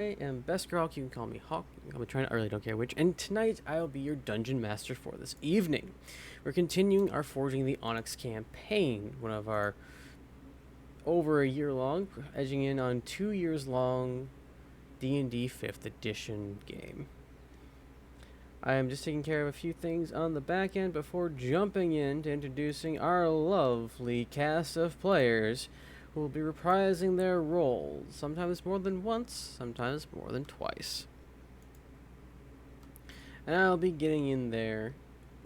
I am Best Girl. You can call me Hawk. You can call me Trina. I really don't care which. And tonight I'll be your dungeon master for this evening. We're continuing our Forging the Onyx campaign, one of our over a year long, edging in on 2 years long D&D 5th edition game. I am just taking care of a few things on the back end before jumping in to introducing our lovely cast of players who will be reprising their roles, sometimes more than once, sometimes more than twice. And I'll be getting in there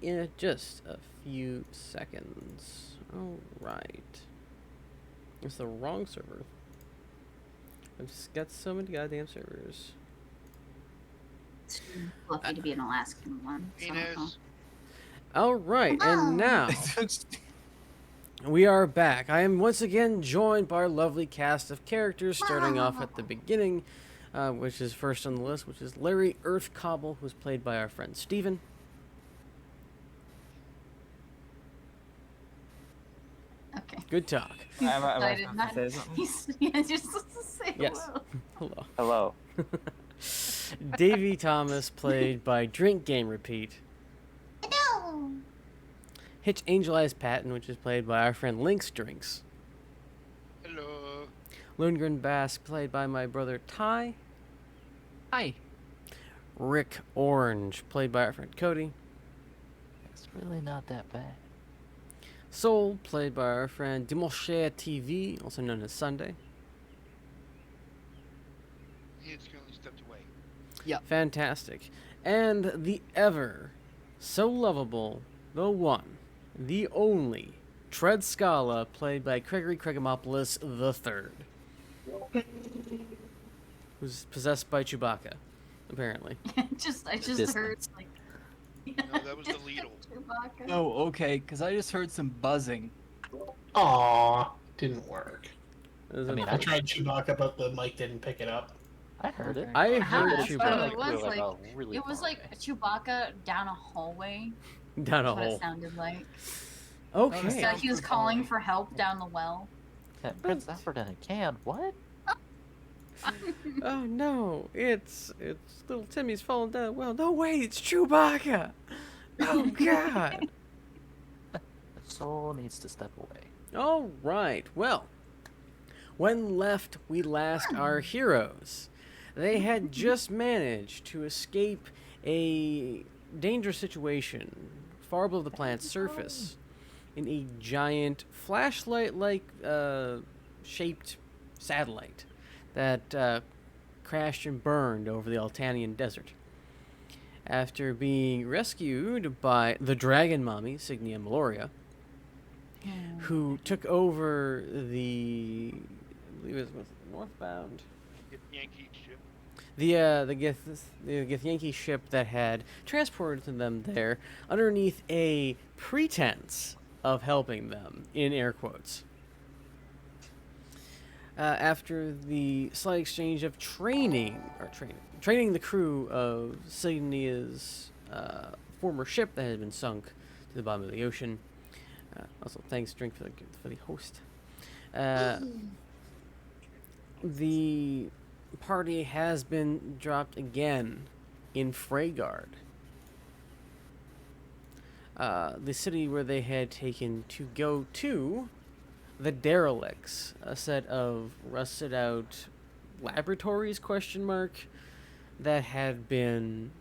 in just a few seconds. Alright. It's the wrong server. I've just got so many goddamn servers. Too fluffy to be an Alaskan one. Penis. Alright, and now we are back. I am once again joined by our lovely cast of characters, starting off at the beginning, which is first on the list, which is Larry Earthcobble, who's played by our friend Steven. Okay. Good talk. I did not. He's just supposed to say Yes. hello. Hello. Davey Thomas, played by Drink Game Repeat. No. Hitch Angel Eyes Patton, which is played by our friend Lynx Drinks. Hello. Lundgren Bass, played by my brother Ty. Hi. Rick Orange, played by our friend Cody. It's really not that bad. Soul, played by our friend Dimoshe TV, also known as Sunday. He has currently stepped away. Fantastic. And the ever so lovable, the one, the only, Tread Scala, played by Gregory Kregamopoulos III. Who's possessed by Chewbacca, apparently. I just heard like. No, that was the Lidl. Chewbacca. Oh, okay, because I just heard some buzzing. Aw, didn't work. I tried Chewbacca, but the mic didn't pick it up. I heard it. I Yeah, heard that's what Chewbacca it was like. Really It was far like away. Chewbacca down a hallway. down a That's what hole. it sounded like. Okay. So he was calling for help down the well. That Prince Albert in a can. What? Oh no, it's little Timmy's falling down. Well, no wait, it's Chewbacca. Oh god. The soul needs to step away. All right. Well, when left we last our heroes, they had just managed to escape a dangerous situation far below the planet's surface in a giant flashlight-like shaped satellite that crashed and burned over the Altanian desert. After being rescued by the Dragon Mommy, Signia Meloria, who took over the, I believe it was northbound, Yankee ship. the Githyanki ship that had transported them there underneath a pretense of helping them, in air quotes. After the slight exchange of training the crew of Signia's former ship that had been sunk to the bottom of the ocean. Also, thanks, Drink, for the host. The party has been dropped again in Freygard, the city where they had taken to go to the Derelicts, a set of rusted out laboratories, that had been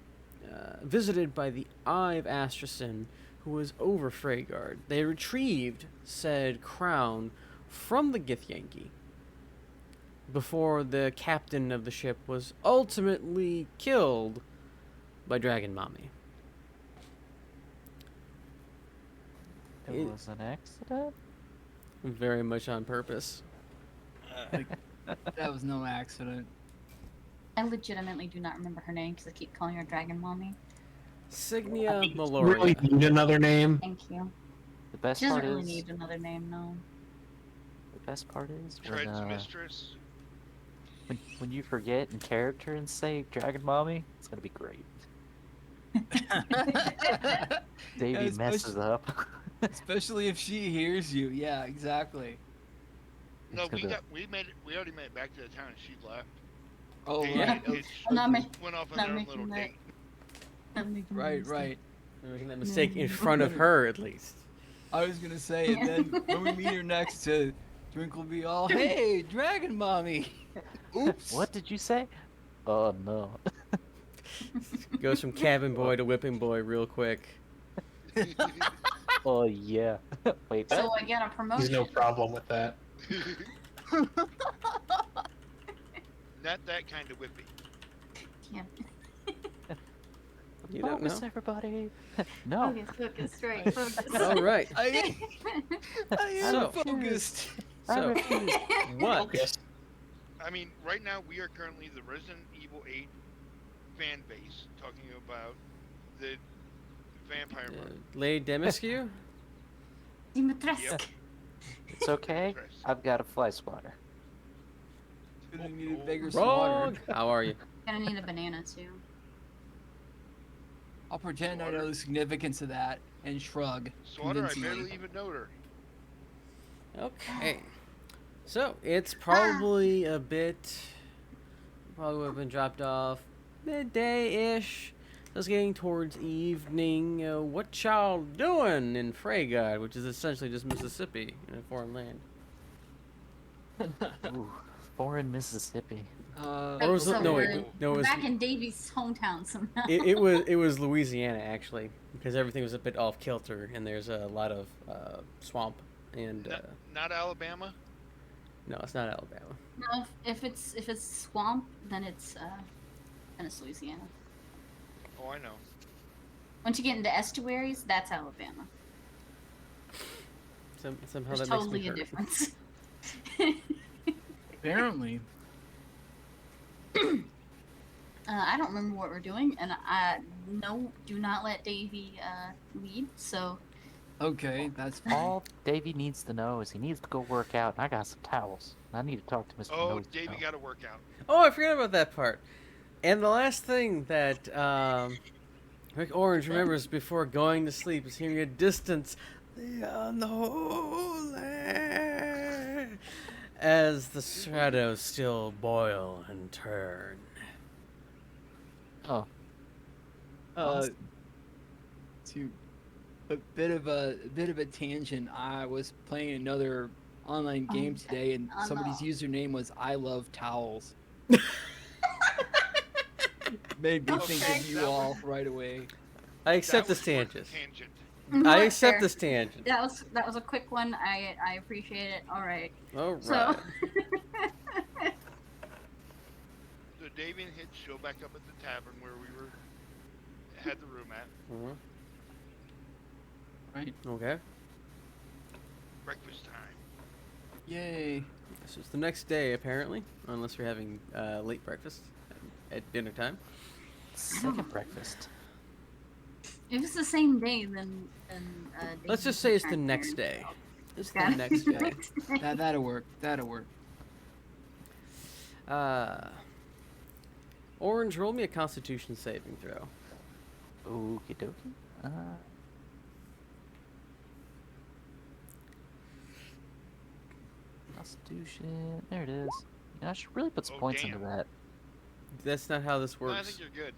visited by the Eye of Astrasin, who was over Freygard. They retrieved said crown from the Githyanki before the captain of the ship was ultimately killed by Dragon Mommy. It was an accident? Very much on purpose. That was no accident. I legitimately do not remember her name because I keep calling her Dragon Mommy. Signia Really Meloria. need another name. Thank you. The best She doesn't part really is need another name, no. the best part is Tread's mistress. when you forget in character and say Dragon Mommy, it's gonna be great. Davey Yeah, messes up. Especially if she hears you. Yeah, exactly. No, It's gonna be- we already made it back to the town and she left. Oh, Davey right. and Hitch I'm not making. went off on not their own making little that. date. Not making that Right, mistake. right. You're making that mistake in front of her, at least. I was gonna say, and then when we meet her next to Drink will be all, hey, Dragon Mommy. Oops. What did you say? Oh no. Goes from cabin boy to whipping boy real quick. Oh yeah. Wait, So what? I get a promotion. There's no problem with that. Not that kind of whippy. Yeah. You don't Focus, know? everybody. No. Focus, right? Focus. All right. I am So- focused. I So, refuse. what? Focus. I mean, right now we are currently the Resident Evil 8 fan base talking about the vampire murder. Lady Demiscu? Dimitrescu. Yep. It's okay. I've got a fly swatter. Gonna need a bigger Wrong. swatter. How are you? Gonna need a banana too. I'll pretend I know the significance of that and shrug. Slaughter, I convincingly. barely even know her. Okay. So, it's probably a bit... Probably would have been dropped off midday-ish. Just getting towards evening. What y'all doing in Freygard, which is essentially just Mississippi in a foreign land? Ooh, foreign Mississippi. Or was it, So no, we're- wait, no, it We're was, back in Davy's hometown somehow. it was Louisiana, actually, because everything was a bit off kilter, and there's a lot of swamp, and Not Alabama? no, it's not Alabama. No, if it's swamp, then it's Louisiana. Oh, I know. Once you get into estuaries, that's Alabama. Somehow There's that totally makes me a hurt. difference. Apparently. I don't remember what we're doing, and do not let Davy lead. So Okay, that's fine. All Davey needs to know is he needs to go work out, and I got some towels. I need to talk to Mr. Oh, Nosy Davey now. got to work out. Oh, I forgot about that part. And the last thing that Rick Orange remembers before going to sleep is hearing a distance the unholy as the shadows still boil and turn. Oh, To a bit of a tangent. I was playing another online game today, and Oh, somebody's no. username was "I love towels." Made me think Okay. of you all right away. I accept That this was worth tangent. the tangent. I What? accept Fair. this tangent. That was a quick one. I appreciate it. All right. All right. So. So Davey and Hitch show back up at the tavern where we had the room at. Mhm. Right? Okay. Breakfast time. Yay! So it's the next day, apparently, unless you're having late breakfast at dinner time. second breakfast. If it's the same day, then Let's just say it's the next day. It's the next day. That'll work. That'll work. Orange, roll me a Constitution saving throw. Okie dokie. Constitution. There it is. Yeah, I should really put some Oh, points damn. into that. That's not how this No, I works. think you're good.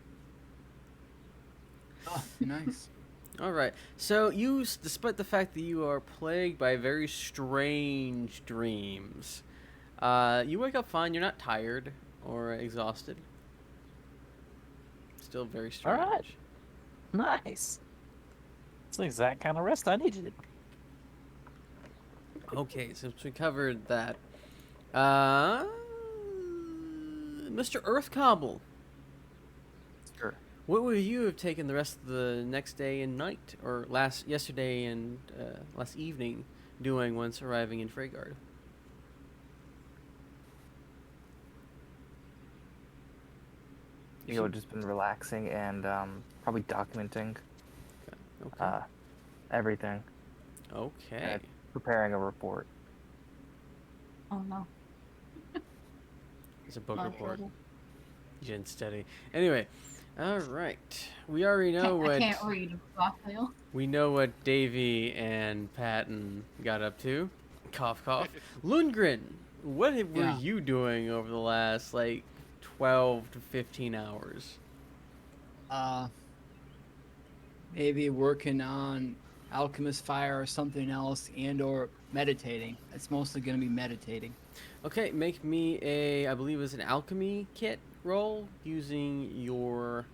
Oh, nice. All right. So you, despite the fact that you are plagued by very strange dreams, you wake up fine. You're not tired or exhausted. Still very strange. All right. Nice. It's the exact kind of rest I needed. Okay, since we covered that, Mr. Earthcobble, Sure. what would you have taken the rest of the next day and night, or yesterday and last evening, doing once arriving in Freygard? You know, just been relaxing and probably documenting Okay. everything, Okay. preparing a report. Oh no. It's a book Not report. horrible. Gen steady. Anyway, all right. We already know I what can't read Rockville. we know what Davy and Patton got up to. Cough, cough. Lundgren, what were Yeah. you doing over the last 12 to 15 hours. Maybe working on alchemist fire or something else, and or meditating. It's mostly gonna be meditating. Okay, make me a, I believe it was an alchemy kit roll using your.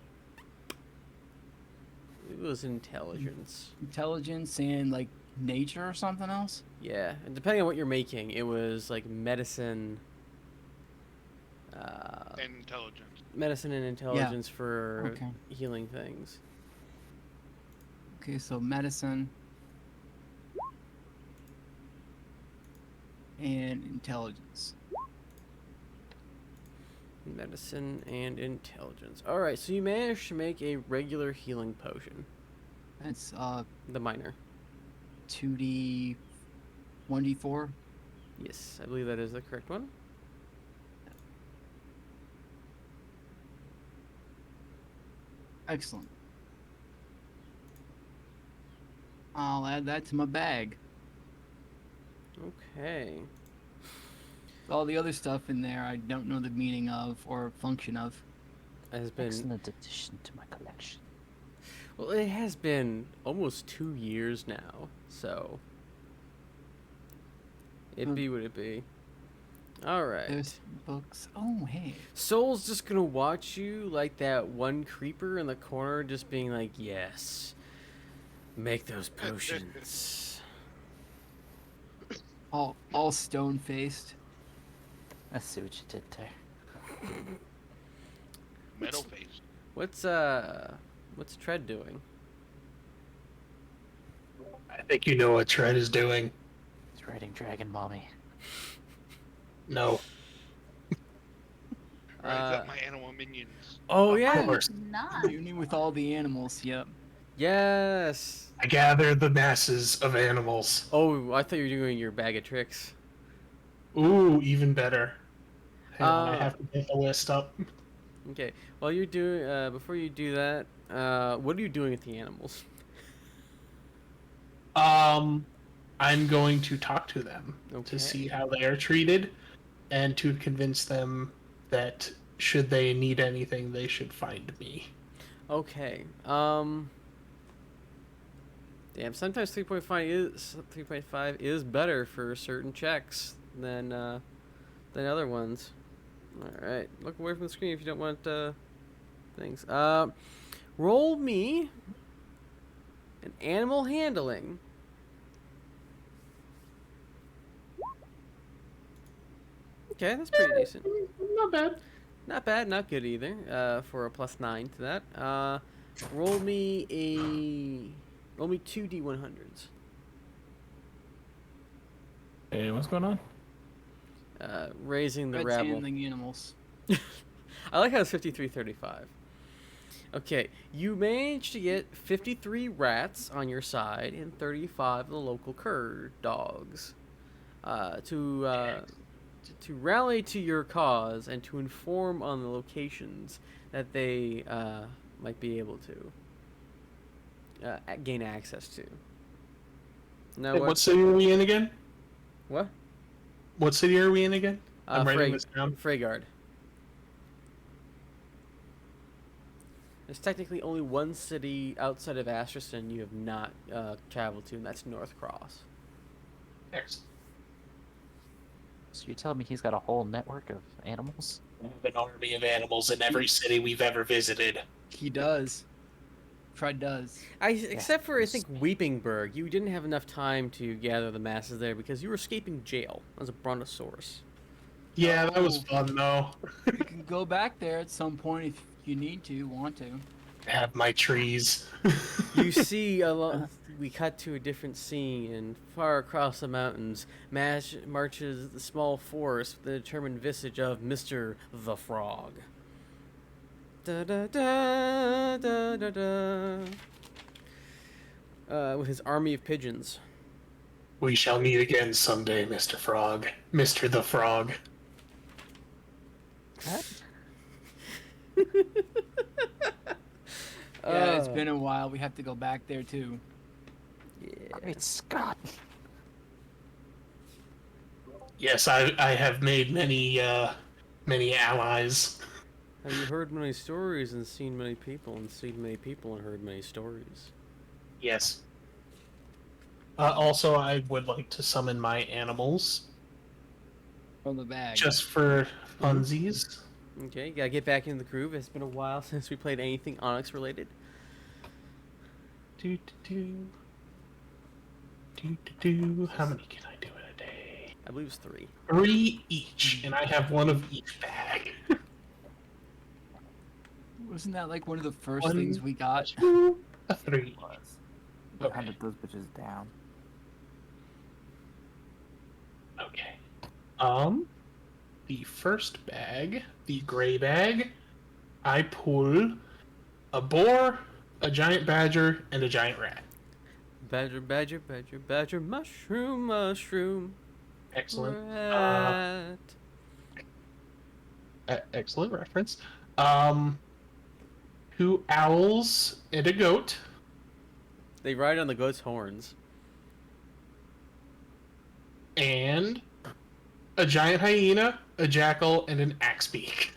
It was intelligence. Intelligence and like nature or something else. Yeah, and depending on what you're making, it was like medicine. And intelligence. Medicine and intelligence for Okay. healing things. Okay, so medicine and intelligence. Medicine and intelligence. All right, so you managed to make a regular healing potion, That's the minor. 2d, 1d4. Yes, I believe that is the correct one. Excellent. I'll add that to my bag. Okay. All the other stuff in there I don't know the meaning of or function of. Has been Excellent addition to my collection. well. It has been almost 2 years now, so it be what it be. All right. There's books. Oh, hey. Soul's just gonna watch you like that one creeper in the corner, just being like, "Yes, make those potions." All stone faced. I see what you did there. Metal face. What's Tread doing? I think you know what Trent is doing. He's writing Dragon Mommy. No. Rise up my animal minions. Oh Of yeah. course. Not. Uni with all the animals. Yep. Yes. I gather the masses of animals. Oh, I thought you were doing your bag of tricks. Ooh, even better. Hang on, I Uh, have to get the list up. Okay. While you're doing, before you do that, what are you doing with the animals? I'm going to talk to them Okay. to see how they are treated and to convince them that should they need anything, they should find me. Okay. Damn. Sometimes 3.5 is better for certain checks than other ones. All right. Look away from the screen if you don't want things. Roll me an animal handling. Okay, that's pretty decent. Not bad. Not bad, not good either. For a +9 to that. Roll me 2 D100s. Hey, what's going on? Raising the Red's rabble. handling animals. I like how it's 53-35. Okay, you managed to get 53 rats on your side and 35 of the local cur dogs to rally to your cause and to inform on the locations that they might be able to gain access to. Now, Hey, what city are we in again? What? What city are we in again? I'm writing Frey- this down. Freygard. There's technically only one city outside of Asterson you have not traveled to, and that's North Cross. Excellent. So you telling me he's got a whole network of animals? We have an army of animals in every city we've ever visited. He does. Fred does. Except for, I think, sweet. Weepingburg, you didn't have enough time to gather the masses there because you were escaping jail as a brontosaurus. Yeah, that was Oh. fun though. You can go back there at some point if you need to, want to. Have my trees. You see, we cut to a different scene, and far across the mountains marches the small forest with the determined visage of Mr. the Frog. Da da da da da da. With his army of pigeons. We shall meet again someday, Mr. Frog. Mr. the Frog. What? Yeah, it's been a while. We have to go back there too. Yeah. Great Scott! Yes, I have made many allies. Have you heard many stories and seen many people and seen many people and heard many stories? Yes. Also, I would like to summon my animals From the bag. just for funsies. Okay, gotta get back in the groove. It's been a while since we played anything Onyx related. Do do do do do. How many can I do in a day? I believe it's 3. 3 each, and I have one of each bag. Wasn't that like one of the first One, things we got? 2, a 3. Was. Okay. Hunted those bitches down. Okay. The first bag, the gray bag, I pull a boar, a giant badger, and a giant rat. Badger, badger, badger, badger, mushroom, mushroom. Excellent. Rat. Excellent reference. 2 owls and a goat. They ride on the goat's horns. And a giant hyena, a jackal, and an axebeak.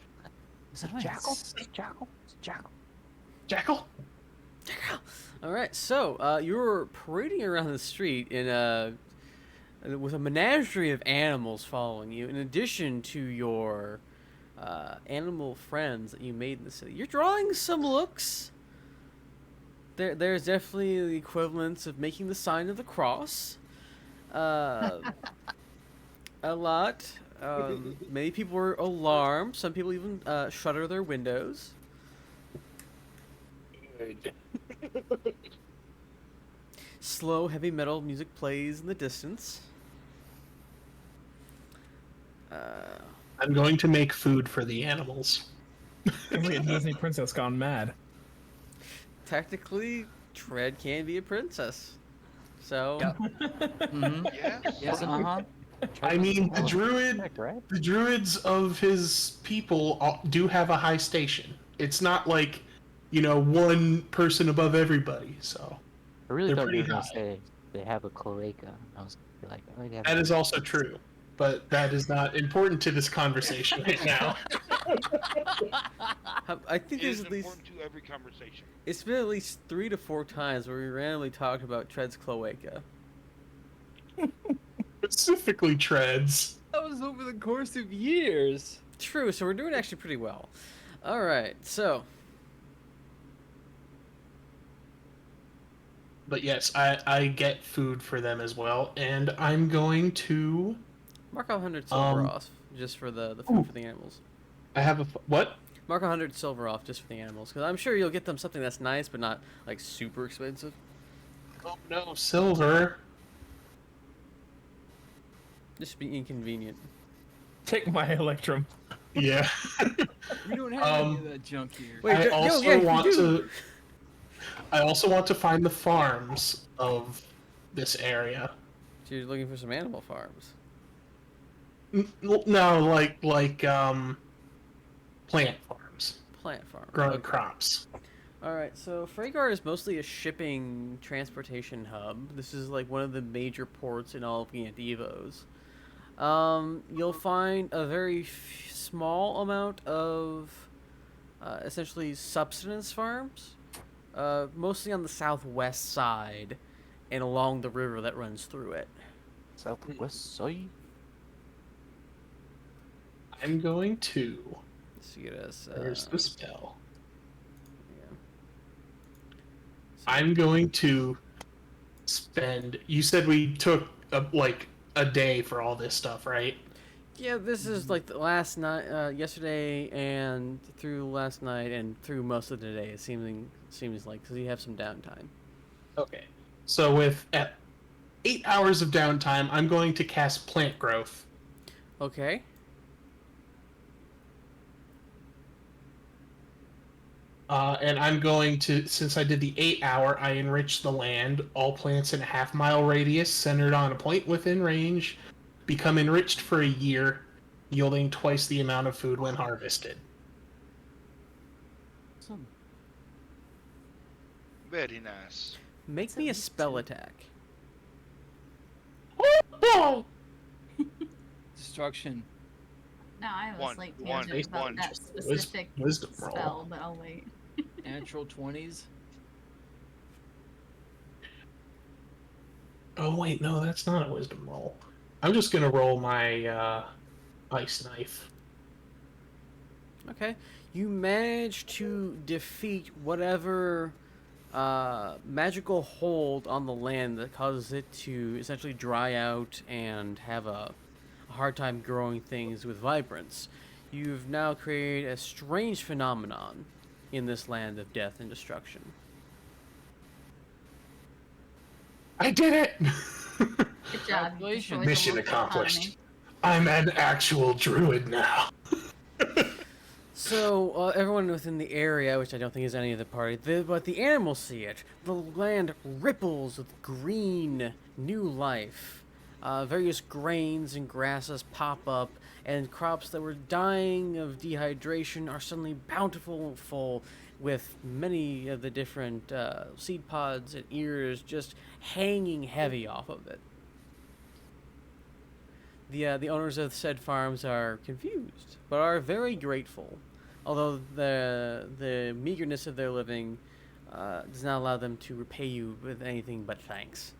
Is it a jackal? Jackal? Jackal? Jackal? All right, so you're parading around the street with a menagerie of animals following you, in addition to your animal friends that you made in the city. You're drawing some looks. There's definitely the equivalence of making the sign of the cross. A lot. Many people were alarmed. Some people even shutter their windows. Good. Slow, heavy metal music plays in the distance. I'm going to make food for the animals. Wait, Disney princess gone mad. Technically, Tread can be a princess. So, Yep. Mm-hmm. Yes. Yes, uh-huh. I mean, Right? the druids of his people do have a high station. It's not like, one person above everybody. So I really They're thought you were pretty gonna high. say they have a cloaca. I was gonna be like, oh, they have that is also true, but that is not important to this conversation right now. I think It there's is at least important to every conversation. it's been at least 3 to 4 times where we randomly talked about Tread's cloaca. Specifically, treads. That was over the course of years. True, so we're doing actually pretty well. All right, so But yes, I get food for them as well, and I'm going to. mark 100 silver Um, off just for the food ooh. for the animals. I have what? Mark 100 silver off just for the animals, because I'm sure you'll get them something that's nice, but not like super expensive. Oh no, silver. Just be inconvenient. Take my electrum. Yeah. We don't have any of that junk here. Wait, I yo, also yeah, you want do. to. I also want to find the farms of this area. So you're looking for some animal farms. No, like plant farms, Plant farms. growing Okay. crops. Alright, so Freygar is mostly a shipping transportation hub. This is like one of the major ports in all of Evos. You'll find a very small amount of essentially subsistence farms, mostly on the southwest side and along the river that runs through it. Southwest side. I'm going to. So you get us. There's the spell. Yeah. I'm going to spend. You said we took a day for all this stuff, right? Yeah, this is like the last night, yesterday, and through last night, and through most of the day. It seems like because you have some downtime. Okay. So at 8 hours of downtime, I'm going to cast plant growth. Okay. And I'm going to, since I did the 8 hour, I enrich the land. All plants in a half-mile radius centered on a point within range become enriched for a year, yielding twice the amount of food when harvested. Very nice. Make me a spell attack. Destruction. No, I have a One, slight one, tangent about one. that specific Wisdom roll. spell, but I'll wait. Natural 20s. Oh wait, no, that's not a wisdom roll. I'm just gonna roll my ice knife. Okay. You manage to defeat whatever magical hold on the land that causes it to essentially dry out and have a hard time growing things with vibrance. You've now created a strange phenomenon in this land of death and destruction. I did it! Good job. You Congratulations. destroyed the Mission local accomplished. economy. I'm an actual druid now. So, everyone within the area, which I don't think is any of the party, but the animals see it. The land ripples with green, new life. Various grains and grasses pop up, and crops that were dying of dehydration are suddenly bountiful and full, with many of the different seed pods and ears just hanging heavy off of it. The owners of said farms are confused, but are very grateful, although the meagerness of their living does not allow them to repay you with anything but thanks.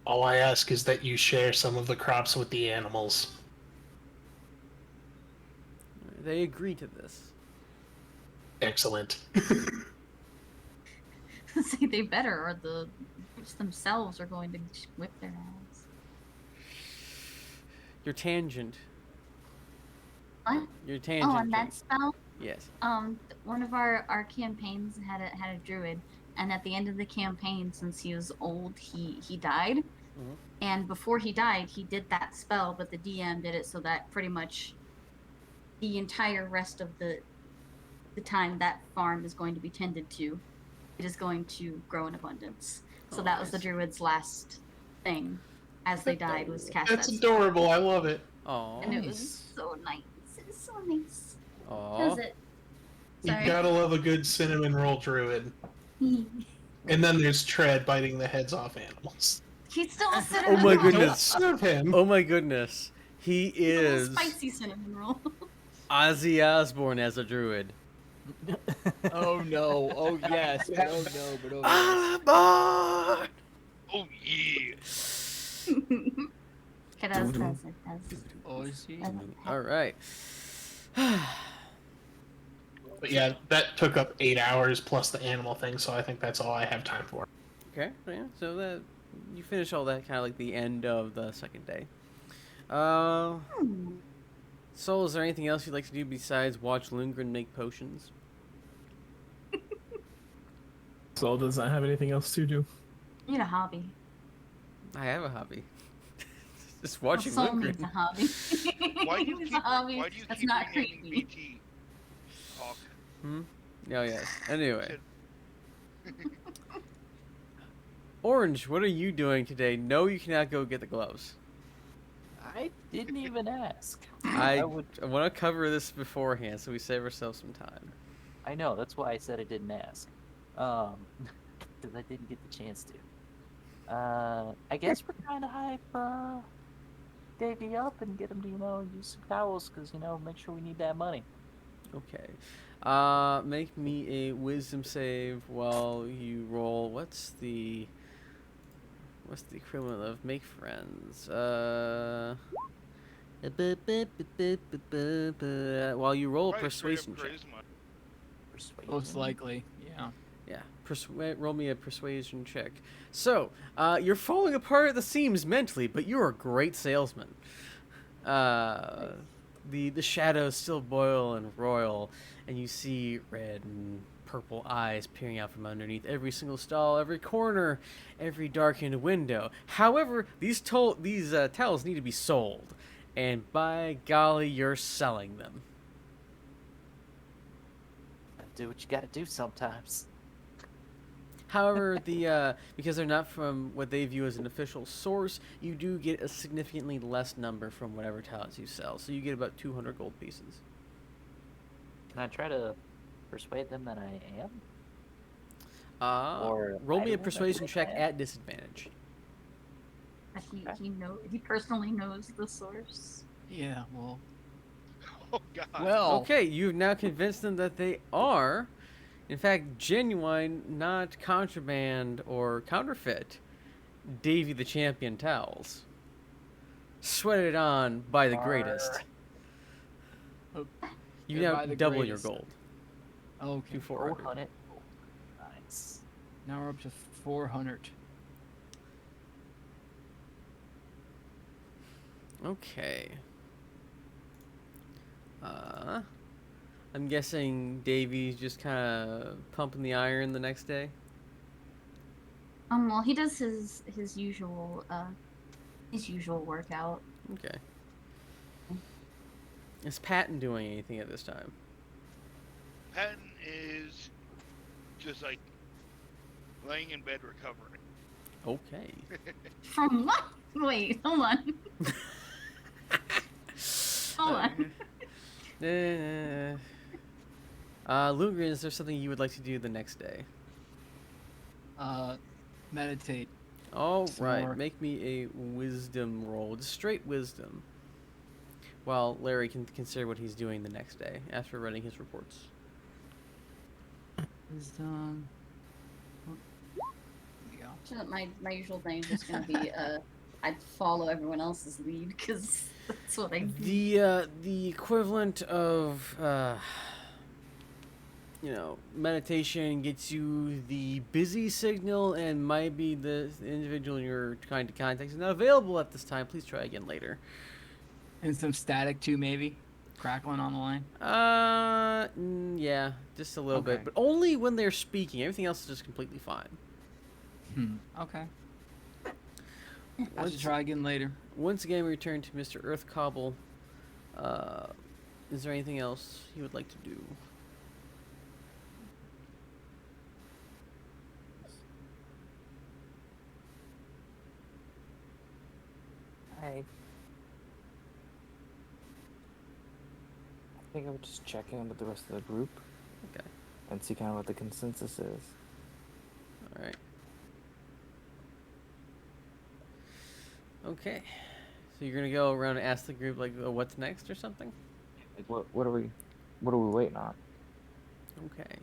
All I ask is that you share some of the crops with the animals. They agree to this. Excellent. See, they better, or the groups themselves are going to whip their ass. Your tangent. What? Your tangent. Oh, on that spell? Yes. One of our campaigns had a druid, and at the end of the campaign, since he was old, he died. Mhm. And before he died, he did that spell, but the DM did it so that pretty much the entire rest of the time that farm is going to be tended to, it is going to grow in abundance. So Oh, that was the nice. druid's last thing as they died, was cast That's that spell. adorable. I love it. Aw. And it was so nice. It was so nice. That Aw. was it. You Sorry. gotta love a good cinnamon roll druid. And then there's Tread biting the heads off animals. He's still a Oh cinnamon my roll. goodness. Serve him. Oh my goodness. He He's a little is spicy cinnamon roll. Ozzy Osbourne as a druid. Oh no. Oh yes. But oh no. But oh yes. Alabama! Oh yeah. It does, it does. Oh, is he? All right. But yeah, that took up 8 hours plus the animal thing, so I think that's all I have time for. Okay, yeah. So that you finish all that kind of like the end of the second day. So is there anything else you'd like to do besides watch Lundgren make potions? Sol does not have anything else to do. You need a hobby. I have a hobby. Just Well, watching Soul needs a Lundgren. hobby. Why do you Needs keep? a hobby Why do you that's keep not renaming creepy. BT? Hawk. Oh yes. Anyway. Orange, what are you doing today? No, you cannot go get the gloves. I didn't even ask. I would. want to cover this beforehand so we save ourselves some time. I know. That's why I said I didn't ask. Because I didn't get the chance to. I guess we're trying to hype Davey up and get him to use some towels because make sure we need that money. Okay. Make me a wisdom save while you roll. What's the equivalent of make friends? While you roll a Probably persuasion check. charisma. Persuasion. Most likely. Yeah. Yeah, roll me a persuasion check. So, you're falling apart at the seams mentally, but you're a great salesman. The shadows still boil and roil, and you see red and purple eyes peering out from underneath every single stall, every corner, every darkened window. However, these towels need to be sold, and by golly, you're selling them. Do what you gotta do sometimes. However, because they're not from what they view as an official source, you do get a significantly less number from whatever talents you sell. So you get about 200 gold pieces. Can I try to persuade them that I am? Or Roll I me a don't persuasion know. check at disadvantage. But he personally knows the source. Yeah. Well. Oh God. Well, Okay, you've now convinced them that they are, in fact, genuine, not contraband or counterfeit, Davy the Champion towels. Sweated on by the greatest. You they're now by the double your greatest. gold Okay. to 400. 400. Nice. Now we're up to 400. Okay. I'm guessing Davy's just kind of pumping the iron the next day. Well, he does his usual workout. Okay. Is Patton doing anything at this time? Patton is just like laying in bed recovering. Okay. From what? Wait, hold on. Hold on. Lundgren, is there something you would like to do the next day? Meditate. All Some right, more. make me a wisdom roll, just straight wisdom. While Larry can consider what he's doing the next day after running his reports. Wisdom. There we go. So my usual thing is just gonna be I'd follow everyone else's lead because that's what I do. The equivalent of meditation gets you the busy signal and might be the individual you're trying to contact is not available at this time. Please try again later. And some static too, maybe. Crackling on the line. Yeah, just a little Okay. bit, but only when they're speaking. Everything else is just completely fine. Okay. I'll try again later. Once again, we return to Mr. Earthcobble. Is there anything else you would like to do? I think I would just check in with the rest of the group. Okay. And see kind of what the consensus is. All right. Okay. So you're gonna go around and ask the group like, what's next or something? Like, what are we waiting on? Okay.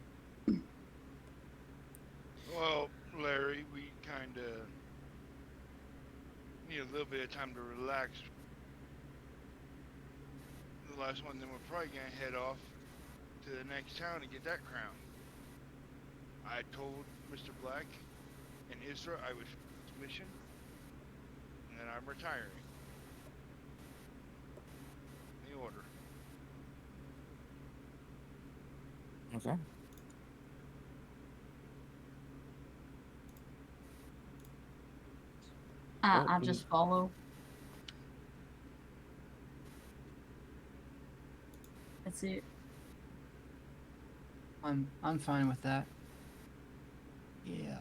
Well, Larry, we kind of need a little bit of time to relax. The last one, then we're probably gonna head off to the next town and get that crown. I told Mr. Black and Isra I was this mission, and then I'm retiring. The order. Okay. I'll just follow. That's it. I'm fine with that. Yeah.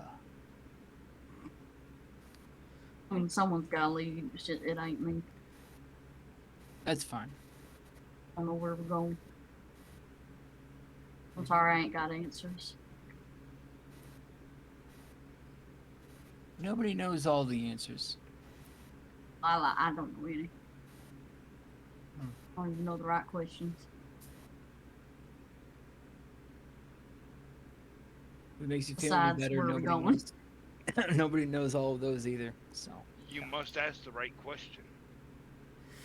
I mean, someone's gotta lead. It ain't me. That's fine. I don't know where we're going. I'm sorry, I ain't got answers. Nobody knows all the answers. I don't know any. Hmm. I don't even know the right questions. It makes you feel Besides, any better. where are we Nobody going? knows. Nobody knows all of those either. So. You must ask the right question.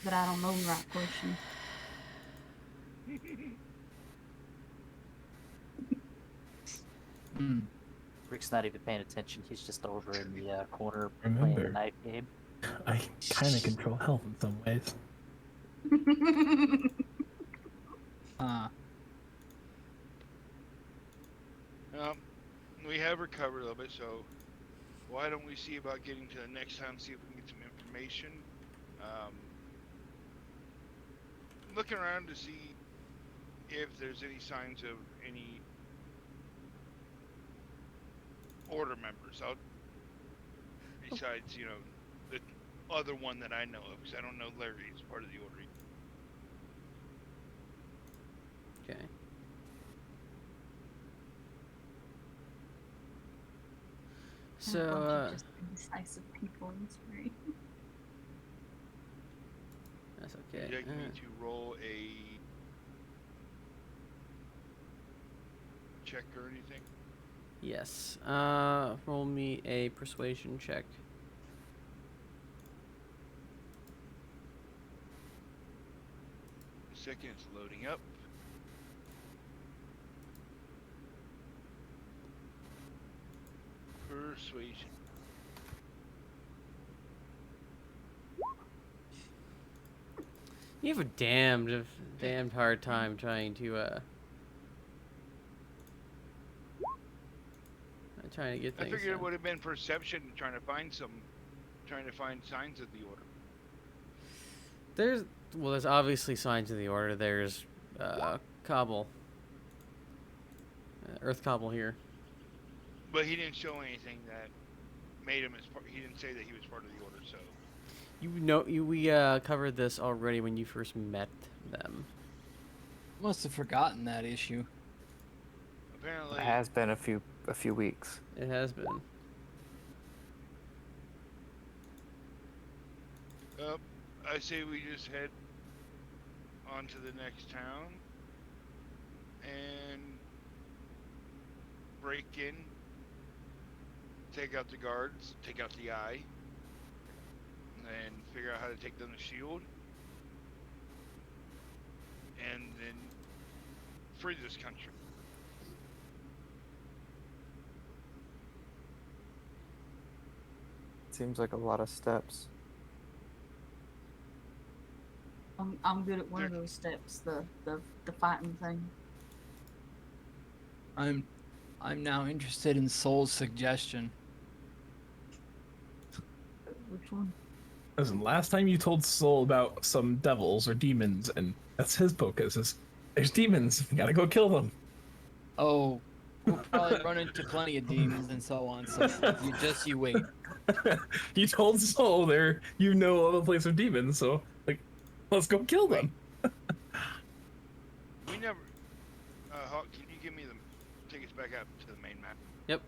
But I don't know the right question. Hmm. Rick's not even paying attention. He's just over in the corner playing Remember. the knife game. I kind of control health in some ways. We have recovered a little bit, so why don't we see about getting to the next town, see if we can get some information. Looking around to see if there's any signs of any order members out besides, the other one that I know of, because I don't know Larry is part of the order. Okay. So, Just indecisive people in this way. that's okay. Would you like me to roll a check or anything? Yes. Roll me a persuasion check. A second, it's loading up. Persuasion. You have a damned hard time trying to get I things figured it done. would have been perception, trying to find signs of the order. There's obviously signs of the order. There's cobble, earth cobble here. But he didn't show anything that made him as part. He didn't say that he was part of the order, so. We covered this already when you first met them. Must have forgotten that issue. Apparently, It has been a few weeks. It has been. I say we just head on to the next town and break in, take out the guards, take out the eye, and figure out how to take down the shield, and then free this country. Seems like a lot of steps. I'm good at one of those steps, the fighting thing. I'm now interested in Soul's suggestion. Which one? Listen, last time you told Soul about some devils or demons, and that's his focus. There's demons. We gotta go kill them. Oh, we'll probably run into plenty of demons and so on. So you wait. You told Soul there you know of a place of demons, so like, let's go kill them. We never. Hawk, can you give me take us back up to the main map? Yep.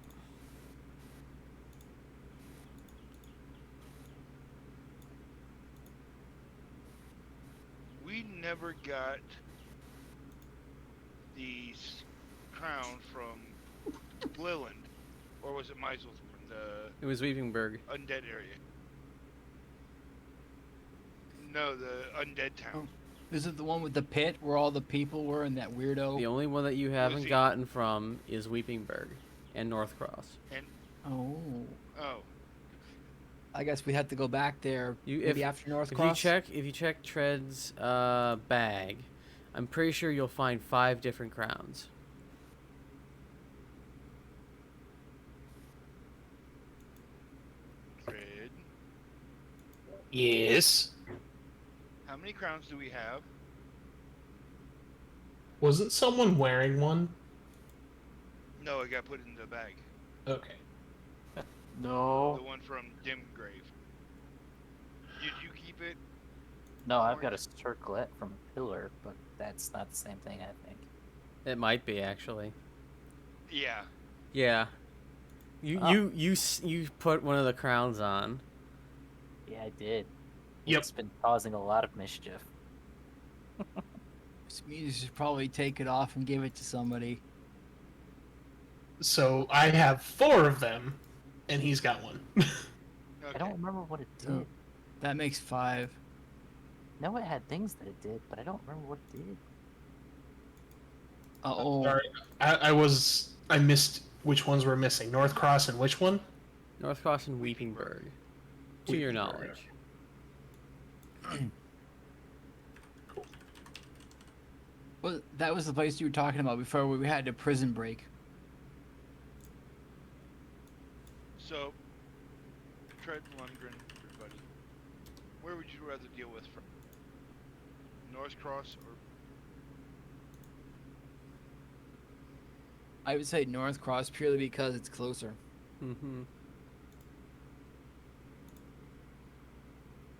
We never got the crown from Leland, or was it Meisel from the It was Weepingburg. undead area? No, the undead town. Is it the one with the pit where all the people were and that weirdo? The only one that you haven't he- gotten from is Weepingburg and North Cross. And Oh, oh, I guess we have to go back there You- maybe if- after North If Cross. you check Tread's bag, I'm pretty sure you'll find 5 different crowns. Fred, Yes. how many crowns do we have? Wasn't someone wearing one? No, it got put in the bag. Okay. No. The one from Dimgrave. Did you keep it? No, I've got a circlet from a pillar, but that's not the same thing, I think. It might be actually. Yeah. Yeah. Oh. You put one of the crowns on. Yeah, I did. Yep. It's been causing a lot of mischief. Which means you should probably take it off and give it to somebody. So I have 4 of them, and he's got one. I Okay. don't remember what it did. So that makes 5. No, it had things that it did, but I don't remember what it did. Oh, Sorry, I missed which ones were missing. North Cross and which one? North Cross and Weepingburg. To your Weepingburg. knowledge. well, that was the place you were talking about before we had the prison break. So, Tread, Lundgren, everybody. Where would you rather deal with from? North Cross or I would say North Cross purely because it's closer. Mm-hmm.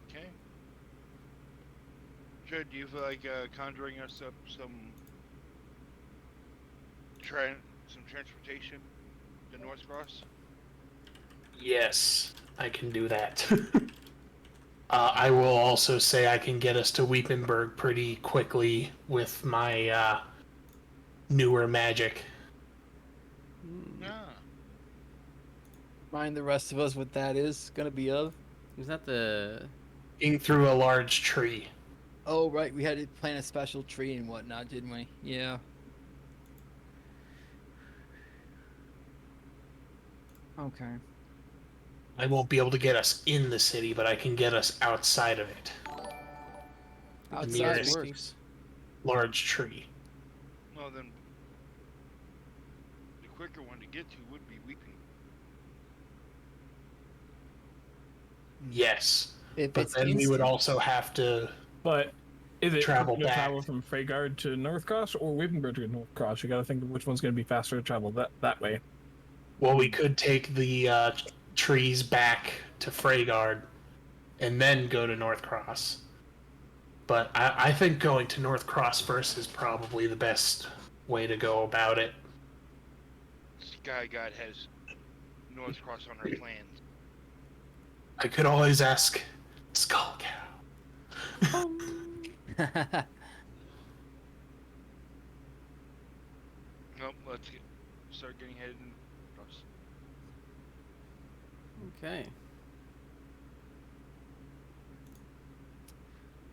okay? Tread, do you feel like conjuring us up some transportation to North Cross? Yes, I can do that. I will also say I can get us to Weepingburg pretty quickly with my newer magic. Remind the rest of us what that is gonna be of. Is that the? Being through a large tree. Oh, right. We had to plant a special tree and whatnot, didn't we? Yeah. Okay. I won't be able to get us in the city, but I can get us outside of it. The Outside nearest works. large tree. Well, then, the quicker one to get to would be Weeping. Yes, If but it's then we would instant- also have to. But is it Travel quicker to back. travel from Freygard to Northcross or Wittenberg to Northcross? You got to think of which one's going to be faster to travel that way. Well, we could take the trees back to Freygard and then go to Northcross. But I think going to Northcross first is probably the best way to go about it. Sky God has North Cross on her plans. I could always ask Skull Cow. Nope, start getting headed in Cross. Okay.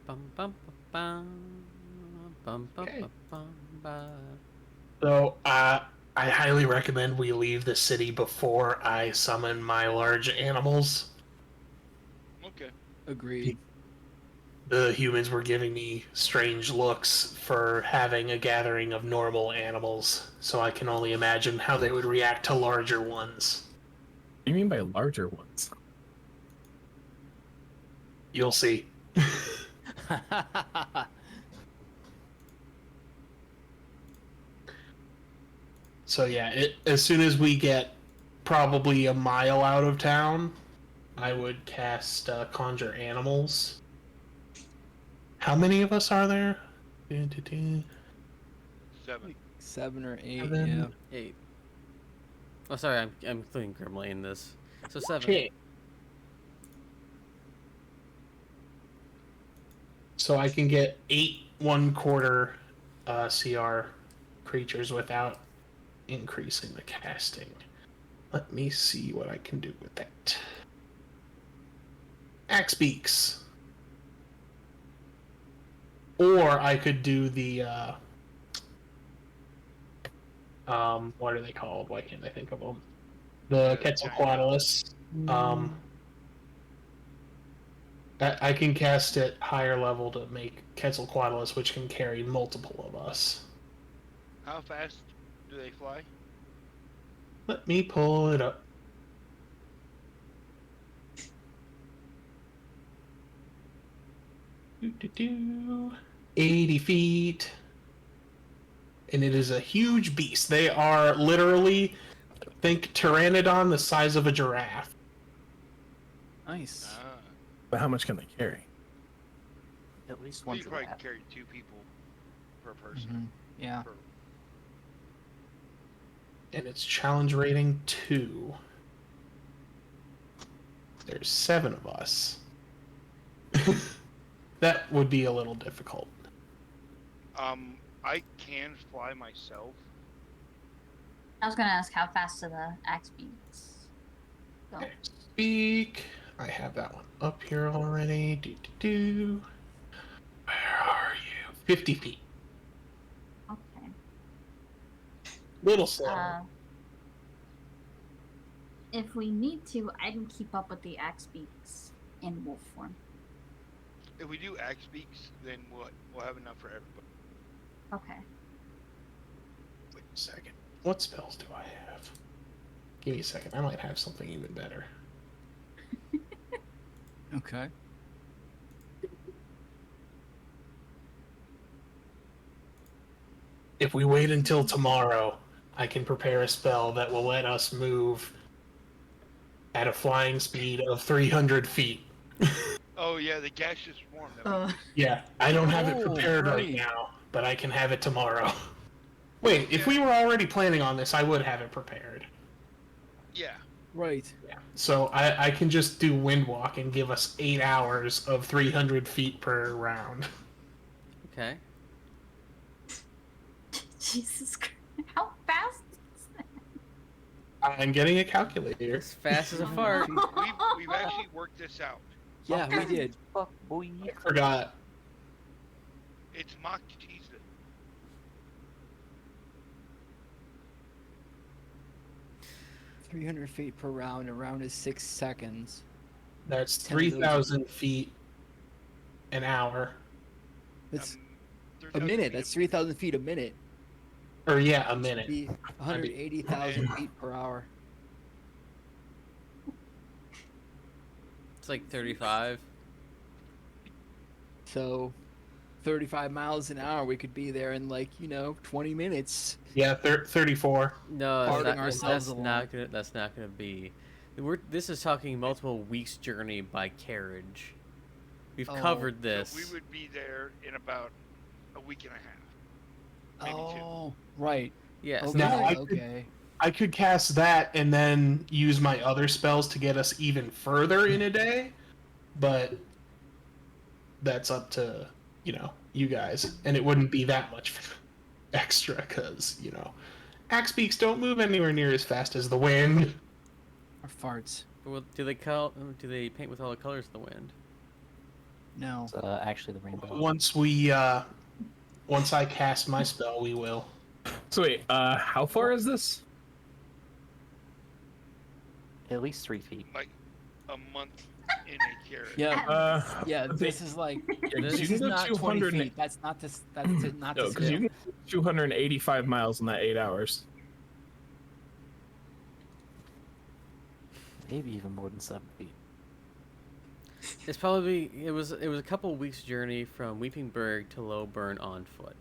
Bum bum bum bum bum Okay. bum bum bum. So, I highly recommend we leave the city before I summon my large animals. Okay. Agreed. The humans were giving me strange looks for having a gathering of normal animals, so I can only imagine how they would react to larger ones. What do you mean by larger ones? You'll see. So yeah, as soon as we get probably a mile out of town, I would cast Conjure Animals. How many of us are there? 7. 7 or 8, Seven. yeah. 8. Oh, sorry, I'm including Grimley in this. So 7. Okay. So I can get 8 1/4 CR creatures without increasing the casting. Let me see what I can do with that. Axe Beaks. Or I could do the what are they called? Why can't I think of them? The Quetzalcoatlus. I can cast it higher level to make Quetzalcoatlus, which can carry multiple of us. How fast do they fly? Let me pull it up. Doo-doo-doo. 80 feet. And it is a huge beast. They are literally, think Pteranodon the size of a giraffe. Nice. Ah. But how much can they carry? At least Well, one you probably giraffe. carry 2 people per person. Mhm. Yeah. Per- And it's challenge rating 2. There's 7 of us. That would be a little difficult. I can fly myself. I was gonna ask how fast are the axe beats go. Speak. I have that one up here already. Do. Where are you? 50 feet. Okay. Little slow. If we need to, I can keep up with the axe beaks in wolf form. If we do axe beaks, then we'll have enough for everybody. Okay. Wait a second. What spells do I have? Give me a second. I might have something even better. Okay. If we wait until tomorrow, I can prepare a spell that will let us move at a flying speed of 300 feet. Oh yeah, the gaseous swarm. That we Yeah, I don't have it Oh, prepared right right. now, but I can have it tomorrow. Wait, if we were already planning on this, I would have it prepared. yeah. Right. Yeah. So I can just do wind walk and give us 8 hours of 300 feet per round. Okay. Jesus Christ. How fast is that? I'm getting a calculator. As fast as a Oh, fart. no. We've actually worked this out. Yeah, we did. Fuck, boy. I forgot. It's Mach Tuesday. $300 feet per round. A round is 6 seconds. That's 10 of those- 3,000 feet an hour. That's Um, a 3,000 minute. feet That's of- 3,000 feet a minute. Or yeah, a Should minute. be 180,000 feet per hour. It's like 35. So, 35 miles an hour. We could be there in 20 minutes. Yeah, 34. No, Farting that's ourselves not gonna. That's not gonna be. This is talking multiple weeks journey by carriage. We've Oh, covered this. So we would be there in about a week and a half. Maybe two. Oh, right. Yes. Okay. Now, I could- okay. I could cast that and then use my other spells to get us even further in a day, but that's up to, you guys. And it wouldn't be that much extra because, axe beaks don't move anywhere near as fast as the wind. Or farts. Well, do they paint with all the colors of the wind? No. It's actually the rainbow. Once I cast my spell, we will. So wait, how far is this? At least 3 feet. Like a month in a carriage. Yeah. Yeah, I this is like Because this you is can go not 20 200 feet. That's not this. That's not No, this. because you can go 285 miles in that 8 hours. Maybe even more than 7 feet. It was a couple weeks journey from Weepingburg to Lowburn on foot.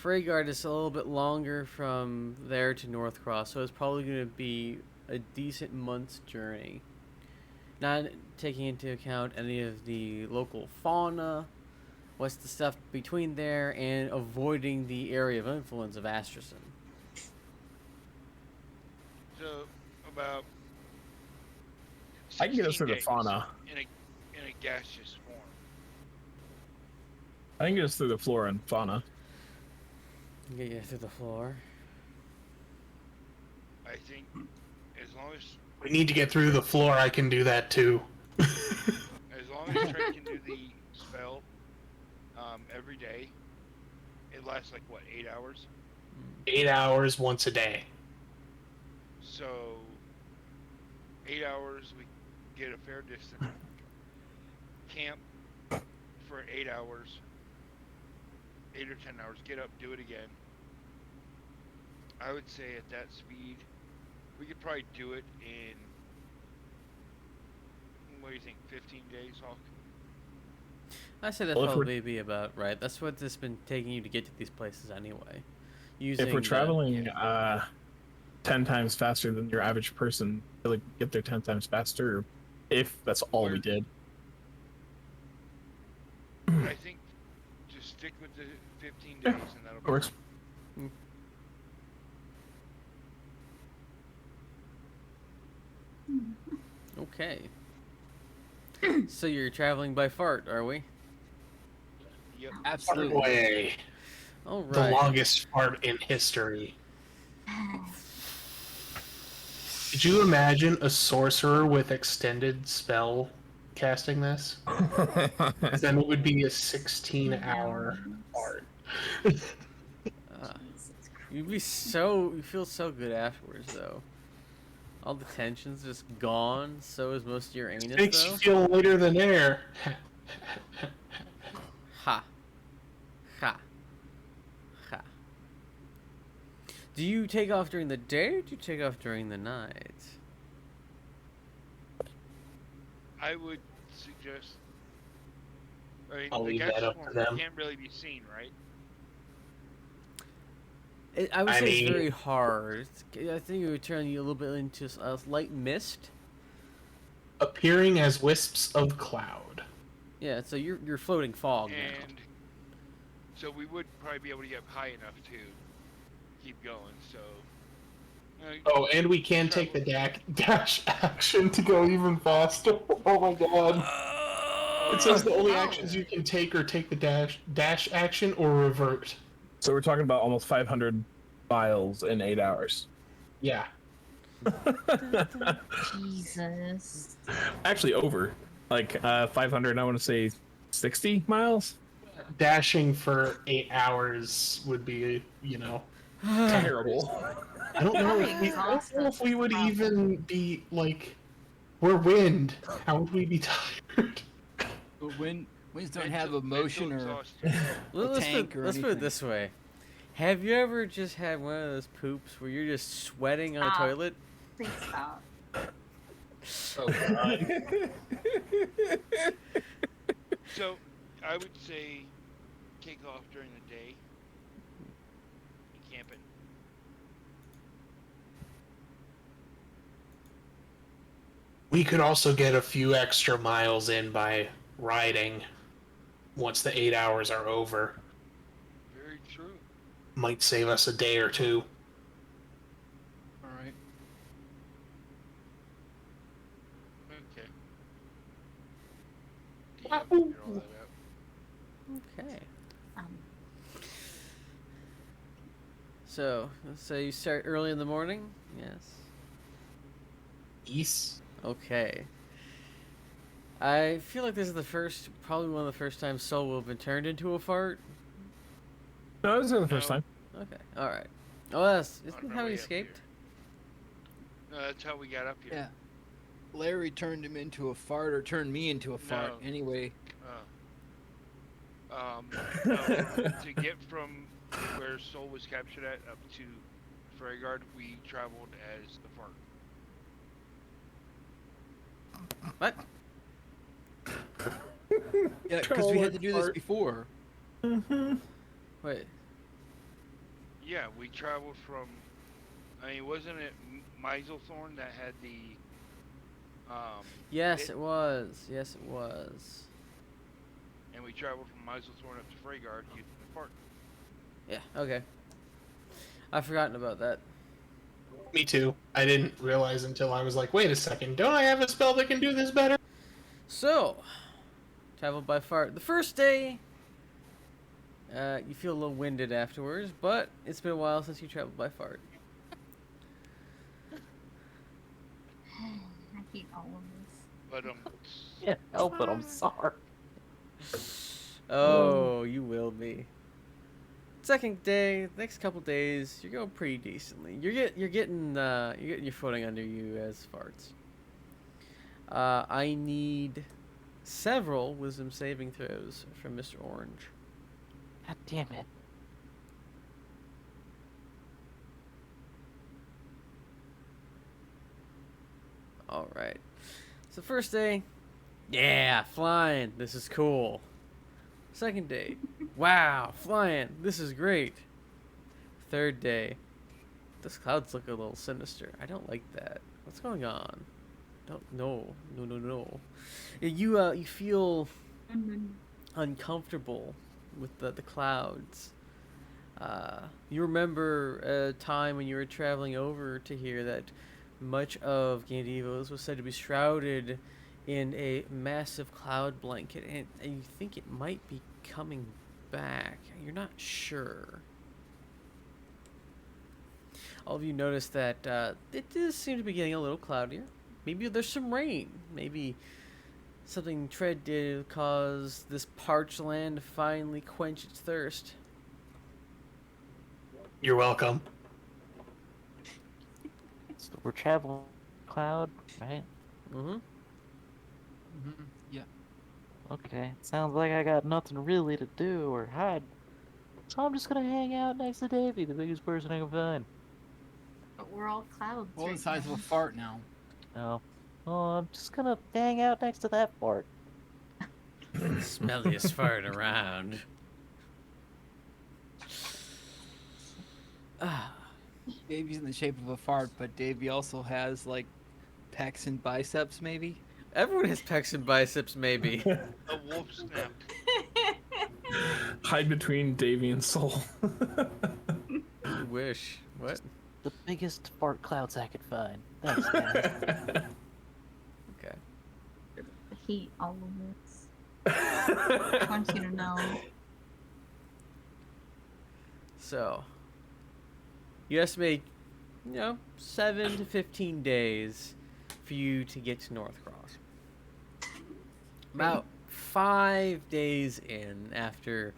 Freygard is a little bit longer from there to Northcross, so it's probably going to be a decent month's journey. Not taking into account any of the local fauna, what's the stuff between there, and avoiding the area of influence of Astrasen. So about. I can get us 16 through the days fauna. in a gaseous form. I can get us through the flora and fauna. Get you through the floor. I think as long as We need to get through the floor. I can do that too. as Trent can do the spell every day, it lasts like what, 8 hours? 8 hours once a day. So 8 hours we get a fair distance. Camp for 8 hours. 8 or 10 hours. Get up, do it again. I would say at that speed, we could probably do it in, what do you think, 15 days, Hawk? I say that'd Well, if we're- probably be about right. That's what it's been taking you to get to these places anyway. Using If we're the- traveling 10 times faster than your average person, like get there 10 times faster, if that's all we did. I think just stick with the 15 days Yeah, and that'll Of be course. Okay. So you're traveling by fart, are we? Yep. Absolutely. Way. All The right. longest fart in history. Could you imagine a sorcerer with extended spell casting this? Then it would be a 16-hour fart. You feel so good afterwards, though. All the tension's just gone. So is most of your anus, Makes though. you feel lighter than air. Ha. Ha. Ha. Do you take off during the day or do you take off during the night? I would suggest. I mean, I'll the leave that gaseous up to form them. can't really be seen, right? I would I say it's mean- very hard. I think it would turn you a little bit into a light mist. Appearing as wisps of cloud. Yeah, so you're floating fog now. And so we would probably be able to get up high enough to keep going. So. Oh, and we can take the dash action to go even faster. Oh my god. It says the only actions you can take are take the dash action or revert. So we're talking about almost 500 miles in 8 hours. Yeah. Jesus. Actually, over like 500. I want to say 60 miles. Dashing for 8 hours would be, kind of Terrible. I don't know Probably if we, I don't exhaust know us if we is the would problem. even be like, we're wind. How would we be tired? But winds don't Mental- have emotion mental or exhaustion. Let's tank or let's put it anything. this way. Have you ever just had one of those poops where you're just sweating on a Stop. toilet? Please stop. Oh, God. So, I would say take off during the day. Camping. We could also get a few extra miles in by riding once the 8 hours are over. Very true. Might save us a day or two. All right. Okay. Do you have to figure all that out? Okay. Um, So you start early in the morning. Yes. East. Okay. I feel like this is probably one of the first times Soul will have been turned into a fart. No, this is the first No. time. Okay. All right. Oh, isn't On that our how he way up here. escaped? No, that's how we got up here. Yeah. Larry turned him into a fart, or turned me into a fart. No. Anyway, No, to get from where Soul was captured at up to Freyguard, we traveled as the fart. What? yeah, because we had to Troll do this fart. before. Wait. Yeah, we traveled from. I mean, wasn't it Miselthorn that had the? Yes, It- it was. Yes, it was. And we traveled from Miselthorn up to Freyguard using the fart. Yeah. Okay. I've forgotten about that. Me too. I didn't realize until I was like, wait a second, don't I have a spell that can do this better? So, traveled by fart. The first day, you feel a little winded afterwards, but it's been a while since you traveled by fart. I hate all of this. But Yeah, help it. I'm sorry. Oh, you will be. Second day, next couple days, you're going pretty decently. You're getting your footing under you as farts. I need several wisdom saving throws from Mr. Orange. God damn it. All right. So first day, yeah, flying. This is cool. Second day, wow, flying. This is great. Third day, this clouds look a little sinister. I don't like that. What's going on? No. You feel uncomfortable with the clouds. You remember a time when you were traveling over to here that much of Gandivos was said to be shrouded in a massive cloud blanket, and you think it might be coming back. You're not sure. All of you notice that it does seem to be getting a little cloudier. Maybe there's some rain. Maybe something Tread did cause this parched land to finally quench its thirst. You're welcome. So we're traveling cloud, right? Mm-hmm. Yeah. Okay. Sounds like I got nothing really to do or hide. So I'm just gonna hang out next to Davy, the biggest person I can find. But we're all clouds. Well, the right size now. of a fart now. Oh. Oh, I'm just gonna hang out next to that fart. Smelliest fart around. Ah, Davy's in the shape of a fart, but Davy also has like pecs and biceps, maybe. everyone has pecs and biceps, maybe. a wolf snap. Hide between Davy and Soul. You wish. What? The biggest fart clouds I could find. Thanks, guys. Okay. I hate all of this. I want you to know. So, you estimate 7 to 15 days for you to get to Northcross. About 5 days in after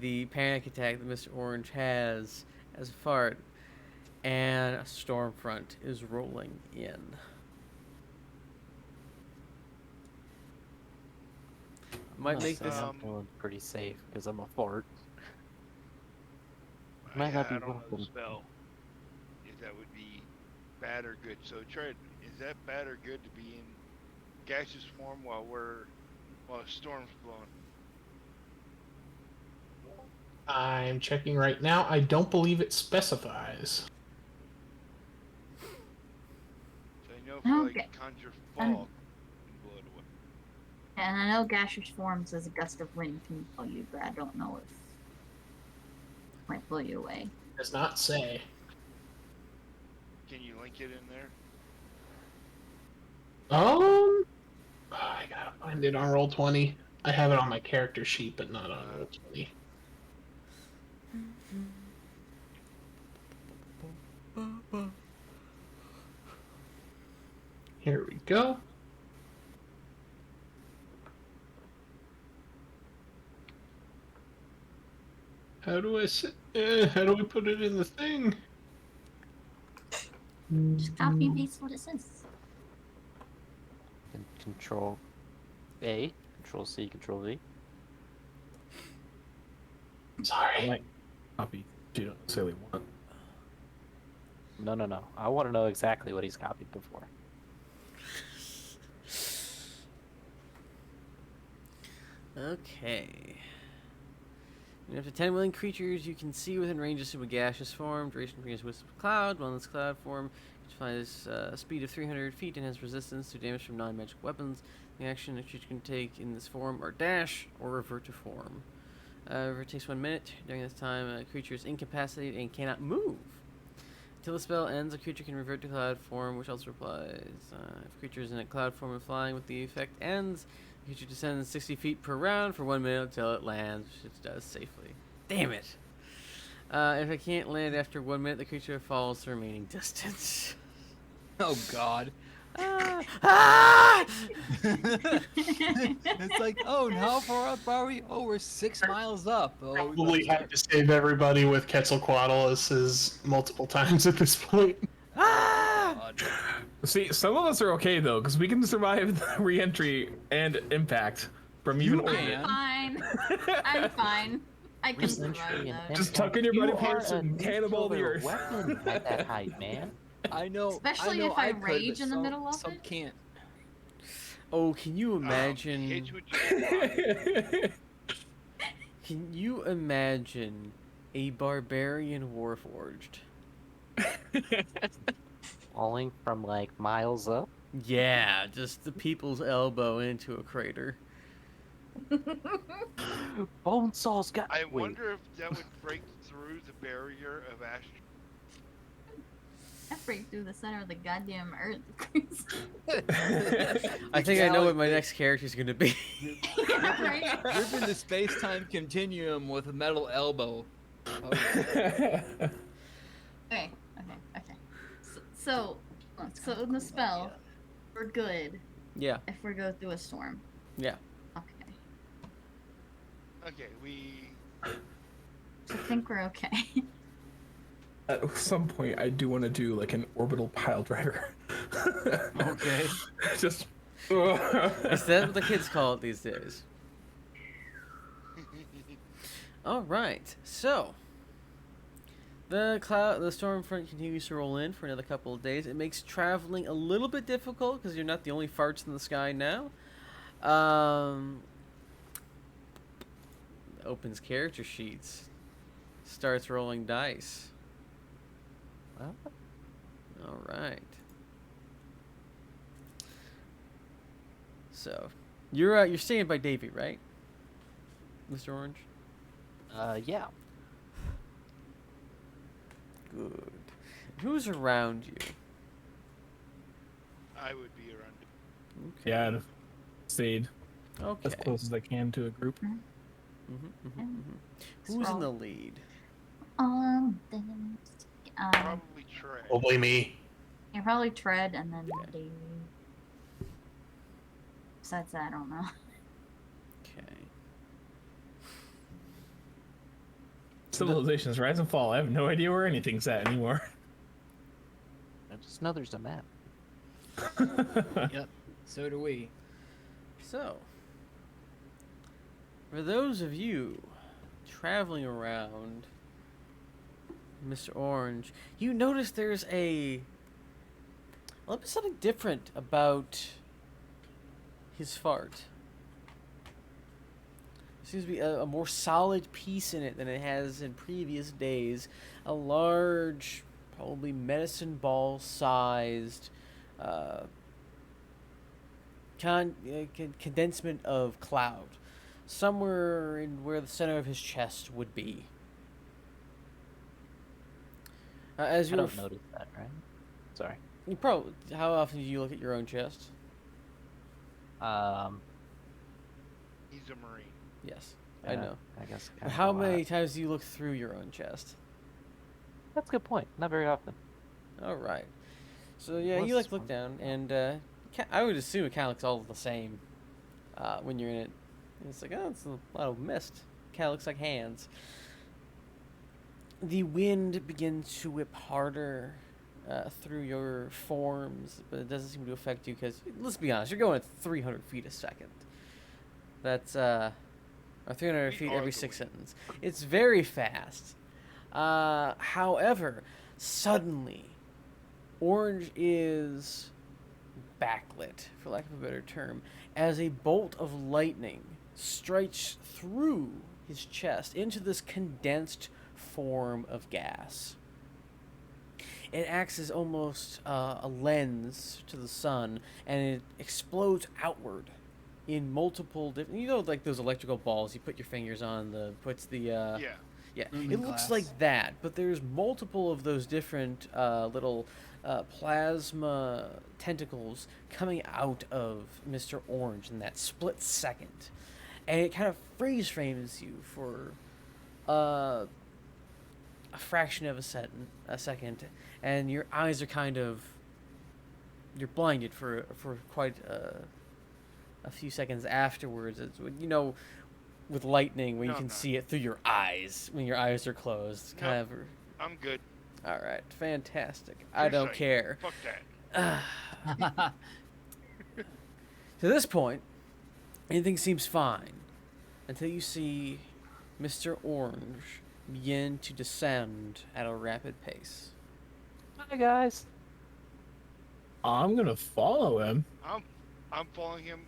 the panic attack that Mr. Orange has as a fart, and a storm front is rolling in. Might make this. I'm feeling pretty safe because I'm a fart. I Might not be don't know the welcome. spell. If that would be bad or good. So try. Is that bad or good to be in gaseous form while a storm's blowing? I'm checking right now. I don't believe it specifies. So I know if you Okay. conjure fog, you can blow it away. And I know gaseous forms as a gust of wind can blow you, but I don't know if it might blow you away. Does not say. Can you link it in there? I gotta find it on Roll20. I have it on my character sheet, but not on Roll20. Here we go. How do I put it in the thing? Just copy and paste what it says. And Control A, Control C, Control V. Sorry. Like, copy. You don't necessarily want. No. I want to know exactly what he's copied before. Okay. Up to 10 willing creatures you can see within range of a gaseous form. Duration brings wisp of cloud. While in this cloud form, it flies a speed of 300 feet and has resistance to damage from non-magic weapons. The action a creature can take in this form are dash or revert to form. It takes 1 minute. During this time, a creature is incapacitated and cannot move. Until the spell ends, a creature can revert to cloud form, which also applies. If a creature is in a cloud form and flying when the effect ends, the creature descends 60 feet per round for 1 minute until it lands, which it does safely. Damn it! If it can't land after 1 minute, the creature falls the remaining distance. Oh God. Ah! It's like, oh, and how far up are we? Oh, we're 6 miles up. Oh, Probably have to save everybody with Quetzalcoatlus multiple times at this point. Ah! God. See, some of us are okay though, because we can survive the re-entry and impact from even You older. can. I'm fine. I'm fine. I can survive Re-entry and that. Just tuck in your body You parts are a and cannonball the nuclear earth. weapon at that height, man. I know. Especially I know if I could, rage but in the some- middle of some it. can't. Oh, can you imagine? Hit with your Can you imagine a barbarian warforged? Falling from like miles up. Yeah, just the people's elbow into a crater. Bonesaw's got. I Wait, wonder if that would break through the barrier of astral. I break through the center of the goddamn earth. I think I know what my next character is going to be. Yeah, right? Ripping the space-time continuum with a metal elbow. Oh, Okay. So in the spell, we're good Yeah, if we go through a storm. yeah. Okay. Okay, we. I think we're okay. At some point, I do want to do like an orbital pile driver. okay. Just. Is that what the kids call it these days? All right, so the storm front continues to roll in for another couple of days. It makes traveling a little bit difficult because you're not the only farts in the sky now. Opens character sheets, starts rolling dice. well, All right. So, you're staying by Davy, right, Mr. Orange? yeah. Good. Who's around you? I would be around. Okay. Yeah, I'd stayed Okay. as close as I can to a group. Who's in Scroll. the lead? Then, Probably Tread. Probably me. You probably Tread and then Okay. Davey. Besides that, I don't know. Okay. Civilizations rise and fall. I have no idea where anything's at anymore. I just know there's a map. Yep. So do we. So, for those of you traveling around Mr. Orange, you notice there's a little bit something different about his fart. There seems to be a more solid piece in it than it has in previous days. A large, probably medicine ball sized condensement of cloud, somewhere in where the center of his chest would be. As I you don't notice that, right? Sorry. you probably, how often do you look at your own chest? He's a Marine. Yes, I yeah, know. I guess. But kinda how a lot. many times do you look through your own chest? That's a good point. Not very often. All right. So yeah, you Was look one- down, and I would assume it kind of looks all the same when you're in it. And it's like, oh, it's a lot of mist. Kind of looks like hands. The wind begins to whip harder through your forms, but it doesn't seem to affect you because, let's be honest, you're going at 300 feet a second. That's or 300 We feet are every the 6 wind. seconds. It's very fast. However, suddenly, Orange is backlit, for lack of a better term, as a bolt of lightning strikes through his chest into this condensed form of gas. It acts as almost a lens to the sun, and it explodes outward in multiple different. You know, like those electrical balls you put your fingers on. Puts the Yeah. yeah, Lumen it looks glass. like that, but there's multiple of those different little plasma tentacles coming out of Mr. Orange in that split second, and it kind of freeze frames you for a fraction of a second, and your eyes are kind of you're blinded for quite a few seconds afterwards. It's, you know, with lightning when you No, can I'm not. see it through your eyes when your eyes are closed. No. Kind of. I'm good. All right, fantastic. I You're don't safe. care. Fuck that. To this point, anything seems fine until you see Mr. Orange begin to descend at a rapid pace. Hi guys. I'm gonna follow him. I'm following him.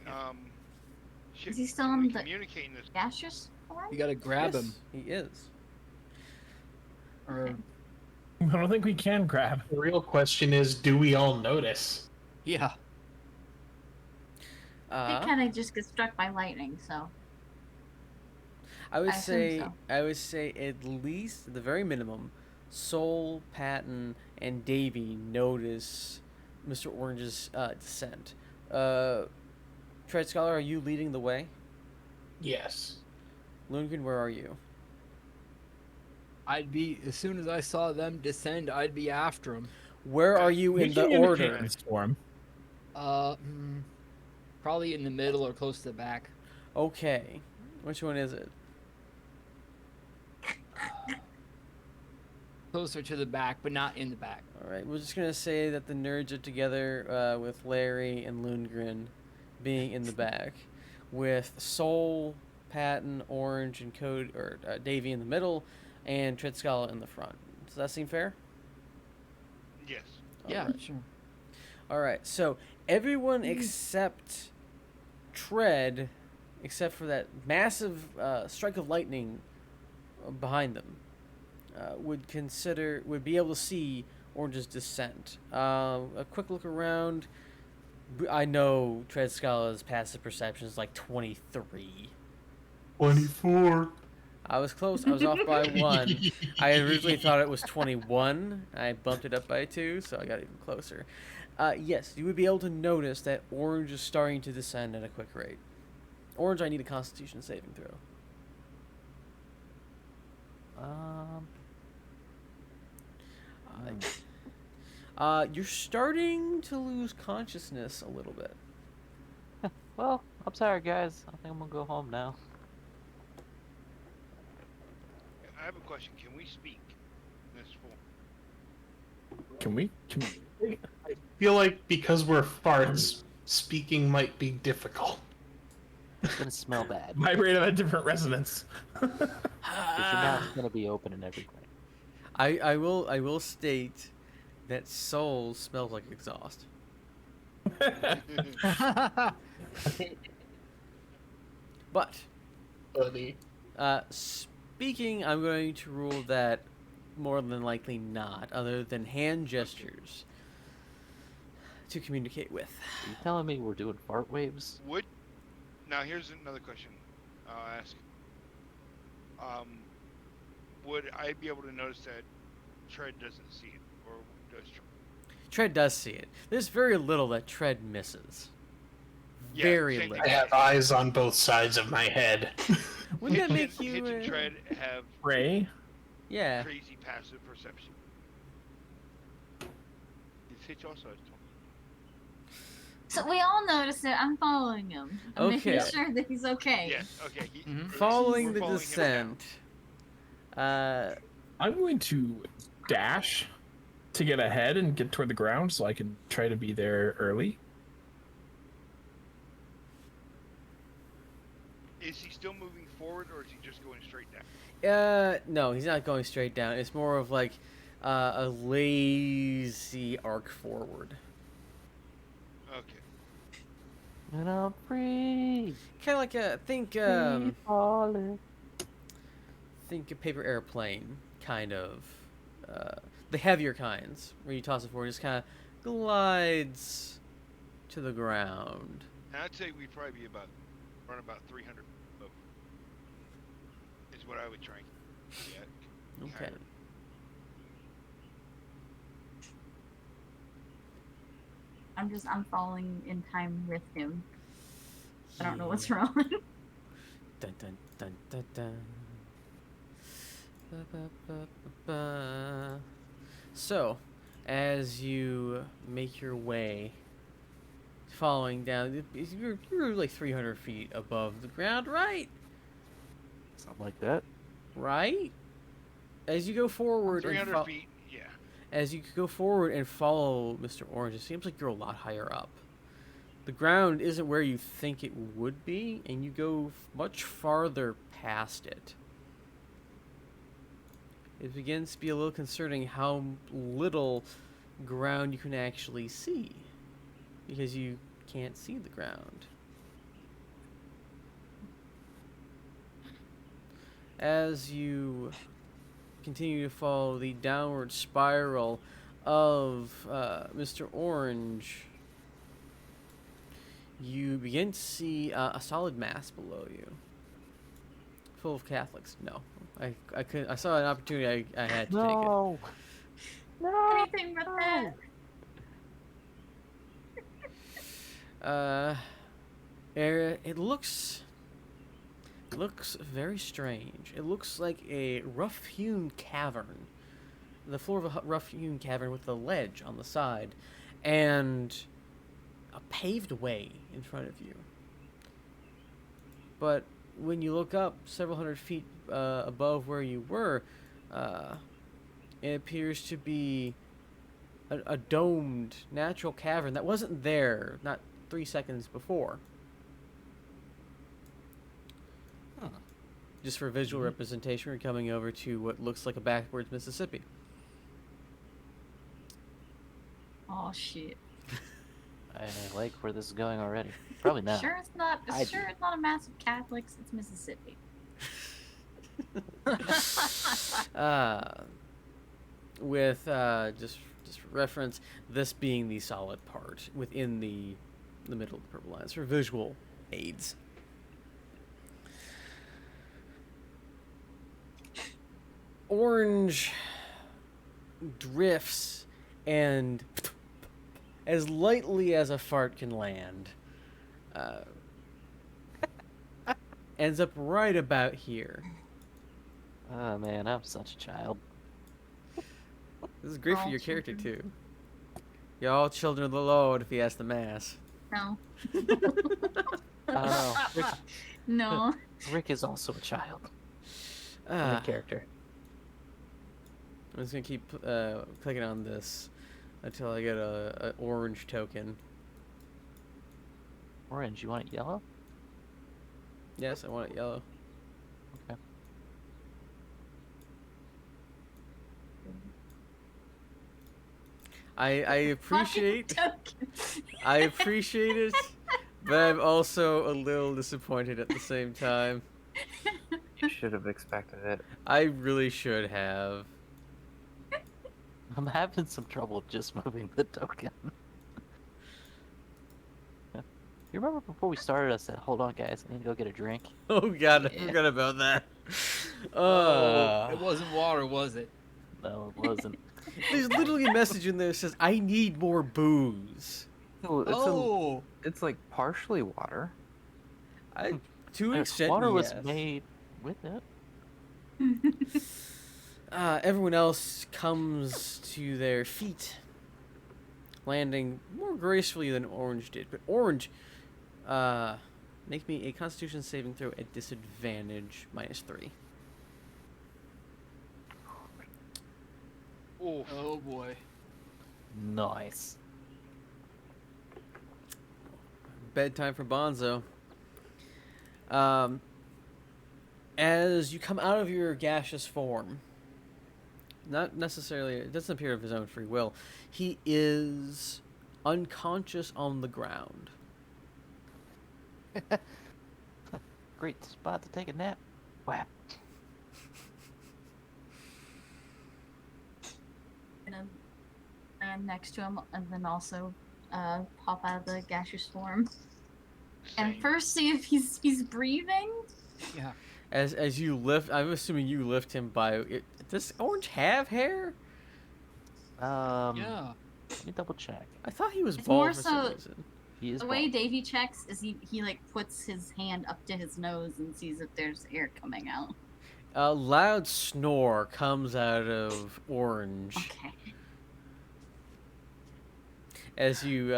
Shit, Is he still can we in the- communicating this? Gaseous form? You gotta grab Yes, him. he is. Or I don't think we can grab. The real question is, do we all notice? yeah. They kind of just get struck by lightning, so. I would I assume say so. I would say at least the very minimum, Soul, Patton, and Davy notice Mr. Orange's descent. Tread Scholar, are you leading the way? Yes. Lundgren, where are you? I'd be as soon as I saw them descend, I'd be after them. Where are you We in the communicate order? in storm. Probably in the middle or close to the back. Okay, which one is it? Closer to the back, but not in the back. All right, we're just gonna say that the nerds are together with Larry and Lundgren being in the back, with Soul, Patton, Orange, and Davy in the middle, and Treadscala in the front. Does that seem fair? Yes. Yeah, Alright. sure. All right, so everyone except Tread, except for that massive strike of lightning behind them, would be able to see Orange's descent. A quick look around. I know Tread Scala's passive perception is like 23. 24. I was close. I was off by 1. I originally thought it was 21. I bumped it up by 2, so I got even closer. Yes, you would be able to notice that Orange is starting to descend at a quick rate. Orange, I need a Constitution saving throw. Um, I- You're starting to lose consciousness a little bit. Well, I'm sorry, guys. I think I'm gonna go home now. I have a question. Can we speak in this form? Can we? I feel like because we're farts, speaking might be difficult. It's gonna smell bad. Vibrate at a different resonance. Because your mouth's gonna be open and everything. I will state that soul smells like exhaust. But Funny. speaking, I'm going to rule that more than likely not, other than hand gestures to communicate with. Are you telling me we're doing fart waves? Would now here's another question I'll ask. Would I be able to notice that Tread doesn't see it, or does Tread? Tread does see it. There's very little that Tread misses. Yeah, Very same thing. little. I have eyes on both sides of my head. Wouldn't that Hitch make you? and Tread have Ray? Yeah. crazy passive perception. Is Hitch also has 20? So we all notice it. I'm following him. I'm Okay. making sure that he's okay. Yes. Okay. Following we're the following him now. descent. I'm going to dash to get ahead and get toward the ground so I can try to be there early. Is he still moving forward, or is he just going straight down? No, he's not going straight down. It's more of like a lazy arc forward. Okay. And I'm free. Kind of like a Free falling. think a paper airplane, kind of. The heavier kinds, where you toss it forward, just kind of glides to the ground. And I'd say we'd probably be run about 300 above. Is what I would try and get. Okay. I'm following in time with him. I don't know what's wrong. Dun dun dun dun dun. Ba, ba, ba, ba, ba. So, as you make your way, following down, you're like 300 feet above the ground, right? Something like that. Right? As you go forward, 300 feet, yeah. as you go forward and follow Mr. Orange, it seems like you're a lot higher up. The ground isn't where you think it would be, and you go much farther past it. It begins to be a little concerning how little ground you can actually see, because you can't see the ground. As you continue to follow the downward spiral of Mr. Orange, you begin to see a solid mass below you, full of Catholics. No, I couldn't. I saw an opportunity. I had to No. No. Anything but that. take it. It looks very strange. It looks like a rough-hewn cavern, the floor of a rough-hewn cavern with a ledge on the side, and a paved way in front of you. But when you look up several hundred feet above where you were, it appears to be a domed natural cavern that wasn't there not 3 seconds before. Just for visual representation, we're coming over to what looks like a backwards Mississippi. Oh shit. I like where this is going already. Probably not. Sure it's not. I Sure it's not a mass of Catholics. It's Mississippi. With just reference, this being the solid part within the middle of the purple lines for visual aids. Orange drifts and as lightly as a fart can land, ends up right about here. Oh man, I'm such a child. This is great for Oh, your character children. too. You're all children of the Lord if he has the mass. No. Oh, Rick, No. Rick is also a child. In Ah, character. I'm just gonna keep clicking on this until I get a orange token. Orange, you want it yellow? Yes, I want it yellow. Okay. I appreciate Token. I appreciate it, but I'm also a little disappointed at the same time. You should have expected it. I really should have. I'm having some trouble just moving the token. You remember before we started, I said, "Hold on, guys, I need to go get a drink." Oh god, I Yeah. forgot about that. Oh, it wasn't water, was it? No, it wasn't. There's literally a message in there that says, "I need more booze." No, Oh, it's like partially water. To an extent, Water was yes. made with it. Everyone else comes to their feet, landing more gracefully than Orange did. But Orange, make me a Constitution saving throw at disadvantage, -3. Oof. oh boy. Nice. Bedtime for Bonzo. As you come out of your gaseous form, not necessarily, it doesn't appear of his own free will, he is unconscious on the ground. Great spot to take a nap. Whap. Gonna land next to him and then also pop out of the gaseous form. And Same. first see if he's breathing. Yeah. As you lift, I'm assuming you lift him by. Does Orange have hair? Yeah. Let me double check. I thought he was It's bald more for some so- reason. He is The way bald. Davy checks is he like puts his hand up to his nose and sees if there's air coming out. A loud snore comes out of Orange Okay. as you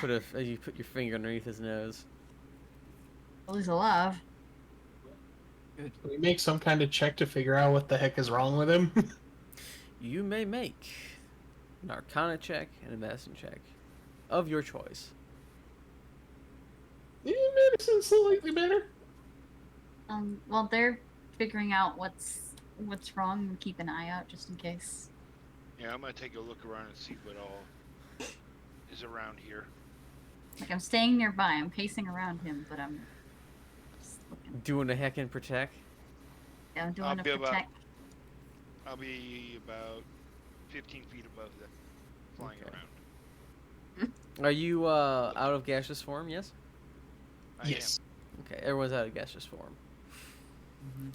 put your finger underneath his nose. Well, he's alive. Can we make some kind of check to figure out what the heck is wrong with him? You may make an Arcana check and a Medicine check of your choice. Yeah, medicine's slightly better. Well, they're figuring out what's wrong and keep an eye out just in case. Yeah, I'm gonna take a look around and see what all is around here. Like I'm staying nearby, I'm pacing around him, but I'm just looking. Doing a heck and protect. Yeah, I'm I'll doing a be about- protect. I'll be about 15 feet above that, flying Okay. around. Are you out of gaseous form? Yes. I Yes. Okay, everyone's out of gaseous form. Mhm.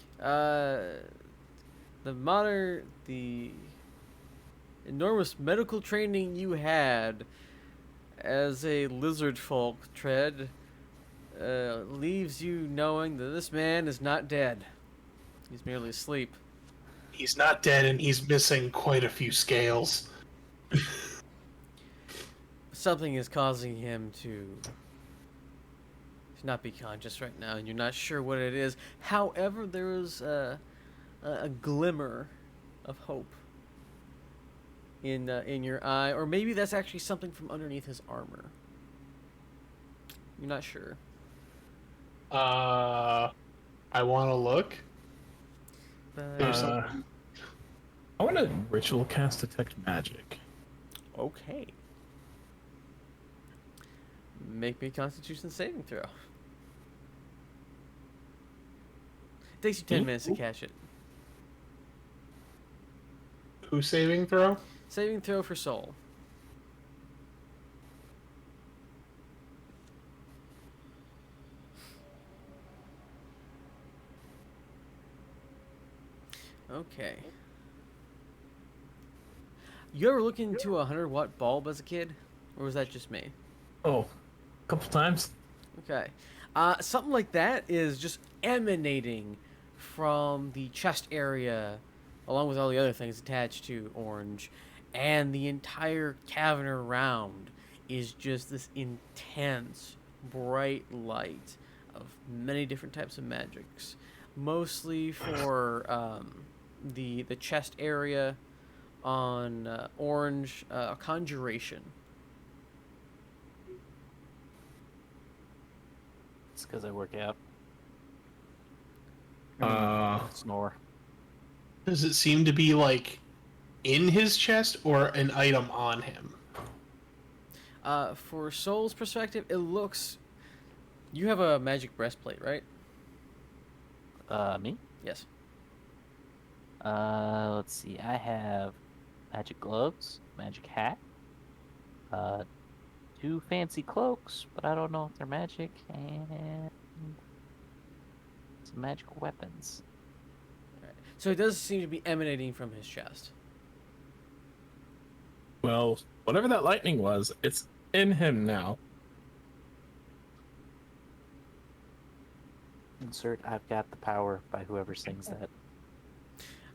The enormous medical training you had as a lizard folk, Tread, leaves you knowing that this man is not dead. He's merely asleep. He's not dead, and he's missing quite a few scales. Something is causing him to not be conscious right now, and you're not sure what it is. However, there is a glimmer of hope in your eye, or maybe that's actually something from underneath his armor. You're not sure. I want to look. But, There's some- I want to ritual cast detect magic. okay. Make me a Constitution saving throw. It takes you 10 minutes to catch it. Who saving throw? Saving throw for soul. Okay. You ever look into a 100-watt bulb as a kid? Or was that just me? Oh, a couple times. Okay. Something like that is just emanating from the chest area, along with all the other things attached to Orange. and the entire cavern around is just this intense, bright light of many different types of magics, mostly for the chest area on orange conjuration. It's because I work out. Snore. Does it seem to be like in his chest or an item on him? For Soul's perspective, it looks. You have a magic breastplate, right? Me? Yes. Let's see. I have magic gloves, magic hat, uh, 2 fancy cloaks, but I don't know if they're magic, and some magical weapons. So it does seem to be emanating from his chest. Well, whatever that lightning was, it's in him now. Insert "I've got the power" by whoever sings that.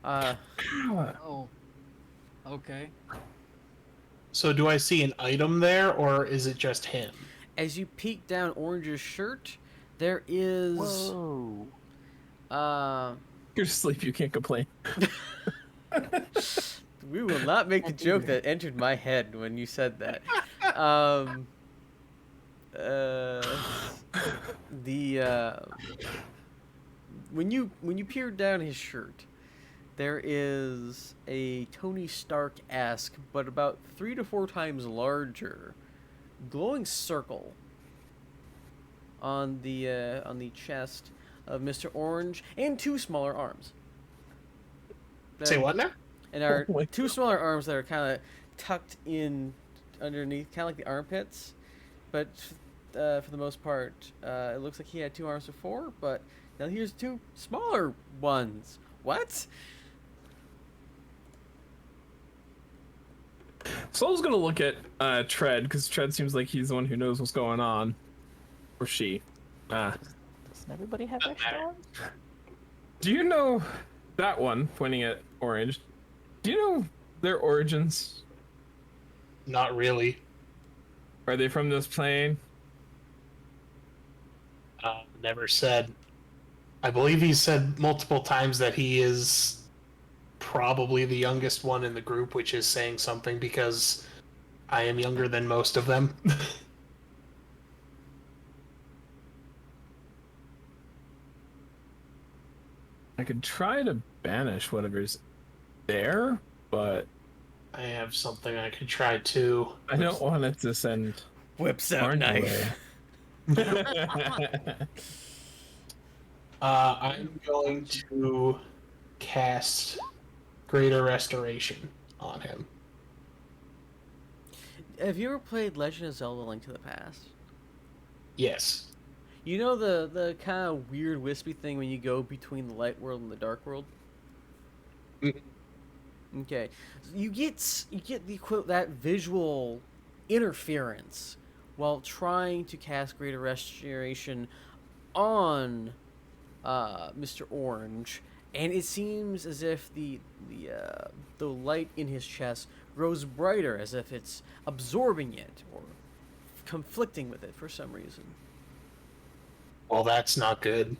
Oh. Okay. So do I see an item there, or is it just him? As you peek down Orange's shirt, there is. Whoa! You're asleep, you can't complain. We will not make the joke that entered my head when you said that. When you peer down his shirt, there is a Tony Stark-esque, but about 3 to 4 times larger, glowing circle on the chest of Mr. Orange, and 2 smaller arms. Say what now? And our Oh my 2 smaller arms that are kind of tucked in underneath, kind of like the armpits, but for the most part, it looks like he had 2 arms before, but now here's 2 smaller ones. What? Soul's gonna look at Tread, because Tread seems like he's the one who knows what's going on. Or she. Doesn't everybody have extra arms? Do you know that one, pointing at Orange? Do you know their origins? Not really. Are they from this plane? Never said. I believe he said multiple times that he is probably the youngest one in the group, which is saying something because I am younger than most of them. I could try to banish whatever's there, but I have something I could try too. I don't want it to send Whips out Orange knife. away. I'm going to cast Greater Restoration on him. Have you ever played Legend of Zelda: Link to the Past? Yes. You know the kind of weird wispy thing when you go between the light world and the dark world? Mm. Okay. You get that visual interference while trying to cast Greater Restoration on Mr. Orange, and it seems as if the light in his chest grows brighter, as if it's absorbing it or conflicting with it for some reason. Well, that's not good.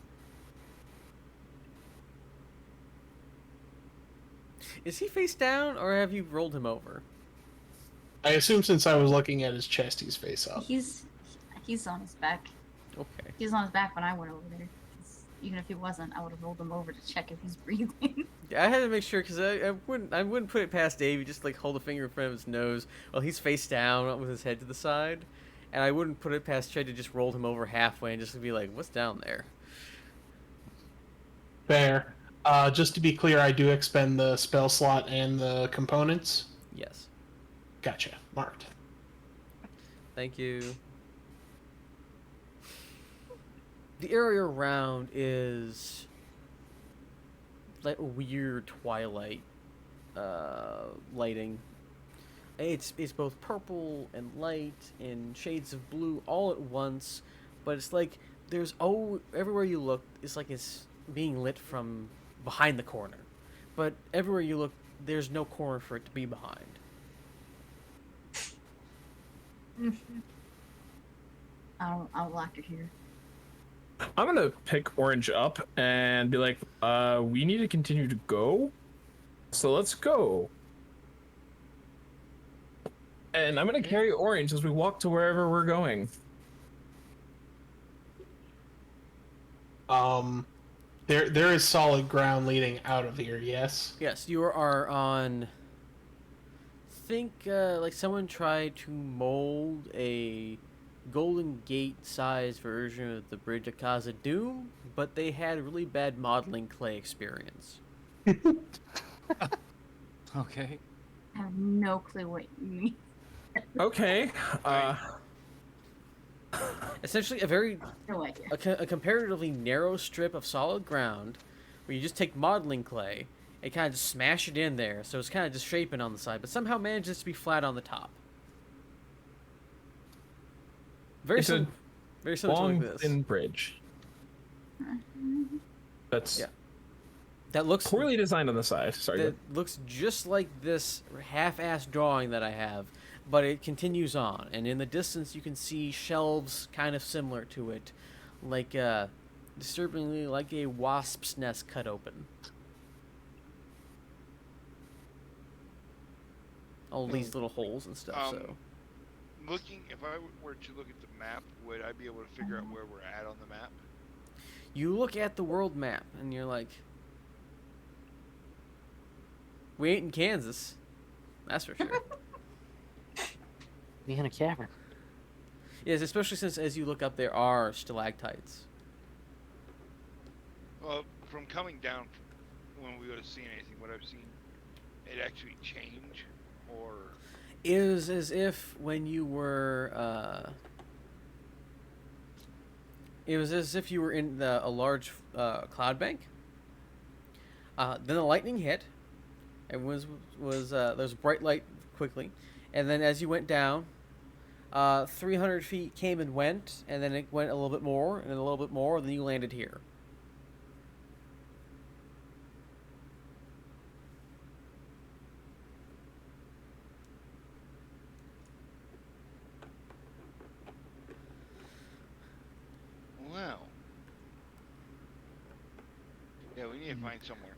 Is he face down, or have you rolled him over? I assume since I was looking at his chest, he's face up. He's on his back. Okay. He was on his back when I went over there. 'Cause even if he wasn't, I would have rolled him over to check if he's breathing. Yeah, I had to make sure because I wouldn't put it past Davey just like hold a finger in front of his nose while he's face down with his head to the side, and I wouldn't put it past Chad to just roll him over halfway and just be like, "What's down there?" Fair. Just to be clear, I do expend the spell slot and the components. Yes. Gotcha. Marked. Thank you. The area around is like weird twilight lighting. It's both purple and light and shades of blue all at once, but it's like there's everywhere you look, it's like it's being lit from behind the corner. But everywhere you look, there's no corner for it to be behind. I'll lock it here. I'm gonna pick Orange up and be like, we need to continue to go, so let's go. And I'm gonna carry Orange as we walk to wherever we're going. There is solid ground leading out of here. Yes. Yes, you are on. Think like someone tried to mold a Golden Gate sized version of the Bridge of Khazad-dûm, but they had really bad modeling clay experience. Okay. I have no clue what you mean. Okay. Essentially, a very No idea. a comparatively narrow strip of solid ground where you just take modeling clay and kind of just smash it in there, so it's kind of just shaping on the side, but somehow manages to be flat on the top. Very It's a very similar long, to like this. thin bridge. That's Yeah. That looks poorly designed on the side. Sorry. that looks just like this half-assed drawing that I have, but it continues on, and in the distance you can see shelves kind of similar to it, like disturbingly like a wasp's nest cut open. All these little holes and stuff. So Looking, if I were to look at the map, would I be able to figure out where we're at on the map? you look at the world map and you're like, we ain't in Kansas, that's for sure. Be in a cavern. Yes, especially since as you look up there are stalactites. Well, from coming down, when we would have seen anything, what I've seen, it actually change, or Is as if when you were it was as if you were in a large cloud bank. Then the lightning hit. It was there was a bright light quickly, and then as you went down, 300 feet came and went, and then it went a little bit more, and then a little bit more, and then you landed here. wow. Yeah, we need to find somewhere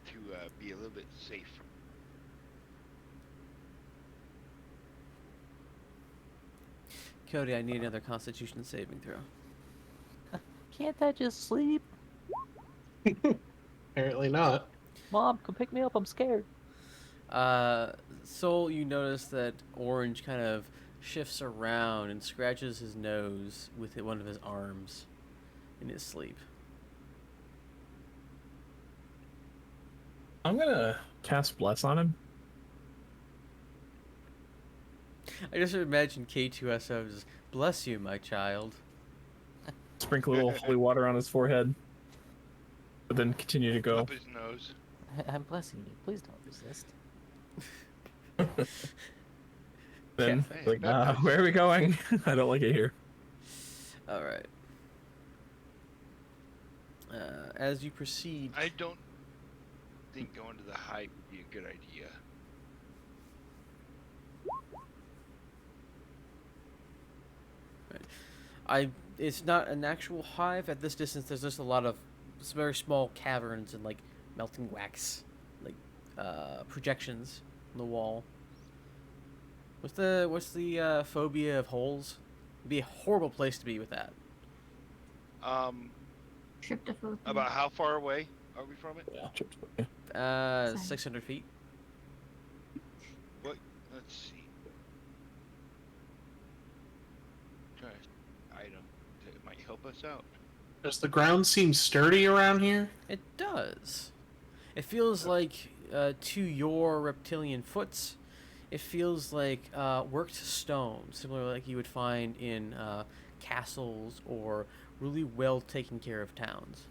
to be a little bit safe. Cody, I need another Constitution saving throw. Can't I just sleep? Apparently not. Mom, come pick me up. I'm scared. Soul, you notice that Orange kind of shifts around and scratches his nose with one of his arms in his sleep. I'm gonna cast Bless on him. I just imagine K2SO just, bless you, my child. Sprinkle a little holy water on his forehead. But then continue to go. Up his nose. I'm blessing you. Please don't resist. Then, Hey, like, that nice. where are we going? I don't like it here. Alright. As you proceed, I don't think going to the height would be a good idea. it's not an actual hive at this distance. There's just a lot of very small caverns and like melting wax, like projections on the wall. What's the phobia of holes? It'd be a horrible place to be with that. Tryptophobia. About how far away are we from it? Yeah, chips. Yeah. Sorry. 600 feet. What? Let's see. Try item that might help us out. Does the ground seem sturdy around here? It does. It feels like, to your reptilian foots, it feels like worked stone, similar like you would find in castles or really well taken care of towns.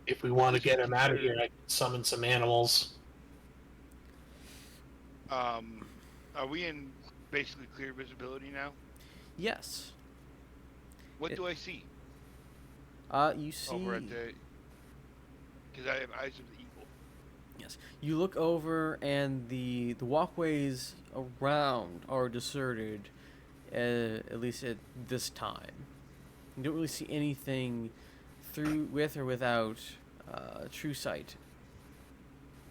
If we want to get him out of here, I can summon some animals. Are we in basically clear visibility now? Yes. What do I see You see. over at the? Because I have eyes of the eagle. Yes. You look over, and the walkways around are deserted, at least at this time. You don't really see anything through with or without true sight.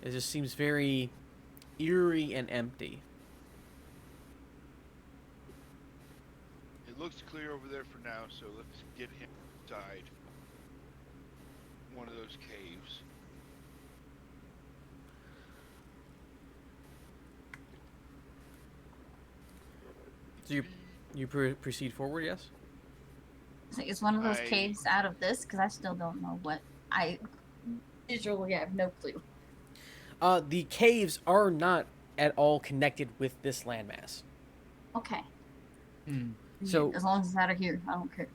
It just seems very eerie and empty. It looks clear over there for now, so let's get him inside one of those caves. So you proceed forward, yes? So is one of those I- caves out of this? Because I still don't know what I visually have no clue. The caves are not at all connected with this landmass. Okay. Hmm. So- as long as it's out of here, I don't care.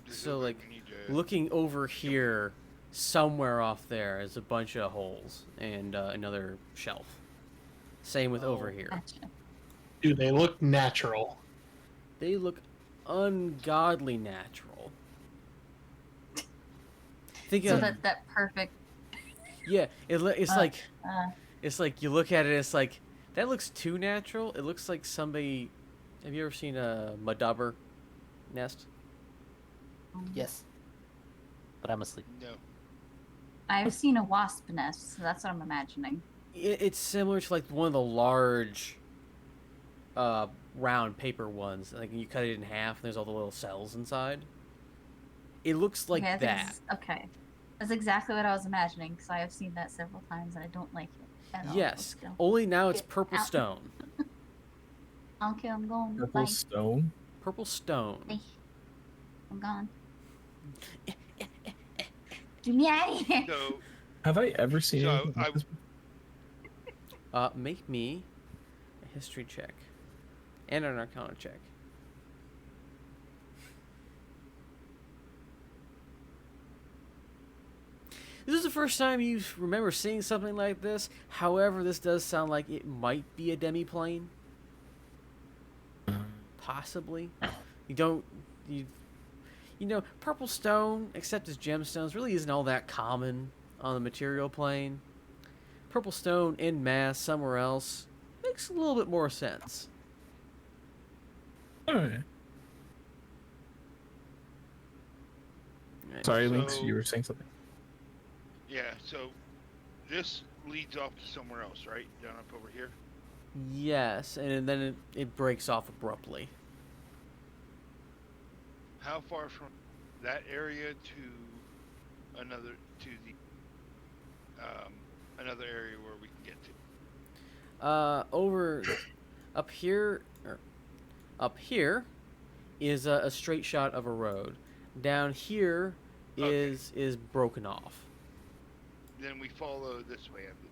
Does it So, look like, we need to- Looking over here, somewhere off there is a bunch of holes and another shelf. Same with over Oh. here. Gotcha. Do they look natural? They look ungodly natural. Think So of that perfect. yeah. It's uh, like Uh, it's like you look at it. It's like that looks too natural. It looks like somebody. Have you ever seen a madubber nest? Yes. But I'm asleep. No. I've seen a wasp nest, so that's what I'm imagining. It's similar to like one of the large, round paper ones. Like you cut it in half, and there's all the little cells inside. It looks like okay, I think that. it's- okay. That's exactly what I was imagining, because I have seen that several times and I don't like it at all. Yes. Still. Only now it's Get purple out. stone. Okay, I'm going. Purple Bye. stone. Purple stone. Hey, I'm gone. Get me out of here. So Have I ever seen So, anything like I- this? Make me a history check and an arcana check. This is the first time you remember seeing something like this. However, this does sound like it might be a demiplane. Possibly. You know, purple stone, except as gemstones, really isn't all that common on the material plane. Purple stone in mass somewhere else makes a little bit more sense. Alright. Right. Sorry, Lynx, So- you were saying something. yeah, so this leads off to somewhere else, right? Down up over here. Yes, and then it breaks off abruptly. How far from that area to another another area where we can get to? Over up here is a straight shot of a road. Down here Okay. is broken off. Then we follow this way, I believe.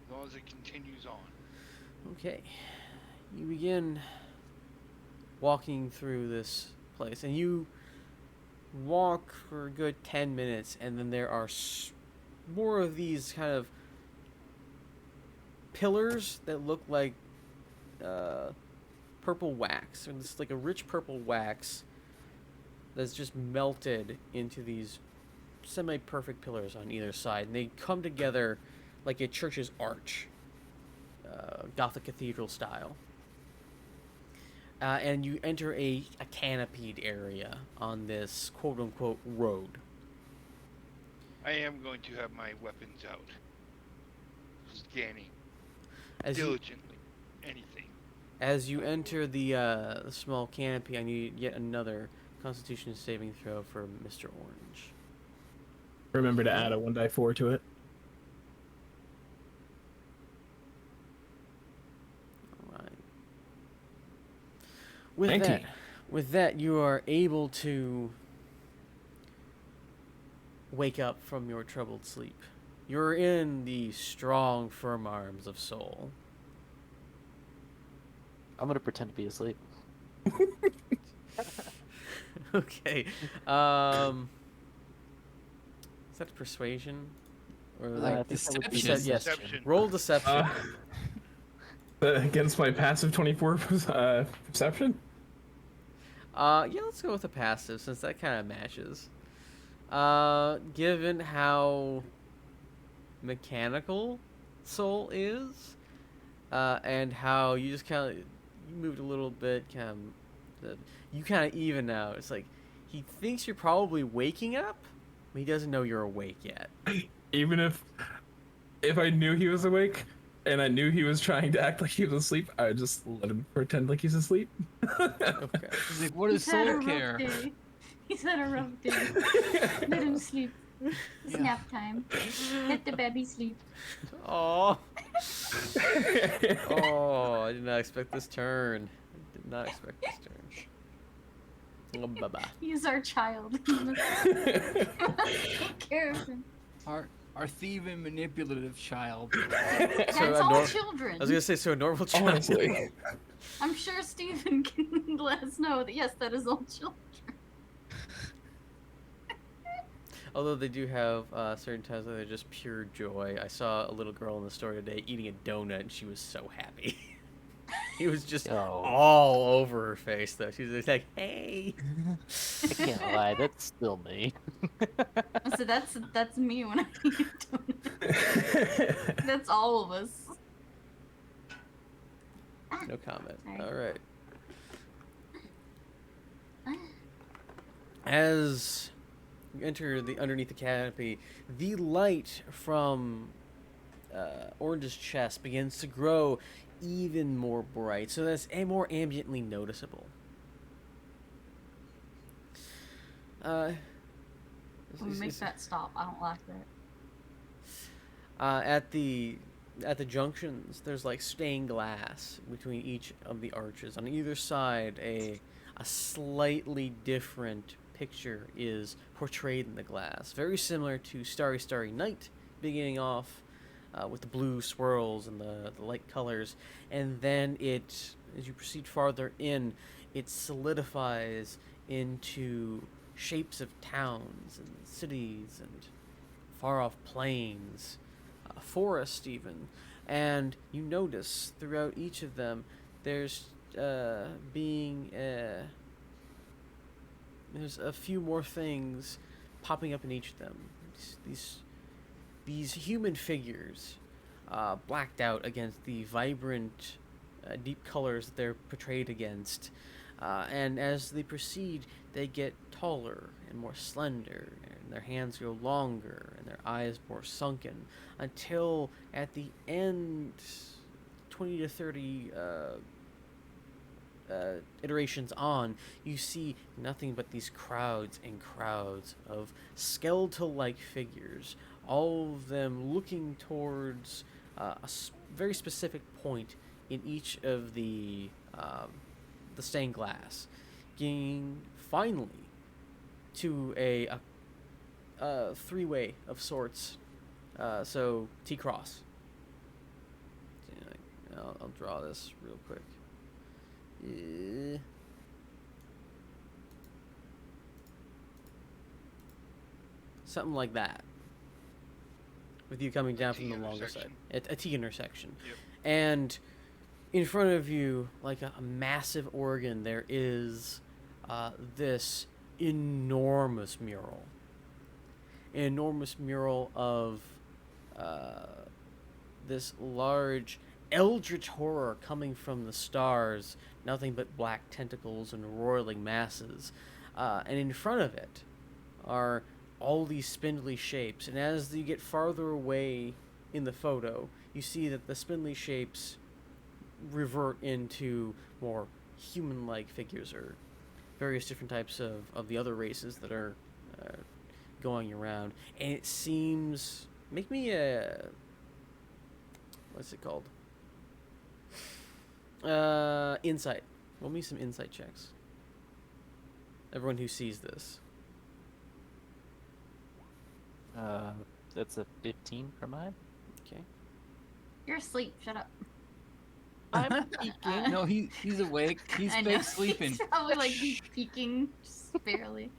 As long as it continues on. Okay. You begin walking through this place, and you walk for a good 10 minutes, and then there are more of these kind of pillars that look like purple wax. And it's like a rich purple wax that's just melted into these semi-perfect pillars on either side, and they come together like a church's arch, Gothic cathedral style. And you enter a canopied area on this quote-unquote road. I am going to have my weapons out. Scanning As you, diligently. Anything. as you enter the small canopy, I need yet another Constitution saving throw for Mr. Orange. Remember to add a 1d4 to it. Alright. With 19. that, you are able to wake up from your troubled sleep. You're in the strong, firm arms of Soul. I'm gonna pretend to be asleep. Okay. Is that persuasion? Or Like I think that would be deception. Yes. Deception. Roll deception. Against my passive 24 perception? Yeah, let's go with the passive since that kind of matches. Given how mechanical Soul is, and how you just kind of you moved a little bit, you kind of even out. It's like he thinks you're probably waking up, but he doesn't know you're awake yet. Even if I knew he was awake and I knew he was trying to act like he was asleep, I would just let him pretend like he's asleep. Okay. He's like, what does He's had a Soul rough care? day. He's had a rough day. Let him sleep. It's nap time. Let the baby sleep. Oh. Oh, I did not expect this turn. I did not expect this turn. Oh, bye-bye. He's our child. We must take care of him. Our thieving, manipulative child. That's So, all children. I was gonna say, so a normal child. Honestly. I'm sure Stephen can let us know that yes, that is all children. Although they do have certain times where they're just pure joy. I saw a little girl in the store today eating a donut, and she was so happy. He was just Oh. all over her face, though. She was just like, "Hey." I can't lie, that's still me. So that's me when I eat a donut. That's all of us. No comment. Sorry. All right. As you enter the underneath the canopy, the light from Orange's chest begins to grow even more bright, so that's more ambiently noticeable. When we make that stop, I don't like that. At the junctions, there's like stained glass between each of the arches. On either side, a slightly different picture is portrayed in the glass, very similar to Starry Starry Night, beginning off with the blue swirls and the light colors, and then as you proceed farther in, it solidifies into shapes of towns and cities and far-off plains, forest even, and you notice throughout each of them there's a few more things popping up in each of them. These human figures, blacked out against the vibrant, deep colors that they're portrayed against. And as they proceed, they get taller and more slender, and their hands grow longer, and their eyes more sunken, until at the end, 20 to 30 iterations on, you see nothing but these crowds and crowds of skeletal-like figures, all of them looking towards very specific point in each of the stained glass, getting finally to a three-way of sorts. So T-cross. I'll draw this real quick. Something like that. With you coming down from the longer side. A T intersection. Yep. And in front of you, like a massive organ, there is this enormous mural. An enormous mural of this large eldritch horror coming from the stars, nothing but black tentacles and roiling masses. And in front of it are all these spindly shapes. And as you get farther away in the photo, you see that the spindly shapes revert into more human-like figures, or various different types of the other races that are going around. And it seems... Make me a... What's it called? Insight. Roll me some insight checks. Everyone who sees this. That's a 15 for mine. Okay. You're asleep. Shut up. I'm peeking. No, he's awake. He's I know. fake sleeping. He's probably like peeking just barely.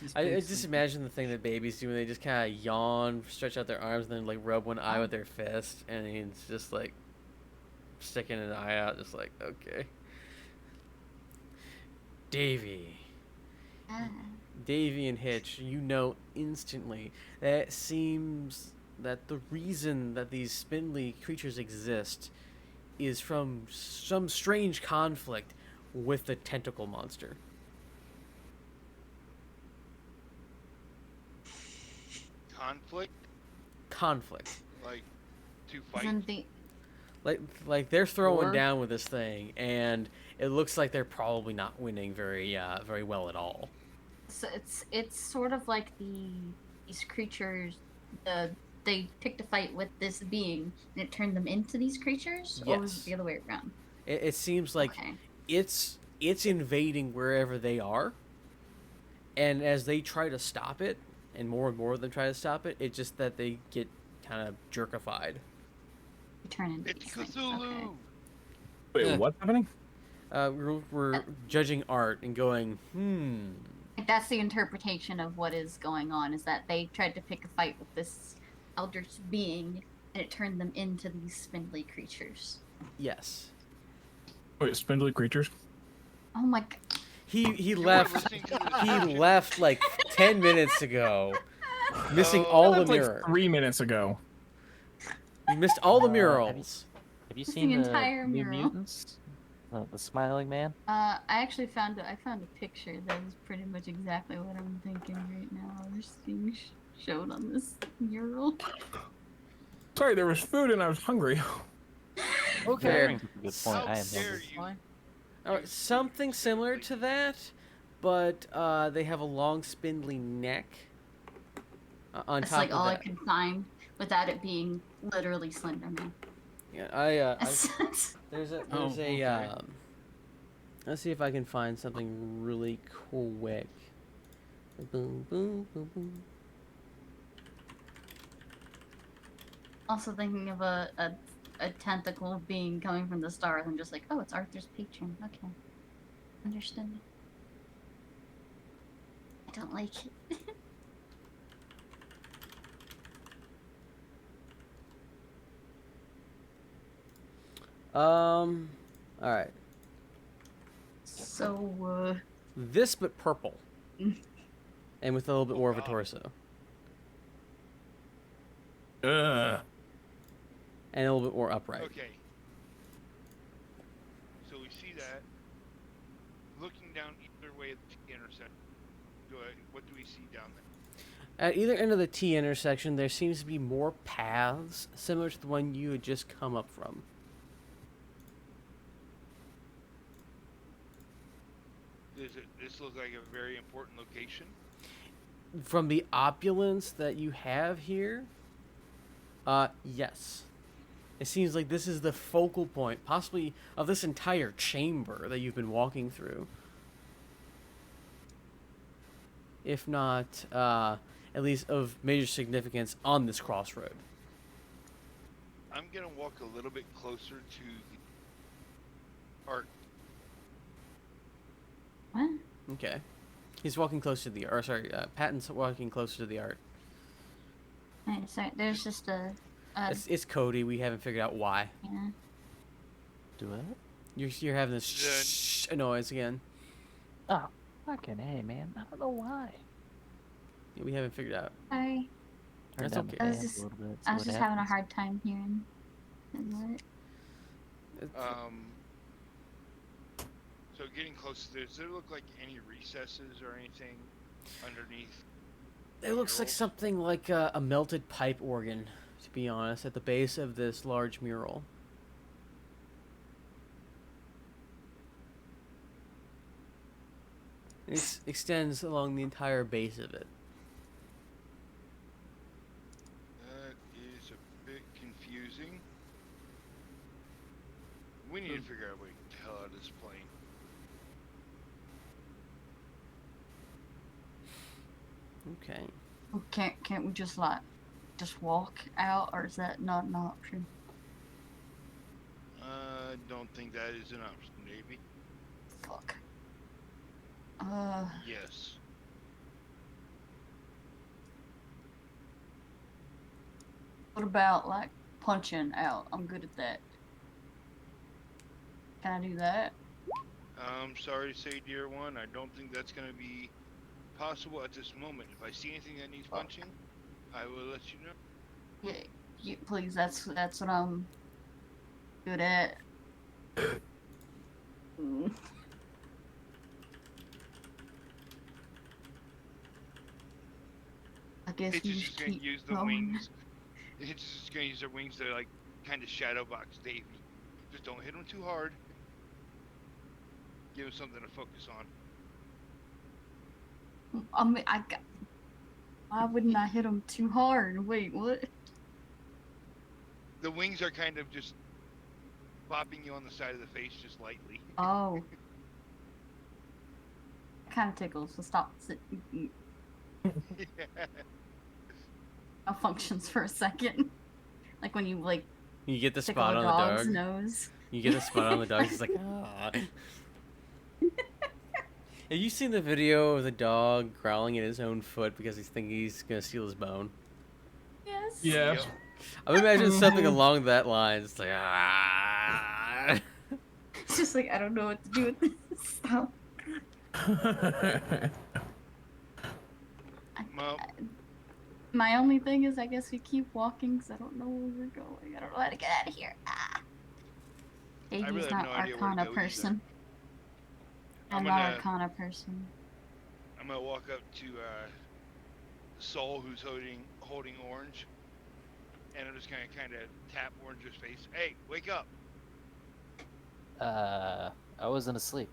He's I fake just sleeping. imagine the thing that babies do when they just kind of yawn, stretch out their arms, and then like rub one eye with their fist, and it's just like sticking an eye out, just like, okay. Davy. Ah. Davy and Hitch, you know instantly that it seems that the reason that these spindly creatures exist is from some strange conflict with the tentacle monster. Conflict, Conflict. like to fight. Isn't the Like they're throwing Or- down with this thing, and it looks like they're probably not winning very well at all. so it's sort of like these creatures they picked a fight with this being and it turned them into these creatures, or was it Yes. the other way around? It seems like Okay. it's invading wherever they are, and as they try to stop it, and more of them try to stop it, it's just that they get kind of jerkified. You turn into It's these things. Cthulhu. Okay. Wait, Yeah. what's happening? We're judging art and going, Like, that's the interpretation of what is going on, is that they tried to pick a fight with this eldritch being and it turned them into these spindly creatures. yes. Wait, spindly creatures? Oh my god. He You weren't left. listening to the He description? left like 10 minutes ago, missing Oh. all the That's like mirror. 3 minutes ago. You missed all the Have you- murals. Have you It's the seen the entire New mural. Mutants? The Smiling Man? I actually found a picture that is pretty much exactly what I'm thinking right now. There's being showed on this mural. Sorry, there was food and I was hungry. Okay. Good point. How I am dare hungry. you? All right, something similar to that, but they have a long spindly neck. On That's top like of all I that, could find without it being literally Slenderman. yeah, there's a Oh, okay. let's see if I can find something really quick. Boom, boom, boom, boom. Also thinking of a tentacle being coming from the stars. I'm just like, oh, it's Arthur's patron. Okay. Understood. I don't like it. All right. So, This but purple, Mm. and with a little bit more of a wow. torso, Ugh. and a little bit more upright. Okay. So we see that. Looking down either way at the T intersection, what do we see down there? At either end of the T intersection, there seems to be more paths similar to the one you had just come up from. Does this look like a very important location? From the opulence that you have here, yes. It seems like this is the focal point, possibly, of this entire chamber that you've been walking through. If not, at least of major significance on this crossroad. I'm gonna walk a little bit closer to the art. what? Okay. He's walking close to the, or sorry, Patton's walking closer to the art. Wait, sorry, there's just a It's Cody. We haven't figured out why. yeah. Do it? You're having this Then- shh noise again. Oh, fucking hey, man. I don't know why. Yeah, we haven't figured out. Sorry. Turn That's down okay. the I was fans just- a little bit. I see was what just having a happens. hard time hearing. What? So getting close, does there look like any recesses or anything underneath? It looks like murals? something like a melted pipe organ, to be honest, at the base of this large mural. It extends along the entire base of it. That is a bit confusing. We need to figure out a way to get the hell out of this plane. Okay. Well, can't we just like just walk out, or is that not an option? Don't think that is an option, maybe. Fuck. Yes. What about like punching out? I'm good at that. Can I do that? I'm sorry to say, dear one, I don't think that's going to be possible at this moment. If I see anything that needs punching, I will let you know. Yeah, please. That's what I'm good at. Mm. I guess It's we just just going to keep use the going. wings. It's just going to use their wings to, like, kind of shadow box Davy. Just don't hit him too hard. Give him something to focus on. I mean, why wouldn't I hit him too hard? Wait, what? The wings are kind of just bopping you on the side of the face just lightly. Oh. Kind of tickles, so stop. Malfunctions for a second. Like when you, like, You get the tickle spot a on dog's the dog. nose. You get the spot on the dog. It's like, ah. Have you seen the video of the dog growling at his own foot because he's thinking he's gonna steal his bone? Yes. Yeah. Yep. I'm imagining something Mhm. along that line. It's like, ah. It's just like, I don't know what to do with this. Stop. Well, My only thing is, I guess we keep walking because I don't know where we're going. I don't know how to get out of here. Ah. I Iggy's really have not no idea where to Arcana go person. I'm I'm gonna- not Arcana person. I'm gonna walk up to Soul, who's holding Orange, and I'm just gonna kind of tap Orange's face. Hey, wake up! I wasn't asleep.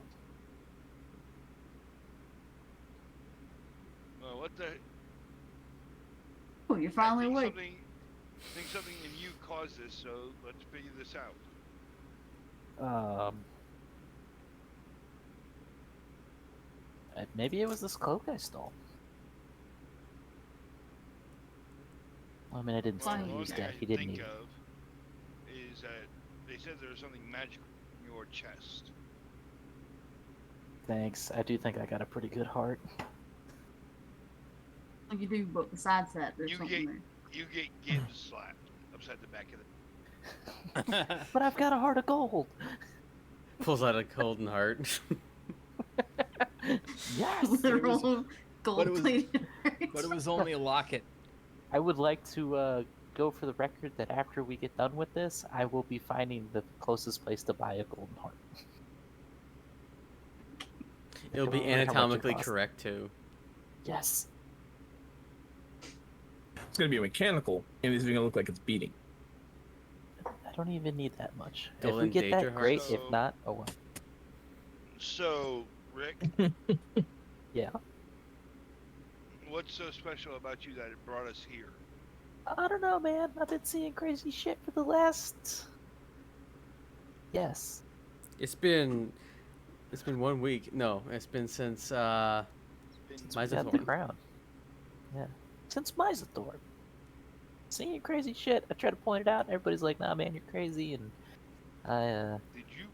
Well, what the? Oh, you're I finally think awake. something in you caused this. So let's figure this out. Maybe it was this cloak I stole. I mean, I didn't Well, steal the it. only He was thing dead. I He didn't think need it. of is that they said there was something magical in your chest. Thanks. I do think I got a pretty good heart. You do, but besides that, there's You something get- there. You get Gibbs slapped upside the back of the. But I've got a heart of gold. Pulls out a golden heart. Yes. Literal but it was- gold-plated. But it was only a locket. I would like to go for the record that after we get done with this, I will be finding the closest place to buy a golden heart. It'll be Don't remember how much it anatomically cost. correct too. Yes. It's gonna be mechanical, and it's gonna look like it's beating. I don't even need that much. If Golden we get Danger that, great. hearts. If not, oh well. So, Rick, Yeah. what's so special about you that it brought us here? I don't know, man. I've been seeing crazy shit for the last. Yes. It's been 1 week. No, it's been since Since We got the Myzothorn. crown. Yeah. Since Myzothorn. Seeing crazy shit. I try to point it out, and everybody's like, nah, man, you're crazy. And Did you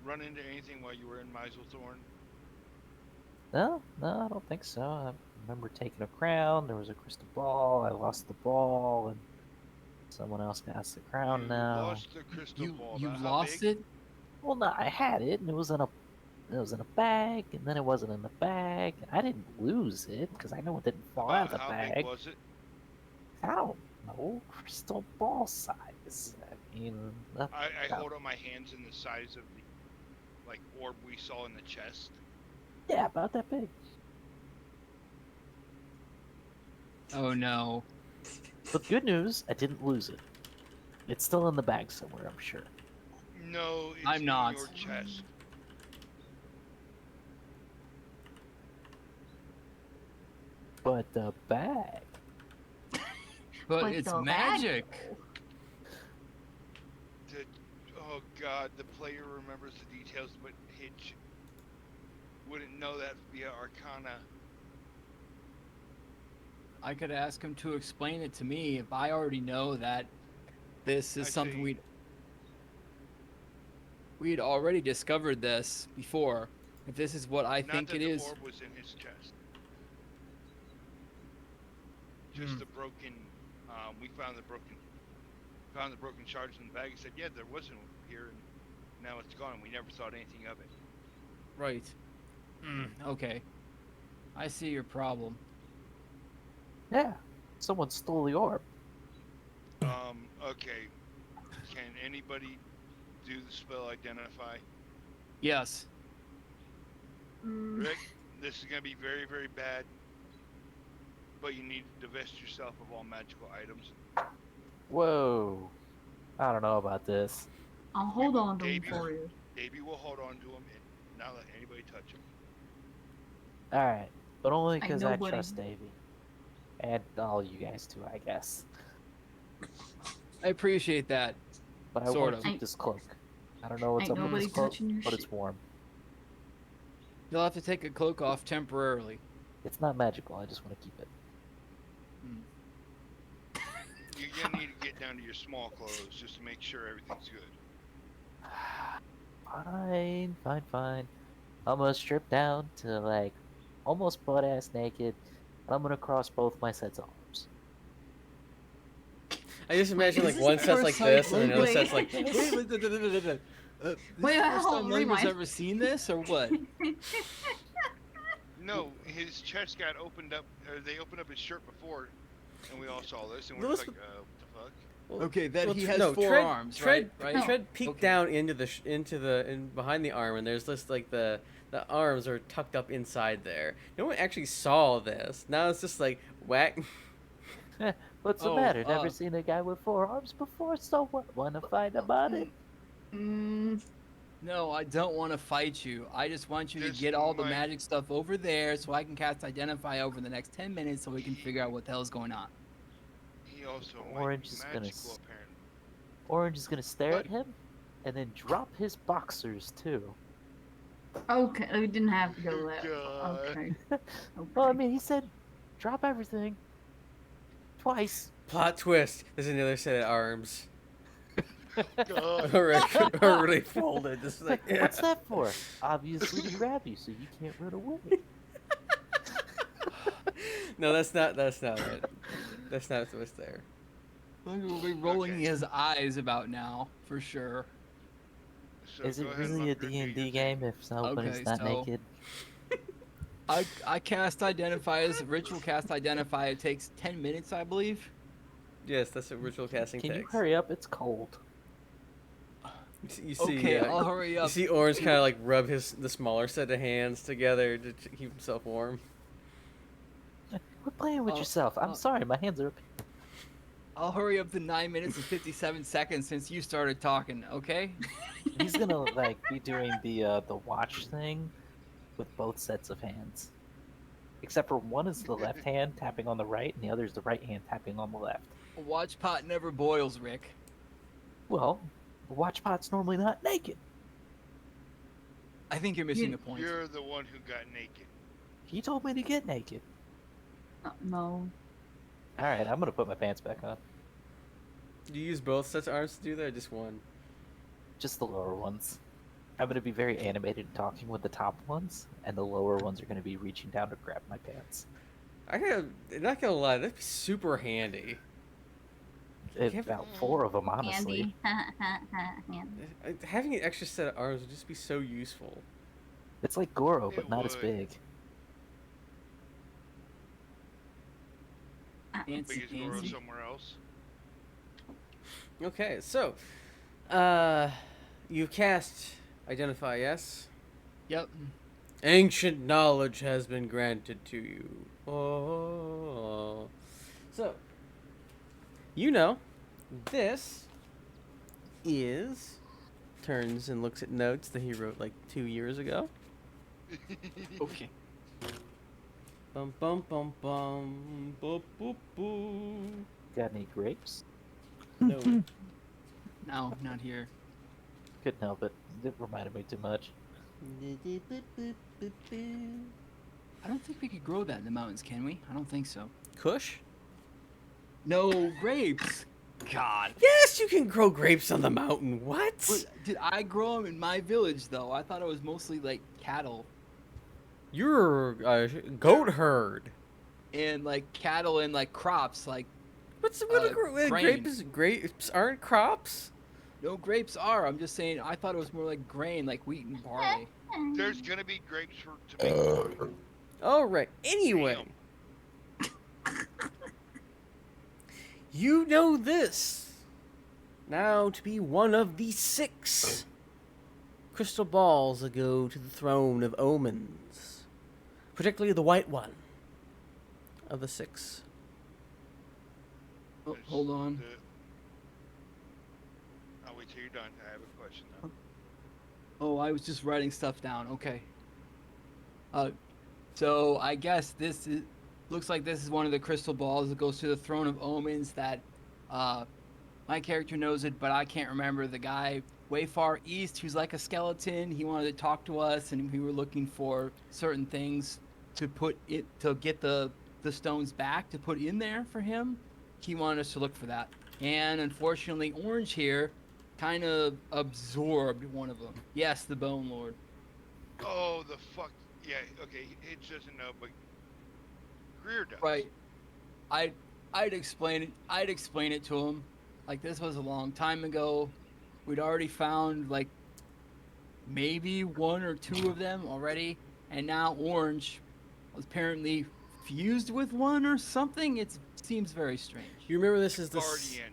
run into anything while you were in Myzelthorn? no, I don't think so. I remember taking a crown. There was a crystal ball. I lost the ball, and someone else has the crown You now. lost the crystal ball. You About how lost big? it? Well, no, I had it, and it was in a bag, and then it wasn't in the bag. I didn't lose it because I know it didn't fall out of About the how bag. big was it? I don't know, crystal ball size. I mean, I Yeah. hold up my hands in the size of the like orb we saw in the chest. yeah, about that big. Oh no. But good news, I didn't lose it. It's still in the bag somewhere, I'm sure. No, it's I'm in not. your chest. But the bag. But Like it's the magic. The, oh god, the player remembers the details, but Hitch wouldn't know that via Arcana. I could ask him to explain it to me if I already know that this is I something see. we'd already discovered this before. If this is what I Not think that it the is. orb was in his chest. Just the broken. We found the broken shards in the bag. He said, "Yeah, there wasn't here, and now it's gone. We never thought anything of it." Right. Okay. I see your problem. Yeah, someone stole the orb. Okay. Can anybody do the spell identify? Yes. Rick, this is gonna be very, very bad. But you need to divest yourself of all magical items. Whoa. I don't know about this. I'll hold on to them Davey, for you. Davey will hold on to him and not let anybody touch him. Alright, but only Ain't because I nobody- trust Davey. And all you guys too, I guess. I appreciate that. But I Sort want of. to keep this cloak. I don't know what's Ain't up with nobody this cloak, touching your but shit. it's warm. You'll have to take a cloak off temporarily. It's not magical, I just want to keep it. You're gonna need to get down to your small clothes just to make sure everything's good. Fine. I'm gonna strip down to like almost butt ass naked, and I'm gonna cross both my sets of arms. I just imagine Is like this one the set's first like time this, and then the other Wait. set's like Wait, this. this is the Wait, first hold time on, Logan's rewind. ever seen this, or what? No, his chest got opened up, or they opened up his shirt before, and we all saw this, and we're Those- just like, what the fuck? Well, Okay, that well, he tr- has no, 4 tread, arms, tread, right? No. Tread peeked Okay. down into behind the arm, and there's just like the arms are tucked up inside there. No one actually saw this. Now it's just like whack. What's the Oh, matter? Never seen a guy with 4 arms before, so what? Wanna fight about it? No, I don't want to fight you. I just want you to This get all the might- magic stuff over there so I can cast Identify over the next 10 minutes so we can figure out what the hell's going on. He also Orange might is be gonna magical, s- apparently. Orange is gonna stare at But- him, and then drop his boxers too. Okay, we didn't have to go that God. far. Okay. Well, I mean, he said, drop everything. Twice. Plot twist. There's another set of arms. God. already folded. Just like What's that for? Obviously to grab you so you can't run away. No, that's not it. That's not what's there. Logan will be rolling Okay. his eyes about now, for sure. So Is go it ahead and really a let Rick do your D&D thing. game if somebody's Okay, not so- naked? I cast Identify as ritual cast Identify. It takes 10 minutes, I believe. Yes, that's what ritual casting Can you takes. hurry up? It's cold. You see, Okay, I'll hurry You up. see Orange kind of like rub the smaller set of hands together to keep himself warm. Quit playing with Oh, yourself. I'm oh. sorry, my hands are up. I'll hurry up to 9 minutes and 57 seconds since you started talking, okay? He's gonna like be doing the watch thing with both sets of hands. Except for one is the left hand tapping on the right, and the other is the right hand tapping on the left. A watch pot never boils, Rick. Well, the watch pot's normally not naked. I think you're missing You- the point. You're the one who got naked. He told me to get naked. No. Alright, I'm gonna put my pants back on. Do you use both sets of arms to do that, or just one? Just the lower ones. I'm gonna be very animated and talking with the top ones, and the lower ones are gonna be reaching down to grab my pants. Not gonna lie, that'd be super handy. About 4 of them, honestly. Handy. Having an extra set of arms would just be so useful. It's like Goro, but It not as would. big. Fancy, Biggest Goro fancy. somewhere else. Okay, so, you cast Identify, yes? Yep. Ancient knowledge has been granted to you. Oh. So, you know, this is turns and looks at notes that he wrote like 2 years ago. Okay. Bum bum bum bum boop boop boop. Got any grapes? No. No, not here. Couldn't help it. It reminded me too much. I don't think we could grow that in the mountains, can we? I don't think so. Kush? No grapes. God. Yes, you can grow grapes on the mountain. What? But did I grow them in my village though? I thought it was mostly like cattle You're a goat herd. and like cattle and like crops. Like What's what grain. grapes aren't crops? no grapes are. I'm just saying. I thought it was more like grain, like wheat and barley. There's gonna be grapes for to make wine. All right. Anyway, you know this now to be one of the 6 crystal balls that go to the throne of omens, particularly the white one of the 6. Oh, hold on. I'll wait till you're done. I have a question now. Oh, I was just writing stuff down. Okay. So I guess looks like this is one of the crystal balls that goes to the throne of omens. That, my character knows it, but I can't remember the guy way far east who's like a skeleton. He wanted to talk to us, and we were looking for certain things to get the stones back to put in there for him. He wanted us to look for that, and unfortunately, Orange here kind of absorbed one of them. Yes, the Bone Lord. Oh, the fuck. Yeah, okay. Hitch doesn't know, but Greer does. Right. I'd explain it. I'd explain it to him. Like, this was a long time ago. We'd already found like maybe 1 or 2 of them already, and now Orange was apparently fused with one or something. It seems very strange. You remember this is Guardian.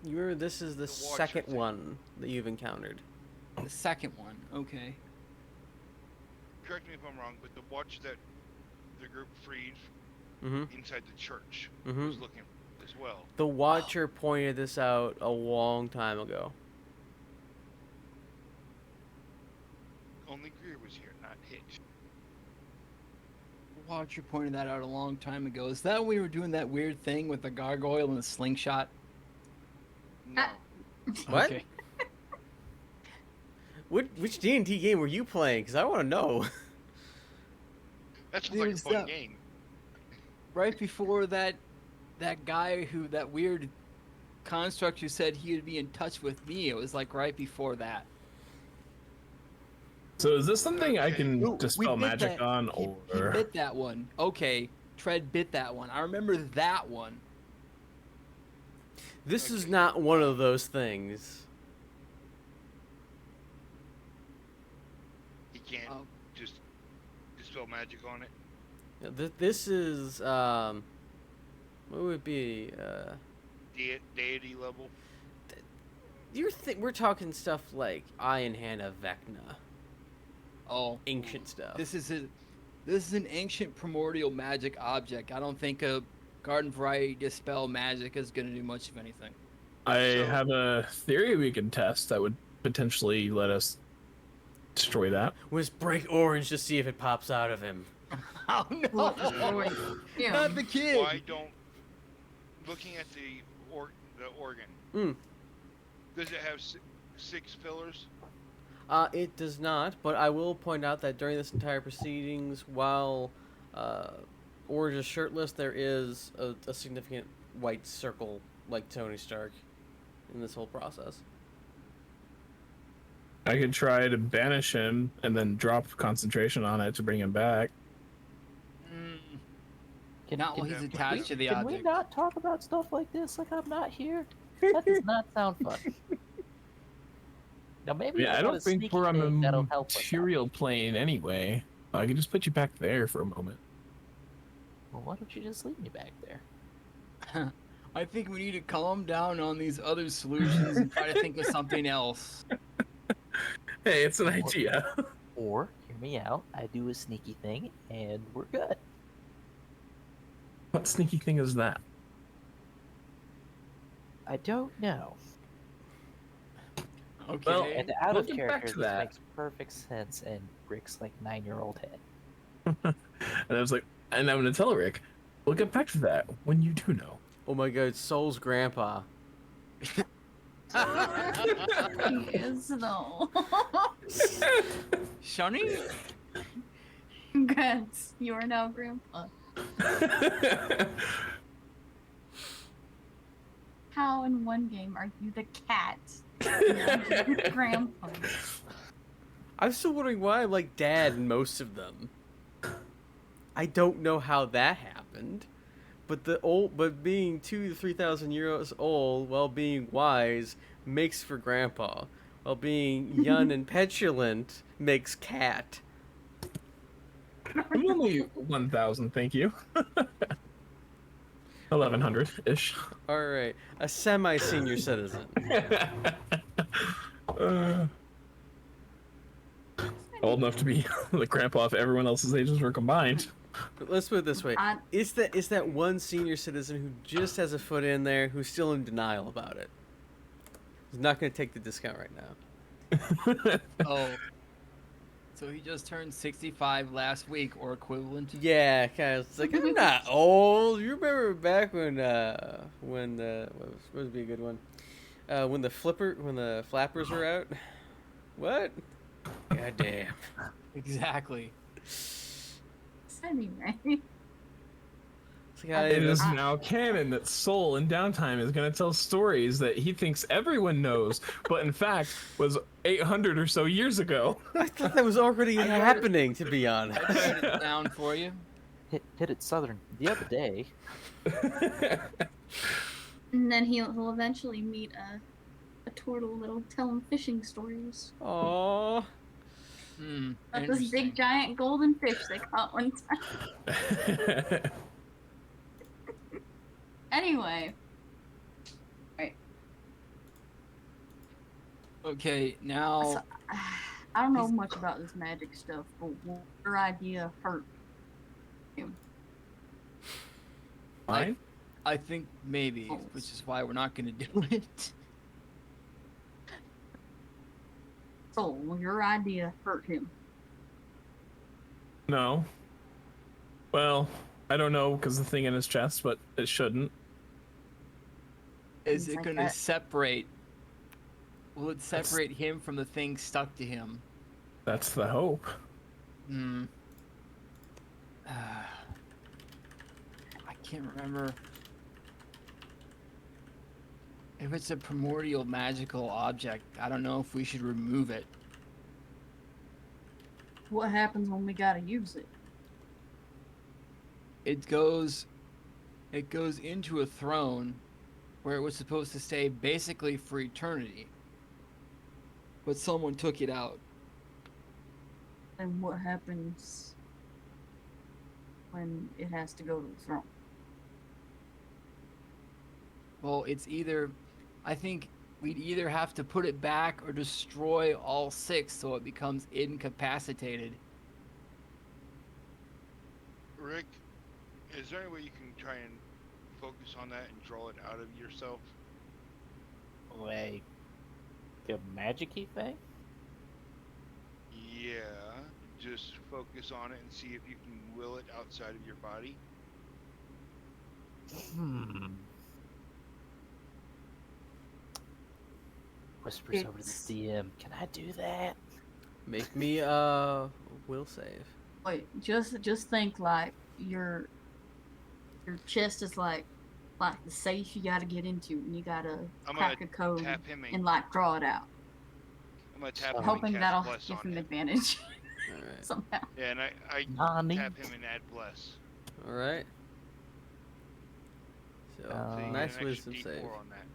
You remember this is the Watcher second thing. one that you've encountered. The second one. Okay. Correct me if I'm wrong, but the watch that the group freed Mm-hmm. inside the church Mm-hmm. was looking as well. The Watcher pointed this out a long time ago. Only Greer was here, not Hitch. Watcher pointed that out a long time ago. Is that when we were doing that weird thing with the gargoyle and the slingshot? No. What? Okay. Which D&D game were you playing? Because I want to know. That sounds like a Dude, fun stop. game. Right before that guy that weird construct who said he would be in touch with me, it was like right before that. So is this something I Okay. can Ooh, we dispel bit magic that- on, He or bit that one. Okay, Tread bit that one. I remember that one. This is Okay. not one of those things. He can't Oh. just dispel magic on it. This is what would it be? Deity level. We're talking stuff like Eye and Hand of Vecna, Oh, ancient stuff. this is an ancient primordial magic object. I don't think a garden variety dispel magic is going to do much of anything. I So- have a theory we can test that would potentially let us destroy that. Was break Orange to see if it pops out of him. Oh no! Yeah. Not the kid. Why don't looking at the organ? Mm. Does it have 6 pillars? It does not, but I will point out that during this entire proceedings, while Orange is shirtless, there is a significant white circle, like Tony Stark, in this whole process. I could try to banish him and then drop concentration on it to bring him back. Not while can he's we- attached to the Can object. we not talk about stuff like this like I'm not here? That does not sound fun. Now maybe Yeah, I got don't a think sneaky we're on thing the that'll help us out. material plane anyway. I can just put you back there for a moment. Well, why don't you just leave me back there? I think we need to calm down on these other solutions and try to think of something else. Hey, it's an idea. Or, hear me out, I do a sneaky thing and we're good. What sneaky thing is that? I don't know. Okay. Well, And out we'll of get back character, to this that. makes perfect sense in Rick's like 9-year-old head. And I was like, and I'm gonna tell Rick, we'll get back to that when you do know. Oh my God, Soul's grandpa. He is though. Shunny? Good. You are now grandpa. How in one game are you the cat? And you're grandpa. I'm still wondering why I'm like dad in most of them. I don't know how that happened, but being 2,000 to 3,000 years old while being wise makes for grandpa. while being young and petulant makes cat. I'm only 1,000, thank you. 1,100 ish. All right, a semi-senior citizen. Old enough to be the grandpa if everyone else's ages were combined. But let's put it this way: I- is that one senior citizen who just has a foot in there, who's still in denial about it? He's not going to take the discount right now. Oh. So he just turned 65 last week, or equivalent. Yeah, kind of. It's like I'm not old. You remember back when what would be a good one? When the flappers were out. What? God damn. Exactly. Anyway, It's like, It is now canon that Soul in downtime is going to tell stories that he thinks everyone knows, but in fact was 800 or so years ago. I thought that was already I wrote it- happening, to be honest. I wrote it down for you. Hit it Southern. The other day, and then he'll eventually meet a turtle that'll tell him fishing stories Aww. about this big giant golden fish they caught one time. Anyway, Okay, now so, I don't know much about this magic stuff, but what your idea hurt him? Fine. I think maybe, which is why we're not going to do it. So your idea hurt him. No. Well, I don't know because the thing in his chest, but it shouldn't. Is Things it like going to that. separate? Will it separate him from the thing stuck to him? That's the hope. Hmm. I can't remember. If it's a primordial magical object, I don't know if we should remove it. What happens when we gotta use it? It goes into a throne where it was supposed to stay basically for eternity. But someone took it out. And what happens when it has to go to the throne? Well, it's either, I think we'd either have to put it back or destroy all 6 so it becomes incapacitated. Rick, is there any way you can try and focus on that and draw it out of yourself? like a magic-y thing. Yeah, just focus on it and see if you can will it outside of your body. Whispers over to the It's- DM. Can I do that? Make me will save. Wait, just think like your chest is like the safe you gotta get into, and you gotta I'm crack gonna a code tap him and like draw it out. I'm gonna tap I'm him Hoping and that'll cast bless give on him him. advantage Alright. somehow. Yeah, and I Nani? tap him and add bless. Alright. So, So you get nice an extra wisdom D4 save. on that.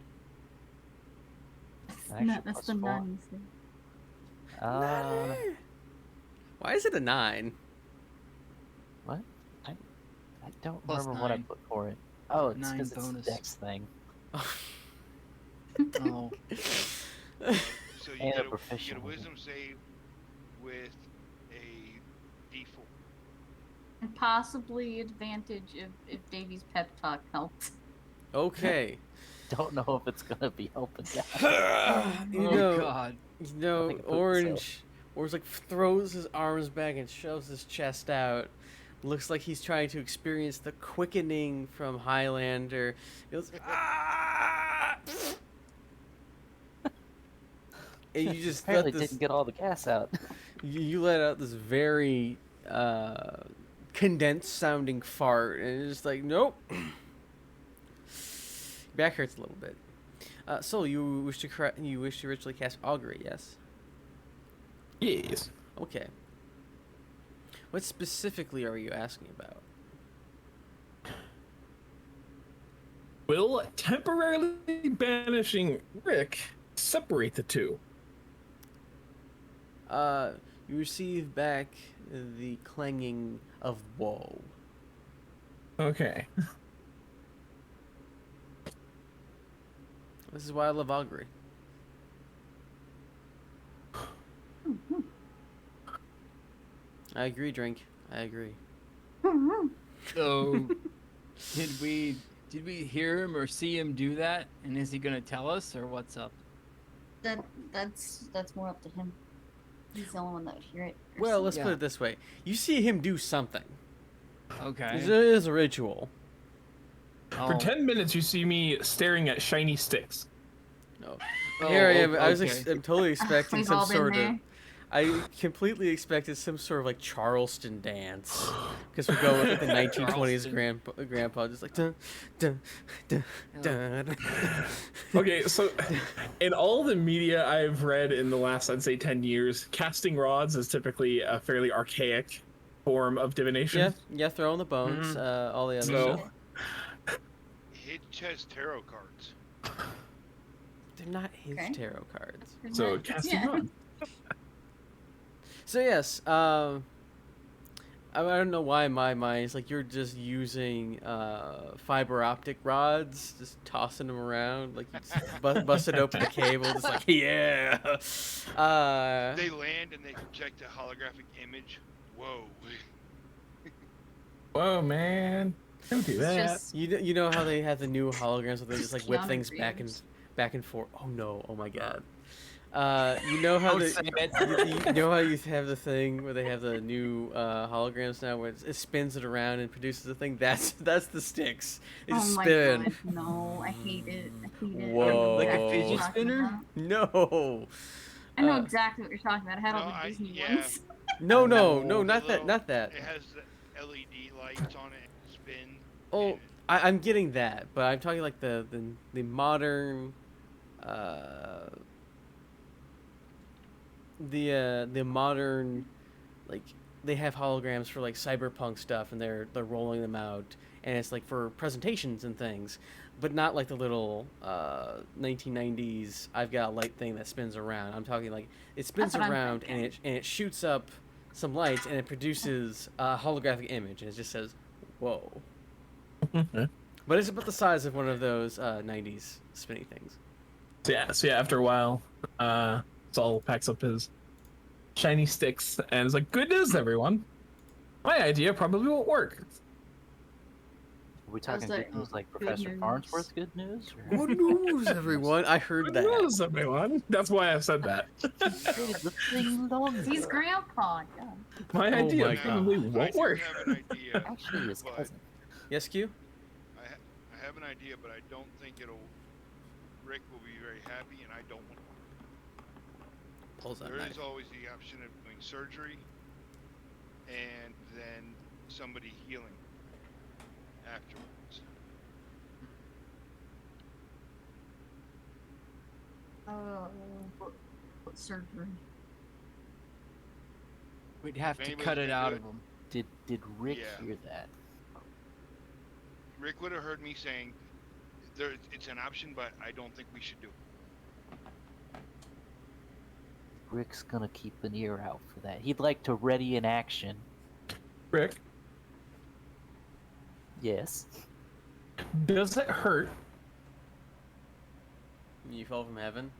Actually, That's the +4. nine thing. Why is it a 9? What? I don't Plus remember what I 9. put for it. Oh, it's 9 because it's bonus. the dex thing. Oh, So you And a get a proficient with it. wisdom save with a D4. And possibly advantage if Davy's pep talk helps. Okay. Don't know if it's gonna be helping out. you oh know, God. you I know, think I put Orange like throws his arms back and shoves his chest out. Looks like he's trying to experience the quickening from Highlander. He goes, ah! And you just Apparently let this. didn't get all the gas out. You let out this very condensed sounding fart, and it's just like, nope. Back hurts a little bit. Soul, you wish to ritually cast augury, yes? Yes. Okay. What specifically are you asking about? Will temporarily banishing Rick separate the two? you receive back the clanging of woe. Okay. This is why I love Augury. I agree, Drink. I agree. So, did we hear him or see him do that? And is he gonna tell us, or what's up? That's more up to him. He's the only one that would hear it. or Well, see let's it. put it this way. You see him do something. Okay. It is a ritual. For 10 minutes, you see me staring at shiny sticks. No. Oh, Here I am. okay. I'm totally expecting We've some all been sort of. there. I completely expected some sort of like Charleston dance, because we go with like, the 1920s grandpa, just like dun dun dun dun. Okay, so in all the media I've read in the last, I'd say, 10 years, casting rods is typically a fairly archaic form of divination. Yeah, throwing the bones, all the other So- stuff. Hitch has tarot cards. They're not his Okay. tarot cards. So Yeah. casting rods. So yes, I don't know why in my mind it's like you're just using fiber optic rods, just tossing them around, like you just busted open the cable, just like yeah. They land and they project a holographic image. Whoa. Whoa, man. Don't do It's that. just You know how they have the new holograms where they just like whip Keanu things Reeves. back and forth. Oh no! Oh my god! You know how Don't they, say it. you know how you have the thing where they have the new holograms now where it spins it around and produces a thing. That's the sticks. They oh just my spin. god, no, I hate it. I hate it. Whoa. Like a I know fidget exactly what you're spinner? talking about. No. I know Uh, exactly what you're talking about. I had all No, the Disney yeah. ones. No, No. not that, not that. It has the LED lights on it, spin. Oh, and I'm getting that, but I'm talking like the modern, the modern, like they have holograms for like cyberpunk stuff, and they're rolling them out, and it's like for presentations and things, but not like the little 1990s I've got a light thing that spins around. I'm talking like it spins That's what I'm around and thinking. it shoots up some lights and it produces a holographic image, and it just says, "Whoa." But it's about the size of one of those 90s spinny things. So yeah, after a while, Saul packs up his shiny sticks and is like, "Good news, everyone. My idea probably won't work." Are we talking like, good news like good Professor news. Farnsworth good news? Or... Good news, everyone. I heard Good that. news, everyone. That's why I said that. The thing longer. He's grandpa. Yeah. My Oh idea my probably I won't do work. have an idea. Actually, his but cousin. Yes, Q? I have an idea, but I don't think Rick will be very happy, and I don't want. Pulls that There knife. is always the option of doing surgery, and then somebody healing afterwards. What surgery? We'd have to Anybody's cut it gonna out do of him. Did Rick Yeah. hear that? Rick would have heard me saying, "It's an option, but I don't think we should do it." Rick's gonna keep an ear out for that. He'd like to ready in action. Rick, Yes. does it hurt? You fell from heaven?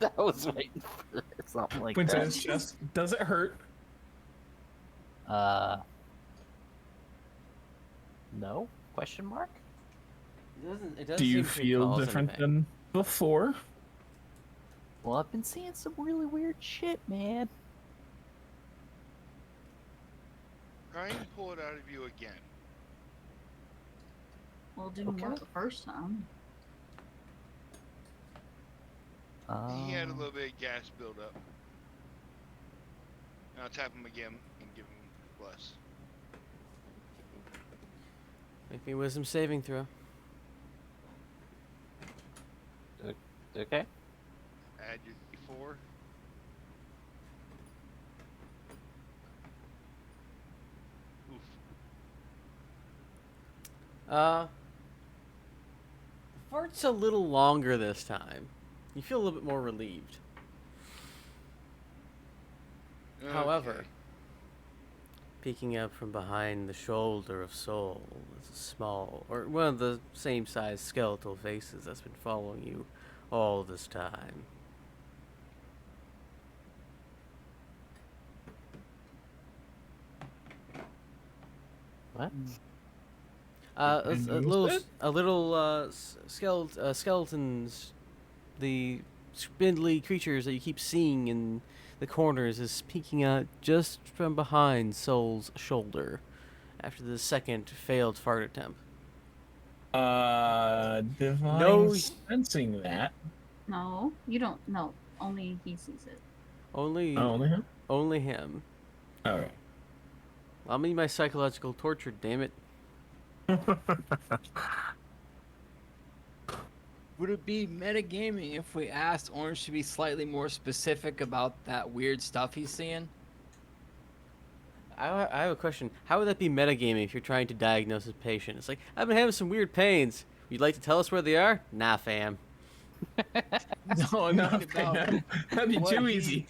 I was waiting for something like When that. his chest, does it hurt? No? Question mark? It doesn't Do you seem to feel cause different any pain. than before? Well, I've been seeing some really weird shit, man. Try and pull it out of you again. Well, it didn't Okay. work the first time. He had a Um, little bit of gas buildup. And I'll tap him again and give him bless. Make me a wisdom saving throw. Okay. Add your D4. Oof. Fart's a little longer this time. You feel a little bit more relieved. However, Okay. peeking up from behind the shoulder of Soul is a small, or one of the same size skeletal faces that's been following you all this time. What? And who's that? A little skeletons, the spindly creatures that you keep seeing in the corners, is peeking out just from behind Soul's shoulder after the second failed fart attempt. Divine No. sensing that. No, you don't. No, only he sees it. Only, Oh, only him? only him. Okay. I'll need my psychological torture, damn it. Would it be metagaming if we asked Orange to be slightly more specific about that weird stuff he's seeing? I have a question. How would that be metagaming if you're trying to diagnose a patient? It's like, I've been having some weird pains. You'd like to tell us where they are? Nah, fam. No, I'm No, talking about that'd be what too he- easy.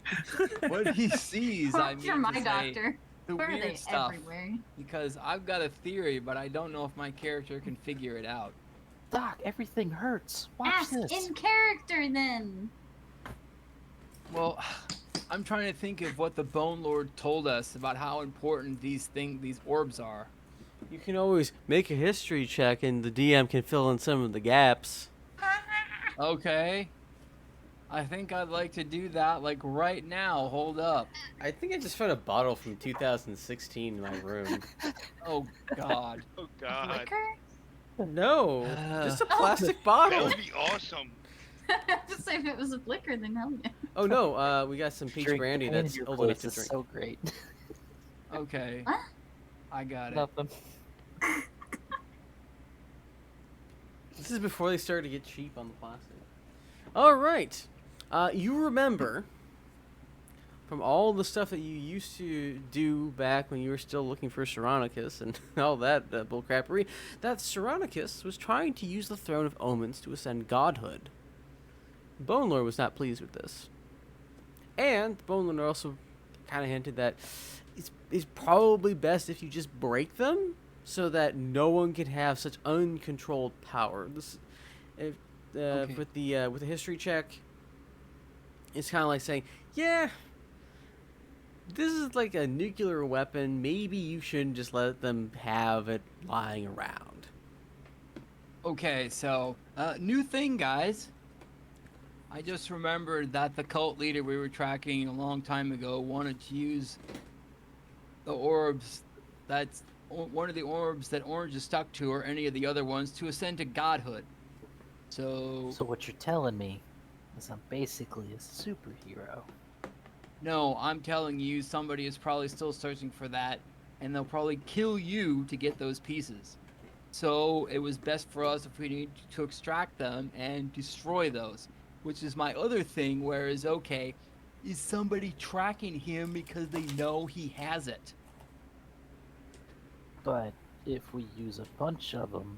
what he sees. I mean, You're my to say, doctor. the Where are weird they? stuff. Everywhere. Because I've got a theory, but I don't know if my character can figure it out. Doc, everything hurts. Watch Ask this. in character then. Well, I'm trying to think of what the Bone Lord told us about how important these orbs are. You can always make a history check and the DM can fill in some of the gaps. Okay. I think I'd like to do that, like right now. Hold up. I think I just found a bottle from 2016 in my room. Oh, God. Oh God. Liquor? No, just a plastic That bottle. would be awesome. Just say if it was a liquor, then hell yeah. Oh no, we got some peach Drink, brandy the pain in that's your old enough voice to is drink. so great. Okay. What? I got it. Nothing. This is before they started to get cheap on the plastic. All right, you remember from all the stuff that you used to do back when you were still looking for Saronicus and all that bullcrappery, that Saronicus was trying to use the Throne of Omens to ascend godhood. Bone Lord was not pleased with this. And Bone Lord also kind of hinted that it's probably best if you just break them so that no one can have such uncontrolled power. This, Okay. with the history check, it's kind of like saying, yeah, this is like a nuclear weapon. Maybe you shouldn't just let them have it lying around. Okay, so, new thing, guys. I just remembered that the cult leader we were tracking a long time ago wanted to use the orbs one of the orbs that Orange is stuck to, or any of the other ones, to ascend to godhood. So what you're telling me is I'm basically a superhero. no, I'm telling you, somebody is probably still searching for that, and they'll probably kill you to get those pieces. So it was best for us if we need to extract them and destroy those, which is my other thing. Whereas, okay, is somebody tracking him because they know he has it? But if we use a bunch of them,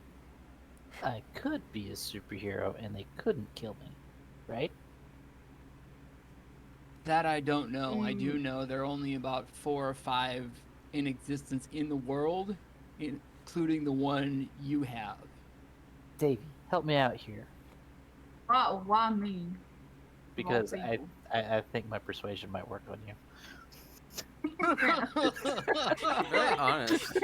I could be a superhero and they couldn't kill me, right? That I don't know. I do know there are only about 4 or 5 in existence in the world, including the one you have. Davey, help me out here. Why me? Because Well, I think my persuasion might work on you. Very honest.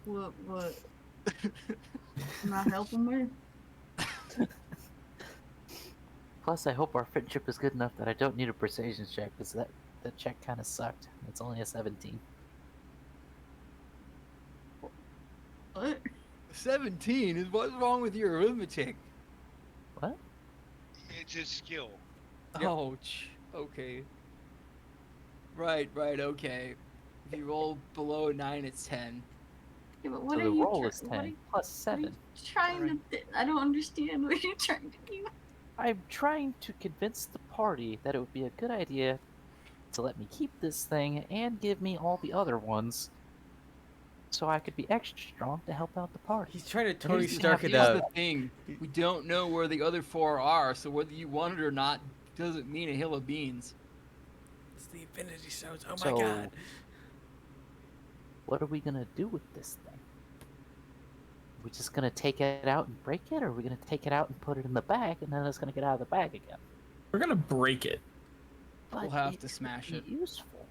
What? Am I helping with? Plus, I hope our friendship is good enough that I don't need a persuasion check, because that check kind of sucked. It's only a 17. What? 17 is what's wrong with your arithmetic? What? It's his skill. Yep. Ouch. Okay. Right, okay. If you roll below 9, it's 10. Yeah, but what So are the you roll try- is what are 10 you- plus what are you 7. trying to? I don't understand what you're trying to do. I'm trying to convince the party that it would be a good idea to let me keep this thing and give me all the other ones, so I could be extra strong to help out the party. He's trying to Tony Here's the- Stark it here's out. the thing. We don't know where the other 4 are, so whether you want it or not doesn't mean a hill of beans. It's the Infinity Stones. Oh my So- god. What are we gonna do with this thing? Are we just gonna take it out and break it, or are we gonna take it out and put it in the bag, and then it's gonna get out of the bag again? We're gonna break it. But We'll have to could smash be it. Useful.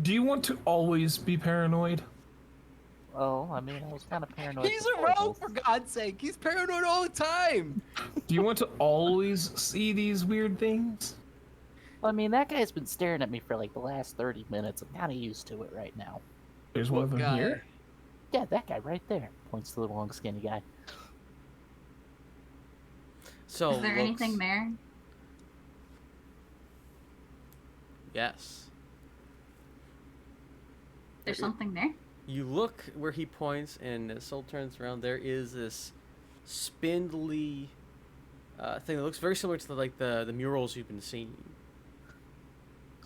Do you want to always be paranoid? Well, I mean, I was kind of paranoid. He's a before rogue, this. for God's sake. He's paranoid all the time. Do you want to always see these weird things? Well, I mean, that guy's been staring at me for like the last 30 minutes. I'm kind of used to it right now. There's one of What them guy? here. Yeah, that guy right there. Points to the long, skinny guy. So Is there anything there? Yes. There's something there? You look where he points, and as Soul turns around, there is this spindly thing that looks very similar to the murals you've been seeing.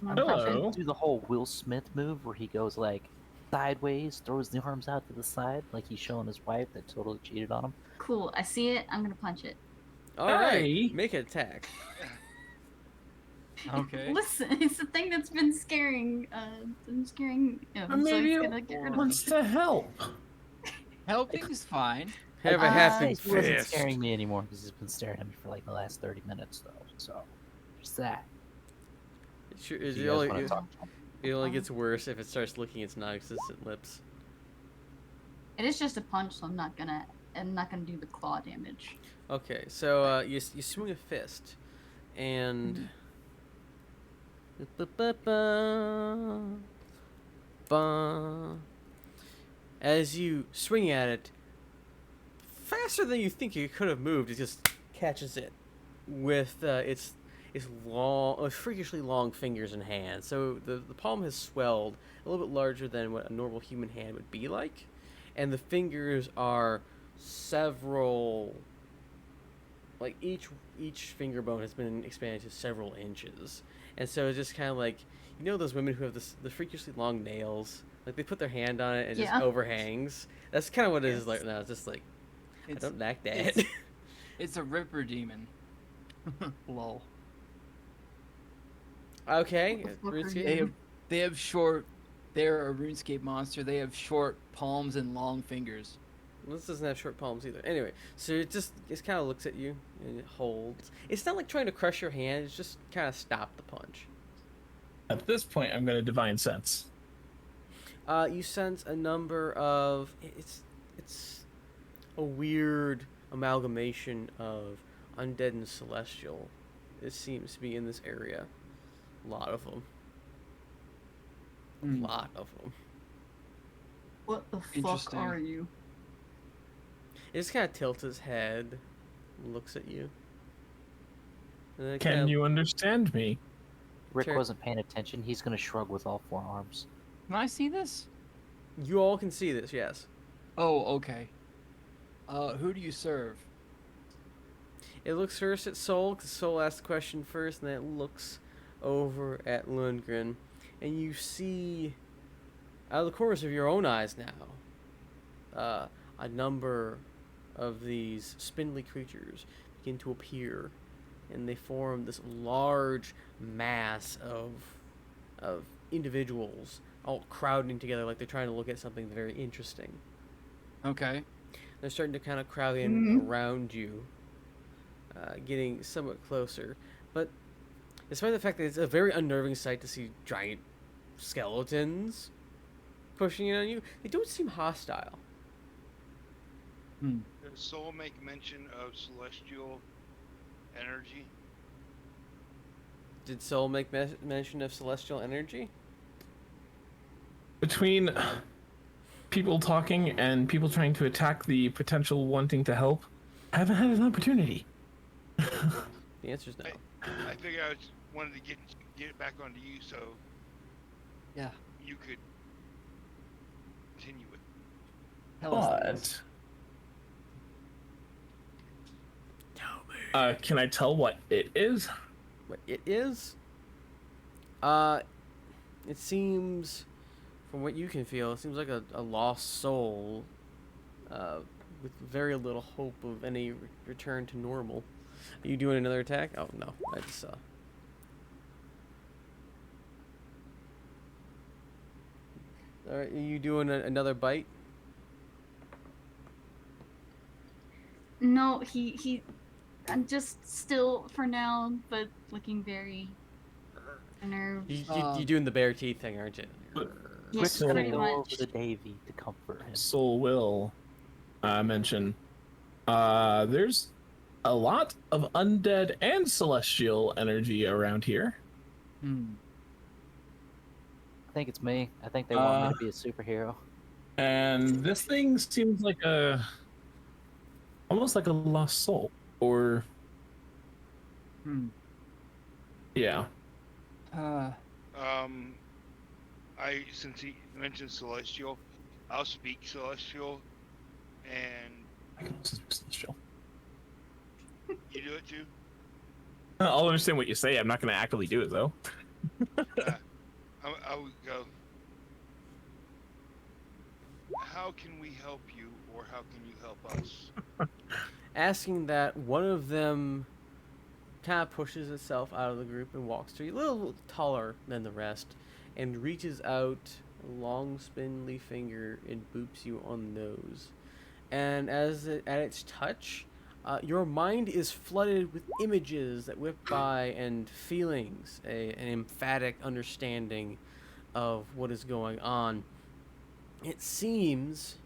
I'm Hello. Do the whole Will Smith move where he goes like sideways, throws the arms out to the side, like he's showing his wife that totally cheated on him. Cool. I see it. I'm gonna punch it. All right, Hey. make an attack. Okay. Listen, it's the thing that's been scaring him. Or maybe so he's it gonna get rid of wants it. to help. Helping is fine. Have a Uh, hefty He wasn't fist. scaring me anymore because he's been staring at me for like the last 30 minutes though. So there's that. Sure, Do it, you guys only, wanna it, talk to him? it only gets worse if it starts licking its non-existent lips. It is just a punch, so I'm not gonna do the claw damage. Okay, so you swing a fist, and as you swing at it, faster than you think you could have moved, it just catches it with its long, freakishly long fingers and hands. So the palm has swelled a little bit larger than what a normal human hand would be like, and the fingers are several. Like each finger bone has been expanded to several inches, and so it's just kind of like, you know, those women who have the freakishly long nails, like they put their hand on it and it Yeah. just overhangs. That's kind of what it is Yes. like now. It's just like, I It's, don't like that. it's- it's a Ripper demon. Lol. Okay, What the fuck are RuneScape. you- They have short. They're a RuneScape monster. They have short palms and long fingers. This doesn't have short palms either. Anyway, so it kind of looks at you and it holds. It's not like trying to crush your hand. It's just kind of stop the punch. At this point, I'm gonna divine sense. You sense a number of it's a weird amalgamation of undead and celestial. It seems to be in this area. A lot of them. Hmm. A lot of them. What the fuck Interesting. are you? It just kind of tilts his head, and looks at you. And then it Can kinda- you understand me? Rick Sure. wasn't paying attention. He's gonna shrug with all four arms. Can I see this? You all can see this, yes. Oh, okay. Who do you serve? It looks first at Soul, because Soul asked the question first, and then it looks over at Lundgren. And you see, out of the corners of your own eyes now, a number of these spindly creatures begin to appear. And they form this large mass of individuals all crowding together like they're trying to look at something very interesting. Okay. They're starting to kind of crowd in around you, getting somewhat closer. But despite the fact that it's a very unnerving sight to see giant skeletons pushing in on you, they don't seem hostile. Hmm. Does Soul make mention of celestial energy? Did Soul make mention of celestial energy? Between people talking and people trying to attack the potential wanting to help, I haven't had an opportunity. The answer's no. I figured I just wanted to get it back onto you so Yeah. you could continue it. Tell us this. But can I tell what it is? What it is? It seems, from what you can feel, it seems like a lost soul, with very little hope of any return to normal. Are you doing another attack? Oh no, I just saw. All right, are you doing another bite? No, he. I'm just still for now, but looking very unnerved. You doing the bare teeth thing, aren't you? Quick's Yes, gonna pretty go much. over to Davy to comfort him. Soul will mention. There's a lot of undead and celestial energy around here. Hmm. I think it's me. I think they want me to be a superhero. And this thing seems like almost like a lost soul, or Hmm. yeah. Since he mentioned celestial, I'll speak celestial, and I can also speak celestial. you do it too. I'll understand what you say. I'm not going to actively do it though. I would go. How can we help you, or how can you help us? Asking that, one of them kind of pushes itself out of the group and walks to you, a little taller than the rest, and reaches out a long spindly finger and boops you on the nose. And at its touch, your mind is flooded with images that whip by and feelings, an emphatic understanding of what is going on. It seems,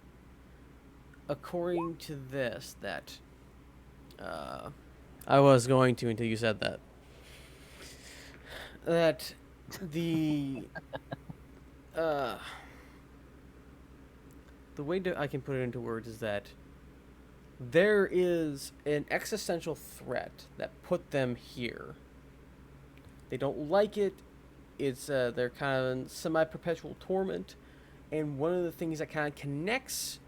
according to this, that I was going to until you said that. That the the way I can put it into words is that there is an existential threat that put them here. They don't like it. It's they're kind of in semi-perpetual torment, and one of the things that kind of connects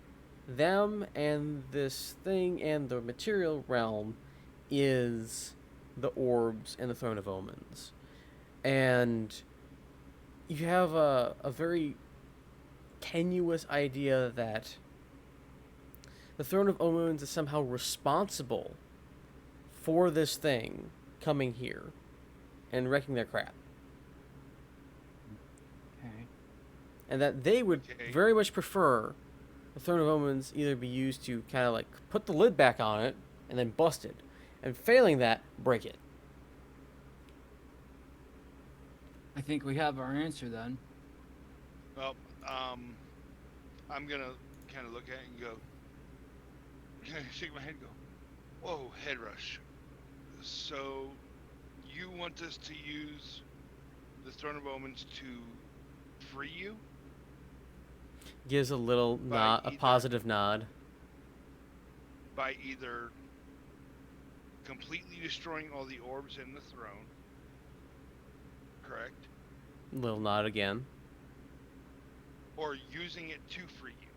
them and this thing and the material realm is the orbs and the Throne of Omens. And you have a very tenuous idea that the Throne of Omens is somehow responsible for this thing coming here and wrecking their crap. Okay. And that they would Okay. very much prefer the Throne of Omens either be used to kind of like put the lid back on it and then bust it, and failing that, break it. I think we have our answer then. Well, I'm gonna kind of look at it and go, shake my head, and go, whoa, head rush. So, you want us to use the Throne of Omens to free you? Gives a little nod, a either- positive nod. By either completely destroying all the orbs in the throne, correct? Little nod again. Or using it to free you.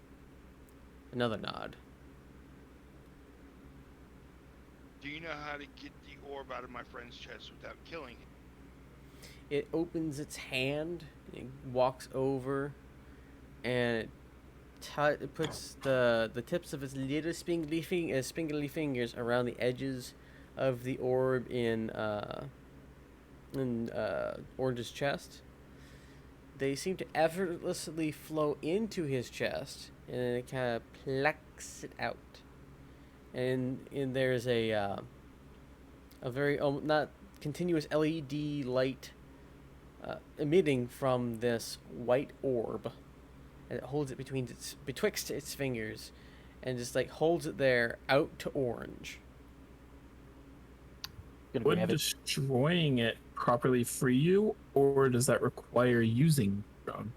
Another nod. Do you know how to get the orb out of my friend's chest without killing him? It opens its hand, it walks over, and it puts the tips of its little spindly fingers around the edges of the orb in Orange's chest. They seem to effortlessly flow into his chest, and then it kind of plucks it out. And there's a very not continuous LED light emitting from this white orb, and it holds it betwixt its fingers, and just like holds it there out to Orange. Gonna Would grab it. destroying it properly free you, or does that require using the drone?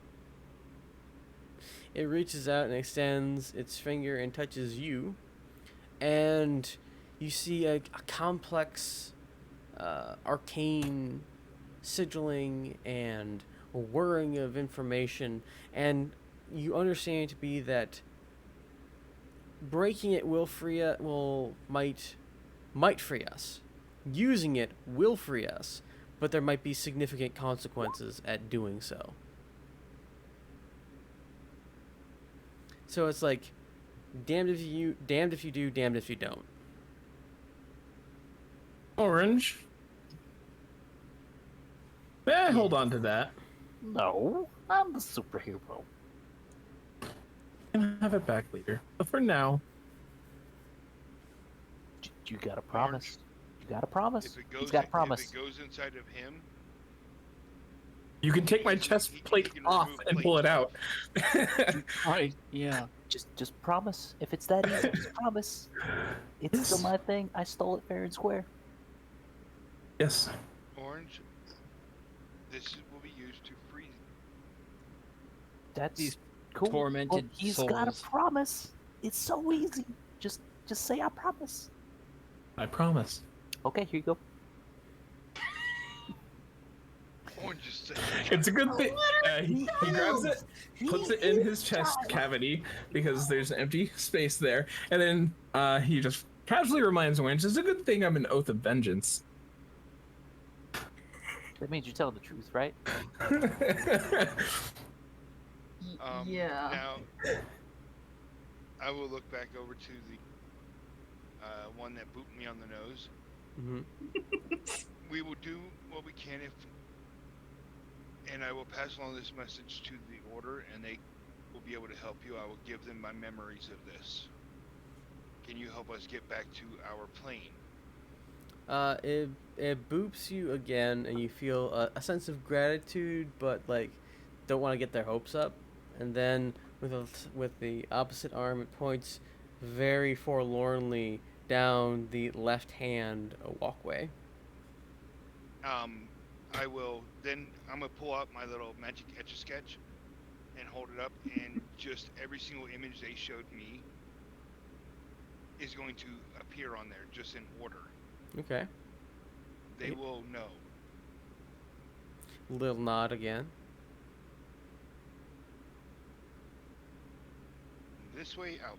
It reaches out and extends its finger and touches you, and you see a complex, arcane sigilling and a whirring of information, and you understand it to be that breaking it might free us. Using it will free us, but there might be significant consequences at doing so. So it's like, damned if you do, damned if you don't. Orange. Hold on to that. No, I'm the superhero. And have it back later. But for now, You gotta promise. You gotta promise. If it He's goes, gotta if promise. it goes inside of him, you can take my Easily- chest he plate can off remove and pull it plates out. Right. Yeah. Just promise. If it's that easy, just promise. It's still Yes. my thing. I stole it fair and square. Yes. Orange. Will be used to freeze. That's These cool. tormented Well, he's souls. gotta promise. It's so easy. Just say I promise. I promise. Okay, here you go. Orange is saying. It's a good thing. He grabs it, puts it in his chest cavity because there's an empty space there, and then he just casually reminds Orange, "It's a good thing I'm an oath of vengeance." That means you're telling the truth, right? Yeah. Now, I will look back over to the one that booped me on the nose. Mm-hmm. We will do what we can and I will pass along this message to the order, and they will be able to help you. I will give them my memories of this. Can you help us get back to our plane? It boops you again, and you feel a sense of gratitude, but like don't want to get their hopes up. And then with the opposite arm, it points very forlornly down the left hand walkway. I will then. I'm gonna pull out my little magic Etch-a-Sketch and hold it up, and just every single image they showed me is going to appear on there, just in order. Okay. They will know. Little nod again. This way out.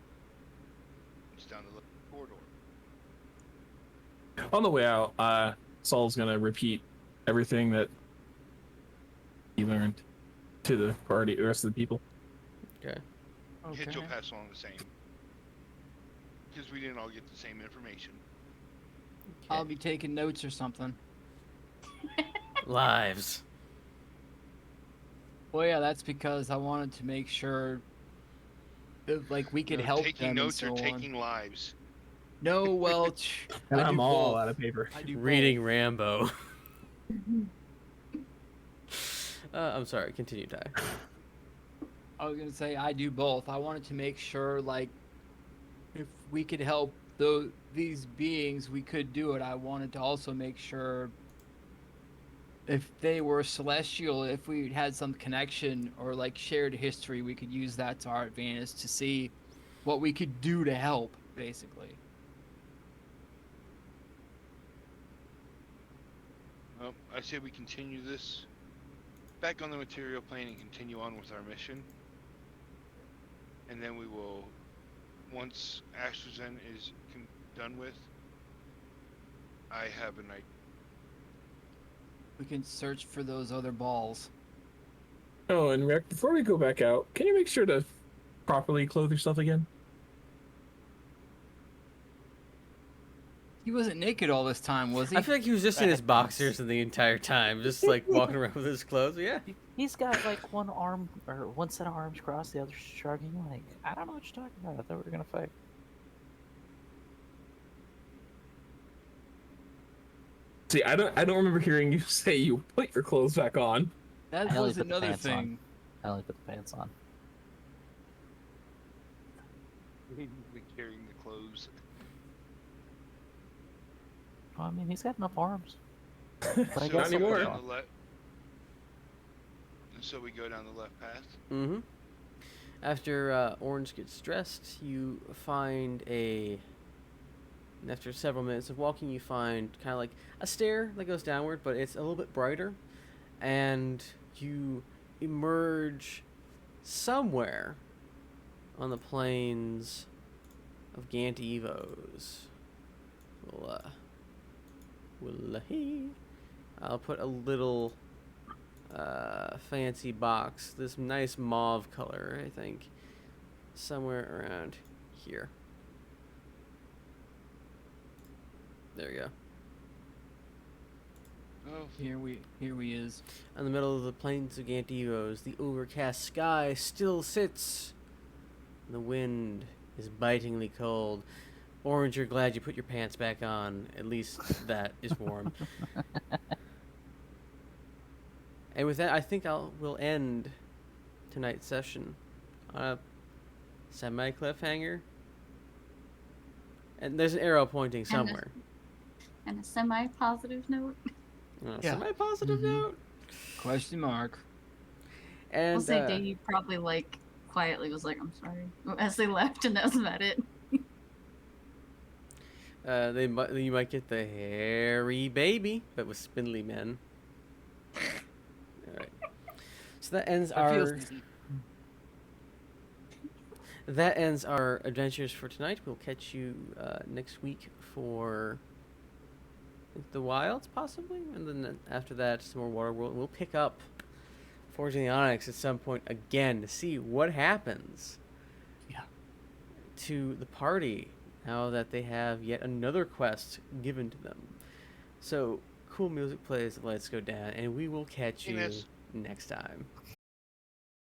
It's down the corridor. On the way out, Saul's gonna repeat everything that he learned to the party, the rest of the people. Okay. Hitch will pass along the same. Because we didn't all get the same information. I'll be taking notes or something. Lives. Well, yeah, that's because I wanted to make sure that, like, we could help taking them notes and or so on. taking lives. No, well, And I I'm do all both. out of paper. I do Reading both. Rambo. I'm sorry. Continue, Ty. I was gonna say I do both. I wanted to make sure, like, if we could help these beings, we could do it. I wanted to also make sure if they were celestial, if we had some connection or like shared history, we could use that to our advantage to see what we could do to help, basically. Well, I say we continue this back on the material plane and continue on with our mission. And then we will, once Astrozen is done with, I have an idea. We can search for those other balls. Oh, and Rick, before we go back out, can you make sure to properly clothe yourself again? He wasn't naked all this time, was he? I feel like he was just in his boxers the entire time, just like walking around with his clothes. Yeah. He's got like one arm or one set of arms crossed, the other shrugging. Like, I don't know what you're talking about. I thought we were gonna fight. See, I don't remember hearing you say you put your clothes back on. That I only was put the another pants on. thing. I only put the pants on. We're carrying the clothes. Well, I mean, he's got enough arms. But I So guess we Not go anymore. down the so we go down the left path. Mm-hmm. After Orange gets dressed, you find and after several minutes of walking, you find kind of like a stair that goes downward, but it's a little bit brighter, and you emerge somewhere on the plains of Gantevos. I'll put a little fancy box, this nice mauve color, I think, somewhere around here. There you go. Oh, Here we is. In the middle of the plains of Gantivos, the overcast sky still sits. The wind is bitingly cold. Orange, you're glad you put your pants back on. At least that is warm. And with that, I think we'll end tonight's session on a semi-cliffhanger. And there's an arrow pointing somewhere. And a semi-positive note. On a Yeah. semi-positive Mhm. note. Question mark. And I'll say Davey probably quietly was like, "I'm sorry," as they left, and that was about it. you might get the hairy baby, but with spindly men. All right. So that ends That feels our easy. that ends our adventures for tonight. We'll catch you next week for the wilds, possibly, and then after that, some more water world. We'll pick up Forging the Onyx at some point again to see what happens. Yeah. To the party now that they have yet another quest given to them. So cool music plays, the lights go down, and we will catch you Yes. next time.